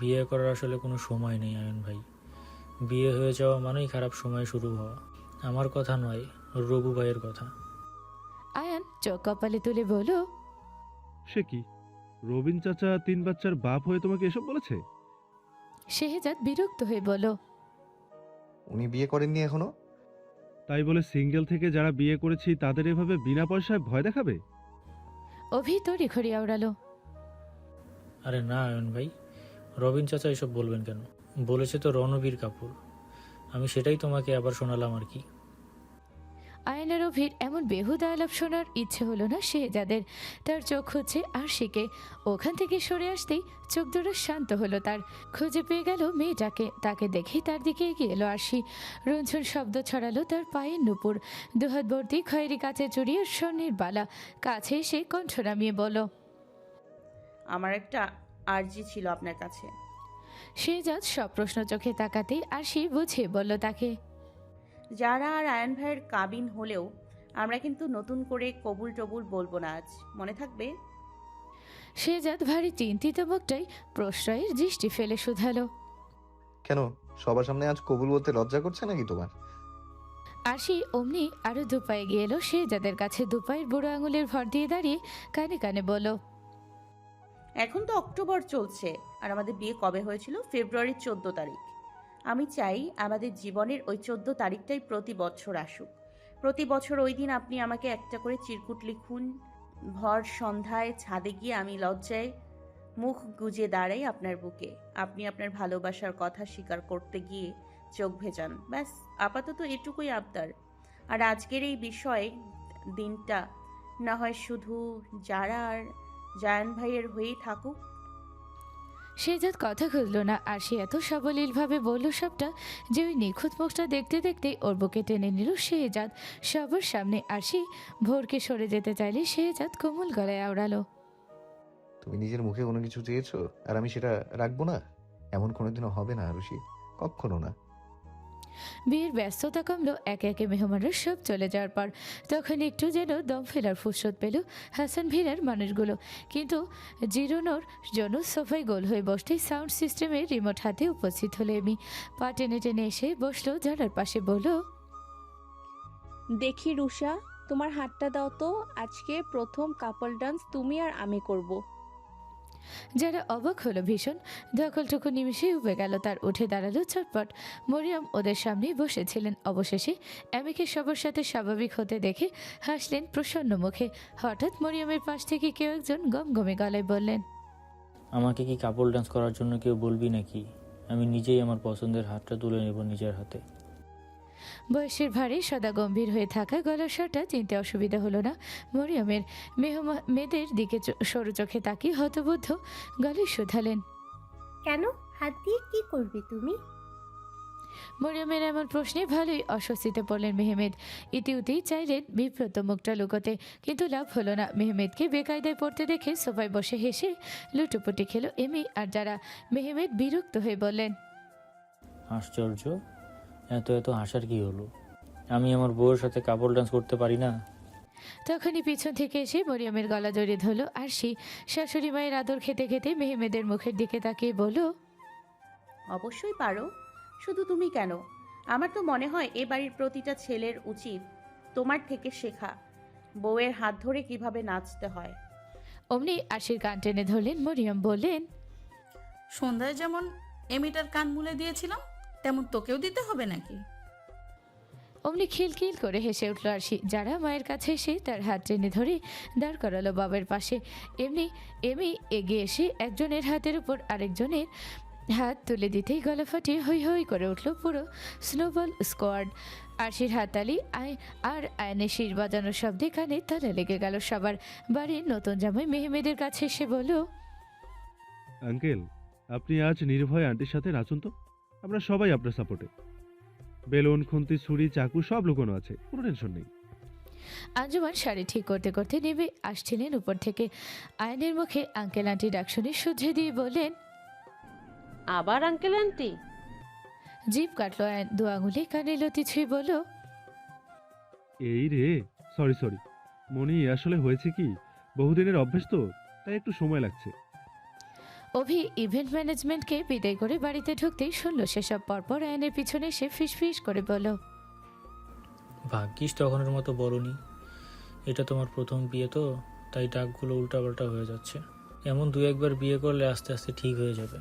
বিয়ে করার আসলে কোনো সময় নেই আয়ন ভাই। বিয়ে হয়ে যাওয়া মানেই খারাপ সময় শুরু হওয়া। আমার কথা নয়, রবু ভাইয়ের কথা। আয়ান চোখ কপালে তুলে বলল, সে কি, রবিন চাচা 3 বাচ্চার বাপ হয়ে তোমাকে এসব বলেছে? শেহজাদ বিরক্ত হয়ে বলল, উনি বিয়ে করেননি এখনো? তাই বলে সিঙ্গেল থেকে যারা বিয়ে করেছি তাদের এভাবে বিনা পয়সায় ভয় দেখাবে? অভি তড়ি খড়ি আওড়ালো। আরে না আয়ন ভাই, রবিন চাচা এসব বলবেন কেন? বলেছে তো রণবীর কাপুর। আমি সেটাই তোমাকে আবার শোনালাম আর কি। আয়নের অভির এমন বেহুদা আলাপ শোনার ইচ্ছে হলো না শেহজাদের। তার চোখ হচ্ছে আরশিকে। ওখান থেকে সরে আসতেই চোখ দুটো শান্ত হলো তার। খুঁজে পেয়ে গেল মেয়েটাকে। তাকে দেখেই তার দিকে এগিয়ে এলো আরশি। রুনঝুন শব্দ ছড়ালো তার পায়ের নুপুর। দুহাত ভর্তি খয়েরি কাচে চড়িয়ে স্বর্ণের বালা। কাছে এসে কণ্ঠ নামিয়ে বলল, আমার একটা আর্জি ছিল আপনার কাছে। শেহজাদ সব প্রশ্ন চোখে তাকাতেই আরশি বুঝিয়ে বলল তাকে, যারা আর আয়ন ভাইয়ের কাবিন হলেও আমরা কিন্তু নতুন করে কবুল টবুল বলবো না আজ, মনে থাকবে? শেহজাদ ভারী চিন্তিত মুখটাই প্রশ্রয়ের দৃষ্টি ফেলে শুধালো, কেন, সবার সামনে আজ কবুল বলতে লজ্জা করছে নাকি তোমার? আরশি অমনি আরো দুপায়ে গিয়ে এলো শেহজাদের কাছে। দুপায়ের বুড়ো আঙুলের ভর দিয়ে দাঁড়িয়ে কানে কানে বলল, এখন তো অক্টোবর চলছে, আর আমাদের বিয়ে কবে হয়েছিল? ফেব্রুয়ারির 14 তারিখ। আমি চাই আমাদের জীবনের ওই 14 তারিখটাই প্রতি বছর আসুক। প্রতি বছর ওই দিন আপনি আমাকে একটা করে চিরকুট লিখুন। ভর সন্ধ্যায় ছাদে গিয়ে আমি লজ্জায় মুখ গুজে দাঁড়াই আপনার বুকে। আপনি আপনার ভালোবাসার কথা স্বীকার করতে গিয়ে চোখ ভেজান। ব্যাস, আপাতত এটুকুই আবদার। আর আজকের এই বিষয়ে দিনটা না হয় শুধু যারা আর জায়ান ভাইয়ের হয়েই থাকুক। শেহজাদ কথা খুঁজল না, আর সে এত সাবলীলভাবে বলল সবটা যে ওই নিখুঁত মুখটা দেখতে দেখতে ওর বুকে টেনে নিল শেহজাদ সবার সামনে। আর সে ভোরকে সরে যেতে চাইলে শেহজাদ কোমল গলায় আওড়ালো, তুমি নিজের মুখে কোনো কিছু চেয়েছো আর আমি সেটা রাখবো না? এমন কোনোদিনও হবে না আরুষি, কখনো না। বিয়ের ব্যস্ততা কমলো একে একে মেহমানরা সব চলে যাওয়ার পর। তখন একটু যেন দম ফেলার ফুরসত পেল হাসান ভিড়ার মানুষগুলো। কিন্তু জিরোনোর জন্য সোফায় গোল হয়ে বসতেই সাউন্ড সিস্টেমের রিমোট হাতে উপস্থিত হলো এমি। পা টেনে টেনে এসে বসলো জানার পাশে, বলল, দেখি রুষা, তোমার হাতটা দাও তো। আজকে প্রথম কাপল ডান্স তুমি আর আমি করব। যারা অবাক হলো ভীষণ। ধকলটুকু নিমিষে উবে গেল তার, উঠে দাঁড়ালো চটপট। মরিয়ম ওদের সামনেই বসেছিলেন। অবশেষে এমিকে সবার সাথে স্বাভাবিক হতে দেখে হাসলেন প্রসন্ন মুখে। হঠাৎ মরিয়মের পাশ থেকে কেউ একজন গমগমে গলায় বললেন, আমাকে কি কাপল ডান্স করার জন্য কেউ বলবি নাকি? আমি নিজেই আমার পছন্দের হাতটা তুলে নেব নিজের হাতে। বয়সের ভারে সদা গম্ভীর হয়ে থাকা গলার স্বরটা চিনতে অসুবিধা হলো না মরিয়মের। মেয়েদের দিকে সরু চোখে তাকিয়ে হতবুদ্ধ গলায় শুধালেন, কেন? হাত দিয়ে কি করবে তুমি? মরিয়মের এমন প্রশ্নে ভালোই অস্বস্তিতে পড়লেন মেহমেদ। ইতিউতি চাইলেন বিব্রত মুখটা লুকোতে, কিন্তু লাভ হলো না। মেহমেদকে বেকায়দায় পড়তে দেখে সোফায় বসে হেসে লুটোপুটি খেলো এমি আর যারা। মেহমেদ বিরক্ত হয়ে বললেন, আশ্চর্য, এত এত হাসার কি হলো? আমি আমার বউয়ের সাথে কাপল ডান্স করতে পারি না? তখনই পিছন থেকে এসে মরিয়মের গলা জড়িয়ে ধরলো আরশি। শাশুড়ি মায়ের আদর খেতে খেতে মেহমেদের মুখের দিকে তাকিয়ে বলল, অবশ্যই পারো, শুধু তুমি কেন। আমার তো মনে হয় এ বাড়ির প্রতিটা ছেলের উচিত তোমার থেকে শেখা বউয়ের হাত ধরে কিভাবে নাচতে হয়। অমনি আরশির কান টেনে ধরলেন মরিয়ম, বললেন, সন্ধ্যায় যেমন এমিটার কান মুলে দিয়েছিলাম তেমন তোকেও দিতে হবে নাকি? অমনি খিলখিল করে হেসে উঠল আরশি। যারা মায়ের কাছে এসে তার হাত টেনে ধরে দাঁড় করালো বাবার পাশে। এমি এগিয়ে এসে একজনের হাতের উপর আরেকজনের হাত তুলে দিতেই গলা ফাটিয়ে হৈ হৈ করে উঠল পুরো স্নোবল স্কোয়াড। আরশির হাততালি আর আয়নের শির বাজানোর শব্দে কানে তালা লেগে গেল সবার। বাড়ির নতুন জামাই মেহমেদের কাছে এসে বলল, আঙ্কেল, আপনি আজ নির্ভয় আন্টির সাথে নাচুন তো, আমরা সবাই আপনার সাপোর্টে। বেলুন, খুন্তি, ছুরি, চাকু সব লুকোনো আছে, কোনো টেনশন নেই। আঞ্জুমান শাড়ি ঠিক করতে করতে নেমে আসছিলেন উপর থেকে। আয়নের মুখে আঙ্কেল আন্টি ডাক শুনে শুধরে দিয়ে বললেন, আবার আঙ্কেল আন্টি? জিভ কাটলো আয়ন, দু আঙুলে কানে লতি ছুঁয়ে বলল, এই রে, সরি, মনি, আসলে হয়েছে কি, বহুদিনের অভ্যেস তো, তাই একটু সময় লাগছে। অভি ইভেন্ট ম্যানেজমেন্টকে বিদায় করে বাড়িতে ঢুকতেই শুনল সেসব। পরপর আয়নের পিছনে এসে ফিস করে বলল, ভাগ্যিস তখনের মতো বলনি। এটা তোমার প্রথম বিয়ে তো, তাই ডাকগুলো উল্টাপাল্টা হয়ে যাচ্ছে। এমন দু একবার বিয়ে করলে আস্তে আস্তে ঠিক হয়ে যাবে।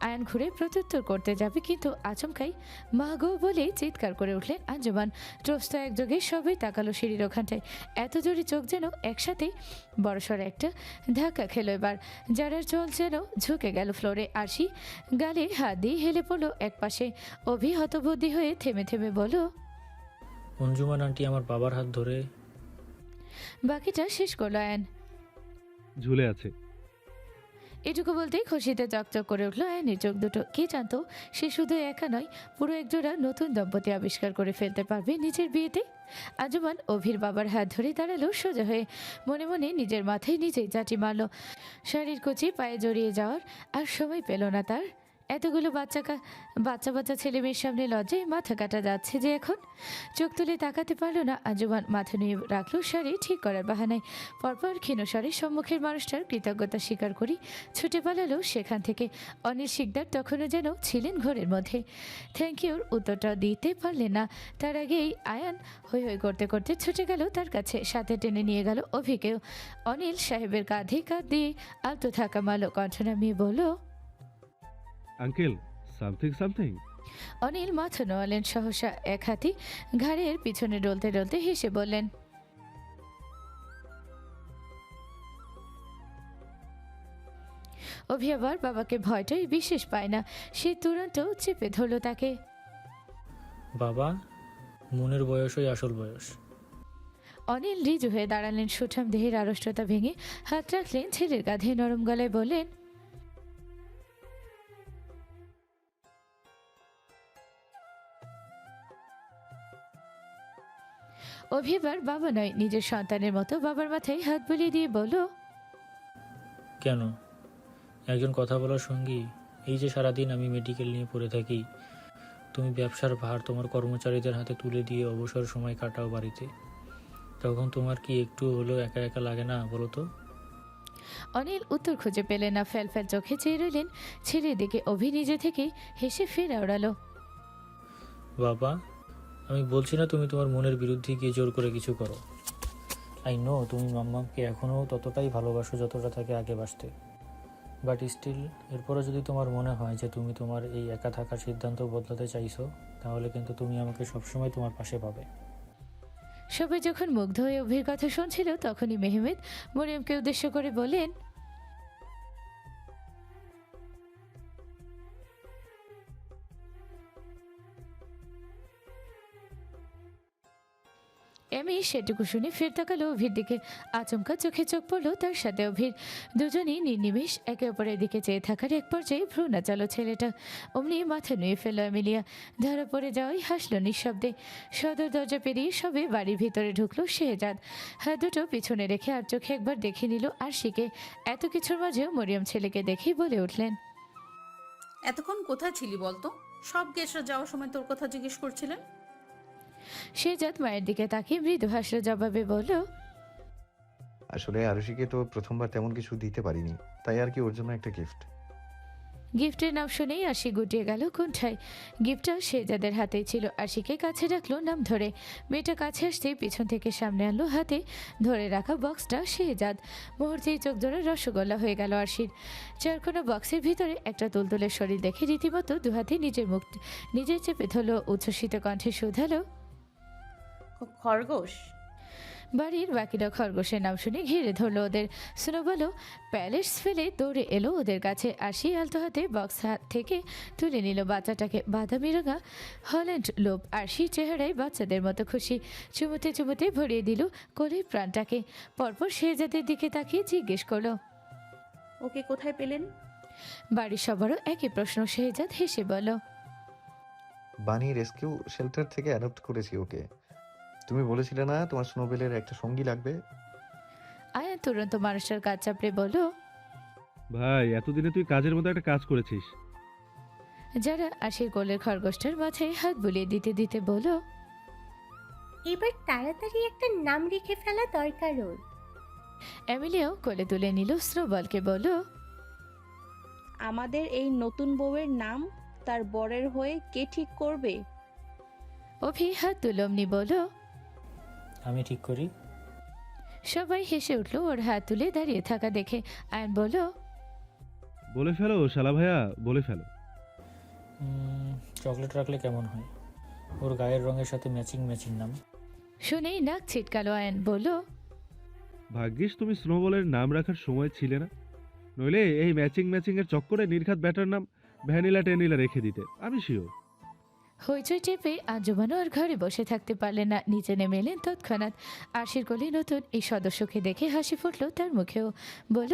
আয়ন ঘুরে প্রত্যুত্তর করতে যাবে, কিন্তু আচমকাই মা গো বলে চিৎকার করে উঠলেন আঞ্জুমান। ত্রস্ত একযোগে সবাই তাকালো সিঁড়ির ওখানটায়। এত জোরে চোখ যেন একসাথে বড়সড় একটা ধাক্কা খেলো এবার। যারার চোখ যেন ঝুঁকে গেল ফ্লোরে। আরশি গালে হাত দিয়ে হেলে পড়লো এক পাশে। অভি হতবুদ্ধি হয়ে থেমে থেমে বলল, অঞ্জুমান আন্টি আমার বাবার হাত ধরে। বাকিটা শেষ করলো আয়ন। ঝুলে আছে। এটুকু বলতেই খুশিতে চকচক করে উঠল আয়নের চোখ দুটো। কে জানতো সে শুধু একা নয়, পুরো একজোড়া নতুন দম্পতি আবিষ্কার করে ফেলতে পারবে নিজের বিয়েতে। আঞ্জুমান অভির বাবার হাত ধরে দাঁড়ালো সোজা হয়ে। মনে মনে নিজের মাথায় নিজেই চাটি মারল। শাড়ির কুচি পায়ে জড়িয়ে যাওয়ার আর সময় পেল না তার। এতগুলো বাচ্চা ছেলে মেয়ের সামনে লজ্জায় মাথা কাটা যাচ্ছে যে এখন। চোখ তুলে তাকাতে পারল না আঞ্জুমান। মাথা নিয়ে রাখলো শাড়ি ঠিক করার বাহানায়। পরপর ক্ষীণস্বরে সম্মুখের মানুষটার কৃতজ্ঞতা স্বীকার করি ছুটে পালালো সেখান থেকে। অনিল শিকদার তখনও যেন ছিলেন ঘরের মধ্যে। থ্যাংক ইউর উত্তরটা দিতে পারলেন না। তার আগেই আয়ান হৈ হৈ করতে করতে ছুটে গেল তার কাছে, সাথে টেনে নিয়ে গেল অভিকেও। অনিল সাহেবের কাঁধে কাঁধ দিয়ে আলতো থাকা মালো কণ্ঠ নামিয়ে বলল, আঙ্কেল, সামথিং। অনিল মাথা নোয়ালেন সহসা। এক হাতি ঘাড়ের পিছনে ডলতে ডলতে হেসে বললেন, অভি আবার বাবাকে ভয়টাই বিশেষ পায় না। সে তুরন্ত চেপে ধরল তাকে। বাবা, মনের বয়সই আসল বয়স। অনিল রিজু হয়ে দাঁড়ালেন, সুঠাম দেহের আড়ষ্টতা ভেঙে হাত রাখলেন ছেলের কাঁধে, নরম গলায় বললেন, অভি এবার বাবা নয়, নিজের সন্তানের মতো বাবার মাথায় হাত বুলিয়ে দিয়ে বলল, কেন? একজন কথা বলার সঙ্গী। এই যে সারাদিন আমি মেডিকেল নিয়ে পড়ে থাকি, তুমি ব্যবসার ভার তোমার কর্মচারীদের হাতে তুলে দিয়ে অবসর সময় কাটাও বাড়িতে, তখন তোমার কি একটু হলেও একা একা লাগে না বলো তো? অনিল উত্তর খুঁজে পেলেন না, ফ্যাল ফ্যাল চোখে চেয়ে রইলেন ছেলের দিকে। অভি নিজে থেকে হেসে ফের আওড়ালো, বাবা, আমি বলছি না তুমি তোমার মনের বিরুদ্ধে গিয়ে জোর করে কিছু করো। আই নো তুমি মাম্মাকে এখনও ততটাই ভালোবাসো যতটা তাকে আগে বাসতে, বাট স্টিল এরপরও যদি তোমার মনে হয় যে তুমি তোমার এই একা থাকার সিদ্ধান্ত বদলাতে চাইছো, তাহলে কিন্তু তুমি আমাকে সবসময় তোমার পাশে পাবে। সবাই যখন মুগ্ধ হয়ে অভির কথা শুনছিল, তখনই মেহমেদ মরিয়মকে উদ্দেশ্য করে বলেন, এমি সেটুকু শুনে ফের তাকালো অভির দিকে। আচমকা চোখে চোখ পড়লো তার সাথে অভির। দুজনেই নির্নিমেষ একে অপরের দিকে চেয়ে থাকার এক পর্যায়ে ভ্রু নাচালো ছেলেটা। অমনি মাথা নুয়ে ফেললো এমিলিয়া। ধরা পড়ে যাওয়াই হাসলো নিঃশব্দে। সদর দরজা পেরিয়ে সবে বাড়ির ভিতরে ঢুকলো শেহজাদ। হাত দুটো পিছনে রেখে আর চোখে একবার দেখে নিল আরশিকে। এত কিছুর মাঝেও মরিয়ম ছেলেকে দেখেই বলে উঠলেন, এতক্ষণ কোথায় ছিলি বলতো? সব গেস্টরা যাওয়ার সময় তোর কথা জিজ্ঞেস করছিলেন। শেহজাদ মায়ের দিকে তাকিয়ে মৃদু হাসলো, জবাবে বলল, আসলে আরুষিকে তো প্রথমবার তেমন কিছু দিতে পারিনি, তাই আর কি ওর জন্য একটা গিফট। গিফটের নাম শুনেই আশি গুটিয়ে গেল কোণঠায়। গিফটটা শেহজাদের হাতেই ছিল। আশিকে কাছে রাখলো নাম ধরে। মেয়েটা কাছে আসতেই পিছন থেকে সামনে আনলো হাতে ধরে রাখা বক্সটা শেহজাদ। মুহূর্তেই চোখ ধরে রসগোল্লা হয়ে গেল আশির। চারকোনা বক্সের ভিতরে একটা তুলতুলে শরীর দেখে রীতিমতো দুহাতে নিজের মুখ নিজে চেপে ধরলো। উচ্ছ্বসিত কণ্ঠে শুধালো, খরগোশ? বাড়ির বাকিরা খরগোশের নাম শুনে ঘিরে ধরলো ওদের। স্নোবলও প্যালেস ফেলে দৌড়ে এলো ওদের কাছে। আশি আলতো হাতে বক্স হাত থেকে তুলে নিল বাচ্চাটাকে। বাদামি রঙা হল্যান্ড লোভ। আরশি চেহারায় বাচ্চাদের মতো খুশি। চুমুতে চুমুতে ভরিয়ে দিল কোলের প্রাণটাকে। পরপর শেহজাদের দিকে তাকিয়ে জিজ্ঞেস করলো, ওকে কোথায় পেলেন? বাড়ির সবারও একই প্রশ্ন। শেহজাদ হেসে বলল, বানি রেস্কিউ শেল্টার থেকে অ্যাডপ্ট করেছি ওকে। তুমি বলেছিলে না তোমার স্নোবেলের একটা সঙ্গী লাগবে? আয়ান তুরন্ত মানুষটার কাজ চাপড়ে বলল, ভাই, এতদিনে তুই কাজের মতো একটা কাজ করেছিস। যারা আশির কোলের খরগোশটার মাথায় হাত বুলিয়ে দিতে দিতে বলল, এবার তাড়াতাড়ি একটা নাম রেখে ফেলা দরকার ওর। এমিলিয়াও কোলে তুলে নিল স্নোবলকে। বলল, আমাদের এই নতুন বউয়ের নাম তার বরের হয়ে কে ঠিক করবে? অভি হাত তুলমনি বলল, আমি ঠিক করি। সবাই হেসে উঠল ওর হাত তুলে দাঁড়িয়ে থাকা দেখে। আয়ন বলল, বলে ফেলো শালা ভাইয়া, বলে ফেলো। চকলেট রাখলে কেমন হয়? ওর গায়ের রঙের সাথে ম্যাচিং ম্যাচিং নাম। শুনেই নাক ছিটকালো আয়ন। বলল, ভাগ্যিস তুমি স্নোবলের নাম রাখার সময় ছিলে না, নইলে এই ম্যাচিং ম্যাচিং এর চক্করে নির্ঘাত ব্যাটার নাম ভ্যানিলা টেনিলা রেখে দিতে, আমি শিওর। হইচই চেপে আঞ্জুমানও আর ঘরে বসে থাকতে পারলেন না। নিচে নেমে এলেন তৎক্ষণাৎ। আশির কোলে নতুন এই সদস্যকে দেখে হাসি ফুটলো তার মুখেও। বলল,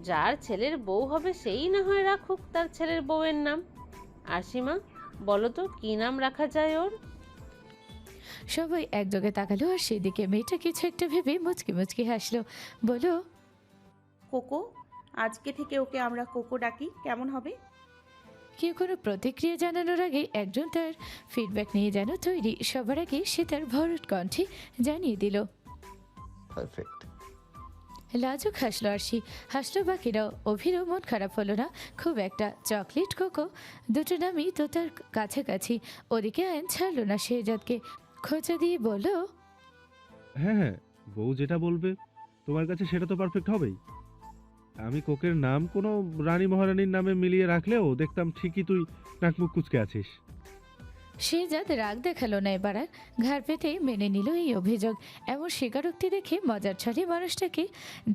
যার ছেলের বউ হবে সেই না হয় রাখুক তার ছেলের বউয়ের নাম। আশিমা, বলো তো কি নাম রাখা যায় ওর? সবাই একযোগে তাকালো আর সেদিকে। মেয়েটা কিছু একটা ভেবে মুচকি মুচকি হাসলো। বলল, কোকো। আজকে থেকে ওকে আমরা কোকো ডাকি, কেমন হবে? কেউ কোনো প্রতিক্রিয়া জানানোর আগে একজন তার ফিডব্যাক নিয়ে যেন তৈরি। সবার আগে সে তার ভরট কণ্ঠে জানিয়ে দিল, পারফেক্ট। লাজুক হাসলো আরশি, হাসলো বাকিরাও। অভিরও মন খারাপ হলো না খুব একটা। চকলেট কোকো দুটো নামই তো তার কাছাকাছি। ওদিকে আয়ন ছাড়লো না শেহজাদকে। খোঁচা দিয়ে বলল, হ্যাঁ হ্যাঁ, বউ যেটা বলবে তোমার কাছে সেটা তো পারফেক্ট হবেই। আমি কোকের নাম কোনো রানী মহারানীর নামে মিলিয়ে রাখলেও দেখতাম ঠিকই তুই নাকমুখ কুচকে আছিস। শেহজাদ রাগ দেখালো না এবার আর। ঘাড় পেতে মেনে নিল এই অভিযোগ। এমন স্বীকারোক্তি দেখে মজার ছলে মানুষটাকে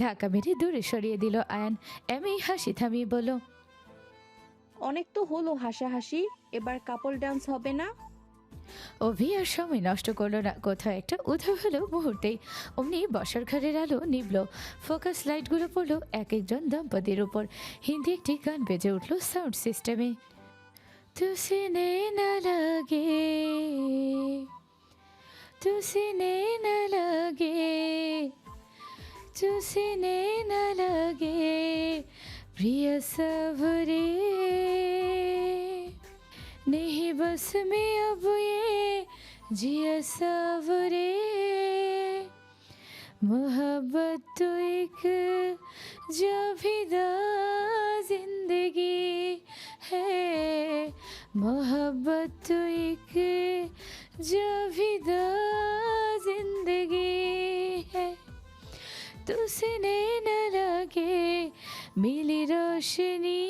ধাক্কা মেরে দূরে সরিয়ে দিল আয়ান। এমনি হাসি থামিয়ে বলল, অনেক তো হলো হাসাহাসি, এবার কাপল ডান্স হবে না? অভি আর সময় নষ্ট করলো না। কোথাও একটা উধাও হলো মুহূর্তেই। অমনি বসার ঘরের আলো নিভল। ফোকাস লাইটগুলো পড়লো এক একজন দম্পতির উপর। হিন্দি একটি গান বেজে উঠল সাউন্ড সিস্টেমে। তুসে না লাগে तू सीने न लगे, तू सीने न लगे प्रिय सवरे, नहीं बस में अब ये जिया सवरे, मोहब्बत तो एक जाविदा जिंदगी है, मोहब्बत तो एक जाविदा जिंदगी है, तुझसे न लगे मिली रोशनी,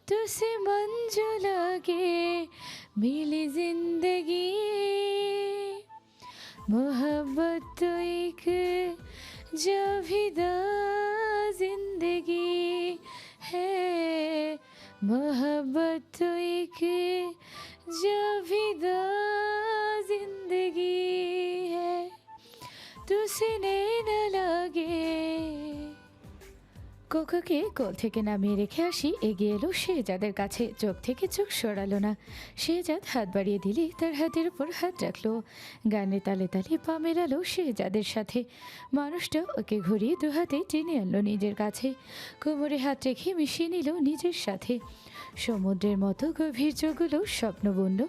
तुझसे मंजू लगे मिली जिंदगी, मोहब्बत तो एक जाविदा जिंदगी है, मोहब्बत तो एक जाविदा जिंदगी है, तुझसे न लगे। কোকোকে কোল থেকে নামিয়ে রেখে আসি এগিয়ে এলো শেহজাদের কাছে, চোখ থেকে চোখ সরালো না। শেহজাদ হাত বাড়িয়ে দিলে তার হাতের উপর হাত রাখলো, গানের তালে তালে পা মেলালো শেহজাদের সাথে। মানুষটা ওকে ঘুরিয়ে দু হাতে টেনে আনলো নিজের কাছে, কোমরে হাত রেখে মিশিয়ে নিল নিজের সাথে। সমুদ্রের মতো গভীর চোখগুলো স্বপ্ন বুনল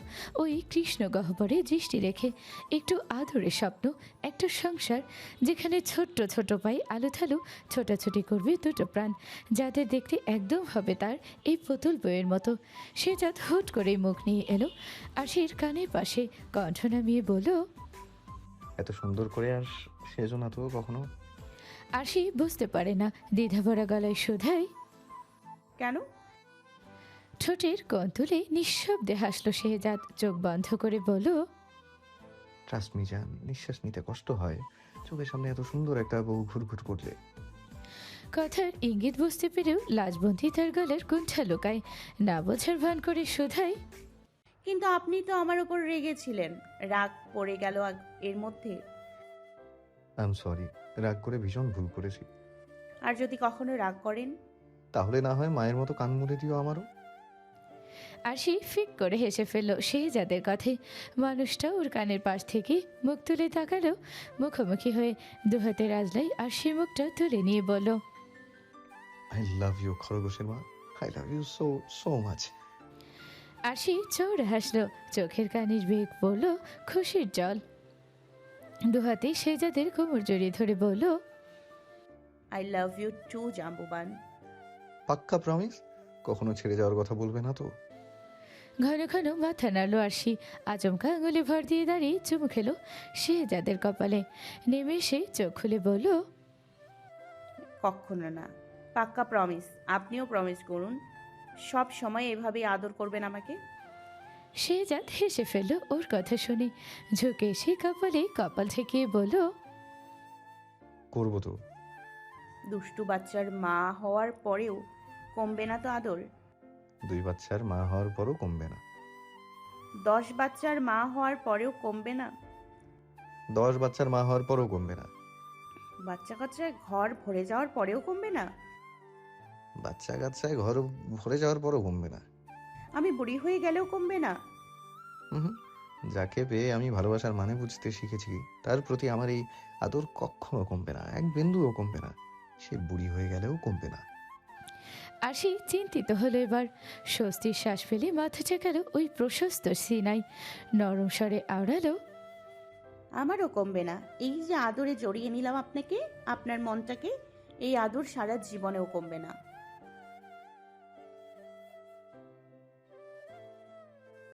ওই কৃষ্ণ গহ্বরে দৃষ্টি রেখে। একটু আদরের স্বপ্ন, একটা সংসার যেখানে ছোট্ট ছোট পায়ে আলো থালু ছোটাছুটি করবে দুটো প্রাণ, যাদের দেখতে একদম হবে তার এই পুতুল বইয়ের মতো। শেহজাদ হুট করে মুখ নিয়ে এলো আরশির কানের পাশে, কণ্ঠ নামিয়ে বলল, এত সুন্দর করে আর সেজো না তো কখনো। আরশি বুঝতে পারে না, দ্বিধাভরা গলায় শুধায়, কেন? ঠোঁটের কোণ তুলে নিঃশব্দে হাসলো শেহজাদ, চোখ বন্ধ করে বলল, ট্রাস্ট মি জান, নিঃশ্বাস নিতে কষ্ট হয় চোখের সামনে এত সুন্দর একটা বউ ঘুরঘুর করলে। কথার ইঙ্গিত বুঝতে পেরেও লাজবন্তী তার গলার কুণ্ঠা লুকায়, না বোঝার ভান করে শুধায়, কিন্তু আপনি তো আমার ওপর রেগেছিলেন, রাগ পড়ে গেল এর মধ্যে। আই এম সরি, রাগ করে ভীষণ ভুল করেছি। আর যদি কখনো রাগ করেন? তাহলে না হয় মায়ের মতো কান মুড়ে দিও আমারও। আরশি ফিক করে হেসে ফেলল শেহজাদের কথায়। মানুষটা ওর কানের পাশ থেকে মুখ তুলে তাকালো, মুখোমুখি হয়ে দুহাতে রাজলাই আরশির মুখটা তুলে নিয়ে বলল, আই লাভ ইউ খরগোশের মা, I love you so so much. Arshi চৌড়ে হাসলো, চোখের কানির বেগ পড়ল খুশির জল। দুহাতে শেহজাদের কোমর জড়িয়ে ধরে বলল, আই লাভ ইউ টু জাম্বুবান। পাক্কা প্রমিস? কখনো ছেড়ে যাওয়ার কথা বলবে না তো? ঘন ঘন মাথা নাড়ল আরশি, আচমকা আঙুলে ভর দিয়ে দাঁড়িয়ে চুমু খেলো শেহজাদের কপালে। নেমে এসে চোখ খুলে বলল, কখনো না। পাক্কা প্রমিস। আপনিও প্রমিস করুন সব সময় এভাবেই আদর করবেন আমাকে। শেহজাদ হেসে ফেলল ওর কথা শুনে, ঝুঁকে এসে কপালে কপাল ঠেকিয়ে বলল, করবো তো। দুষ্টু বাচ্চার মা হওয়ার পরেও কমবে না তো আদর? 2 বাচ্চার মা হওয়ার পরও কমবে না। 10 বাচ্চার মা হওয়ার পরেও কমবে না? 10 বাচ্চার মা হওয়ার পরও কমবে না। বাচ্চা কাচ্চায় ঘর ভরে যাওয়ার পরেও কমবে না? বাচ্চা কাচ্চায় ঘর ভরে যাওয়ার পরও কমবে না। আমি বুড়ি হয়ে গেলেও কমবে না? হুম, যাকে পেয়ে আমি ভালোবাসার মানে বুঝতে শিখেছি তার প্রতি আমার এই আদর কখনো কমবে না, এক বিন্দুও কমবে না। সে বুড়ি হয়ে গেলেও কমবে না। আরশি চিন্তিত হলো এবার, স্বস্তির শ্বাস ফেলে মাথা ঠেকালো ওই প্রশস্ত সিনাই, নরম স্বরে আওড়ালো, আমারও কমবে না। এই যে আদরে জড়িয়ে নিলাম আপনাকে, আপনার মনটাকে, এই আদর সারা জীবনেও কমবে না।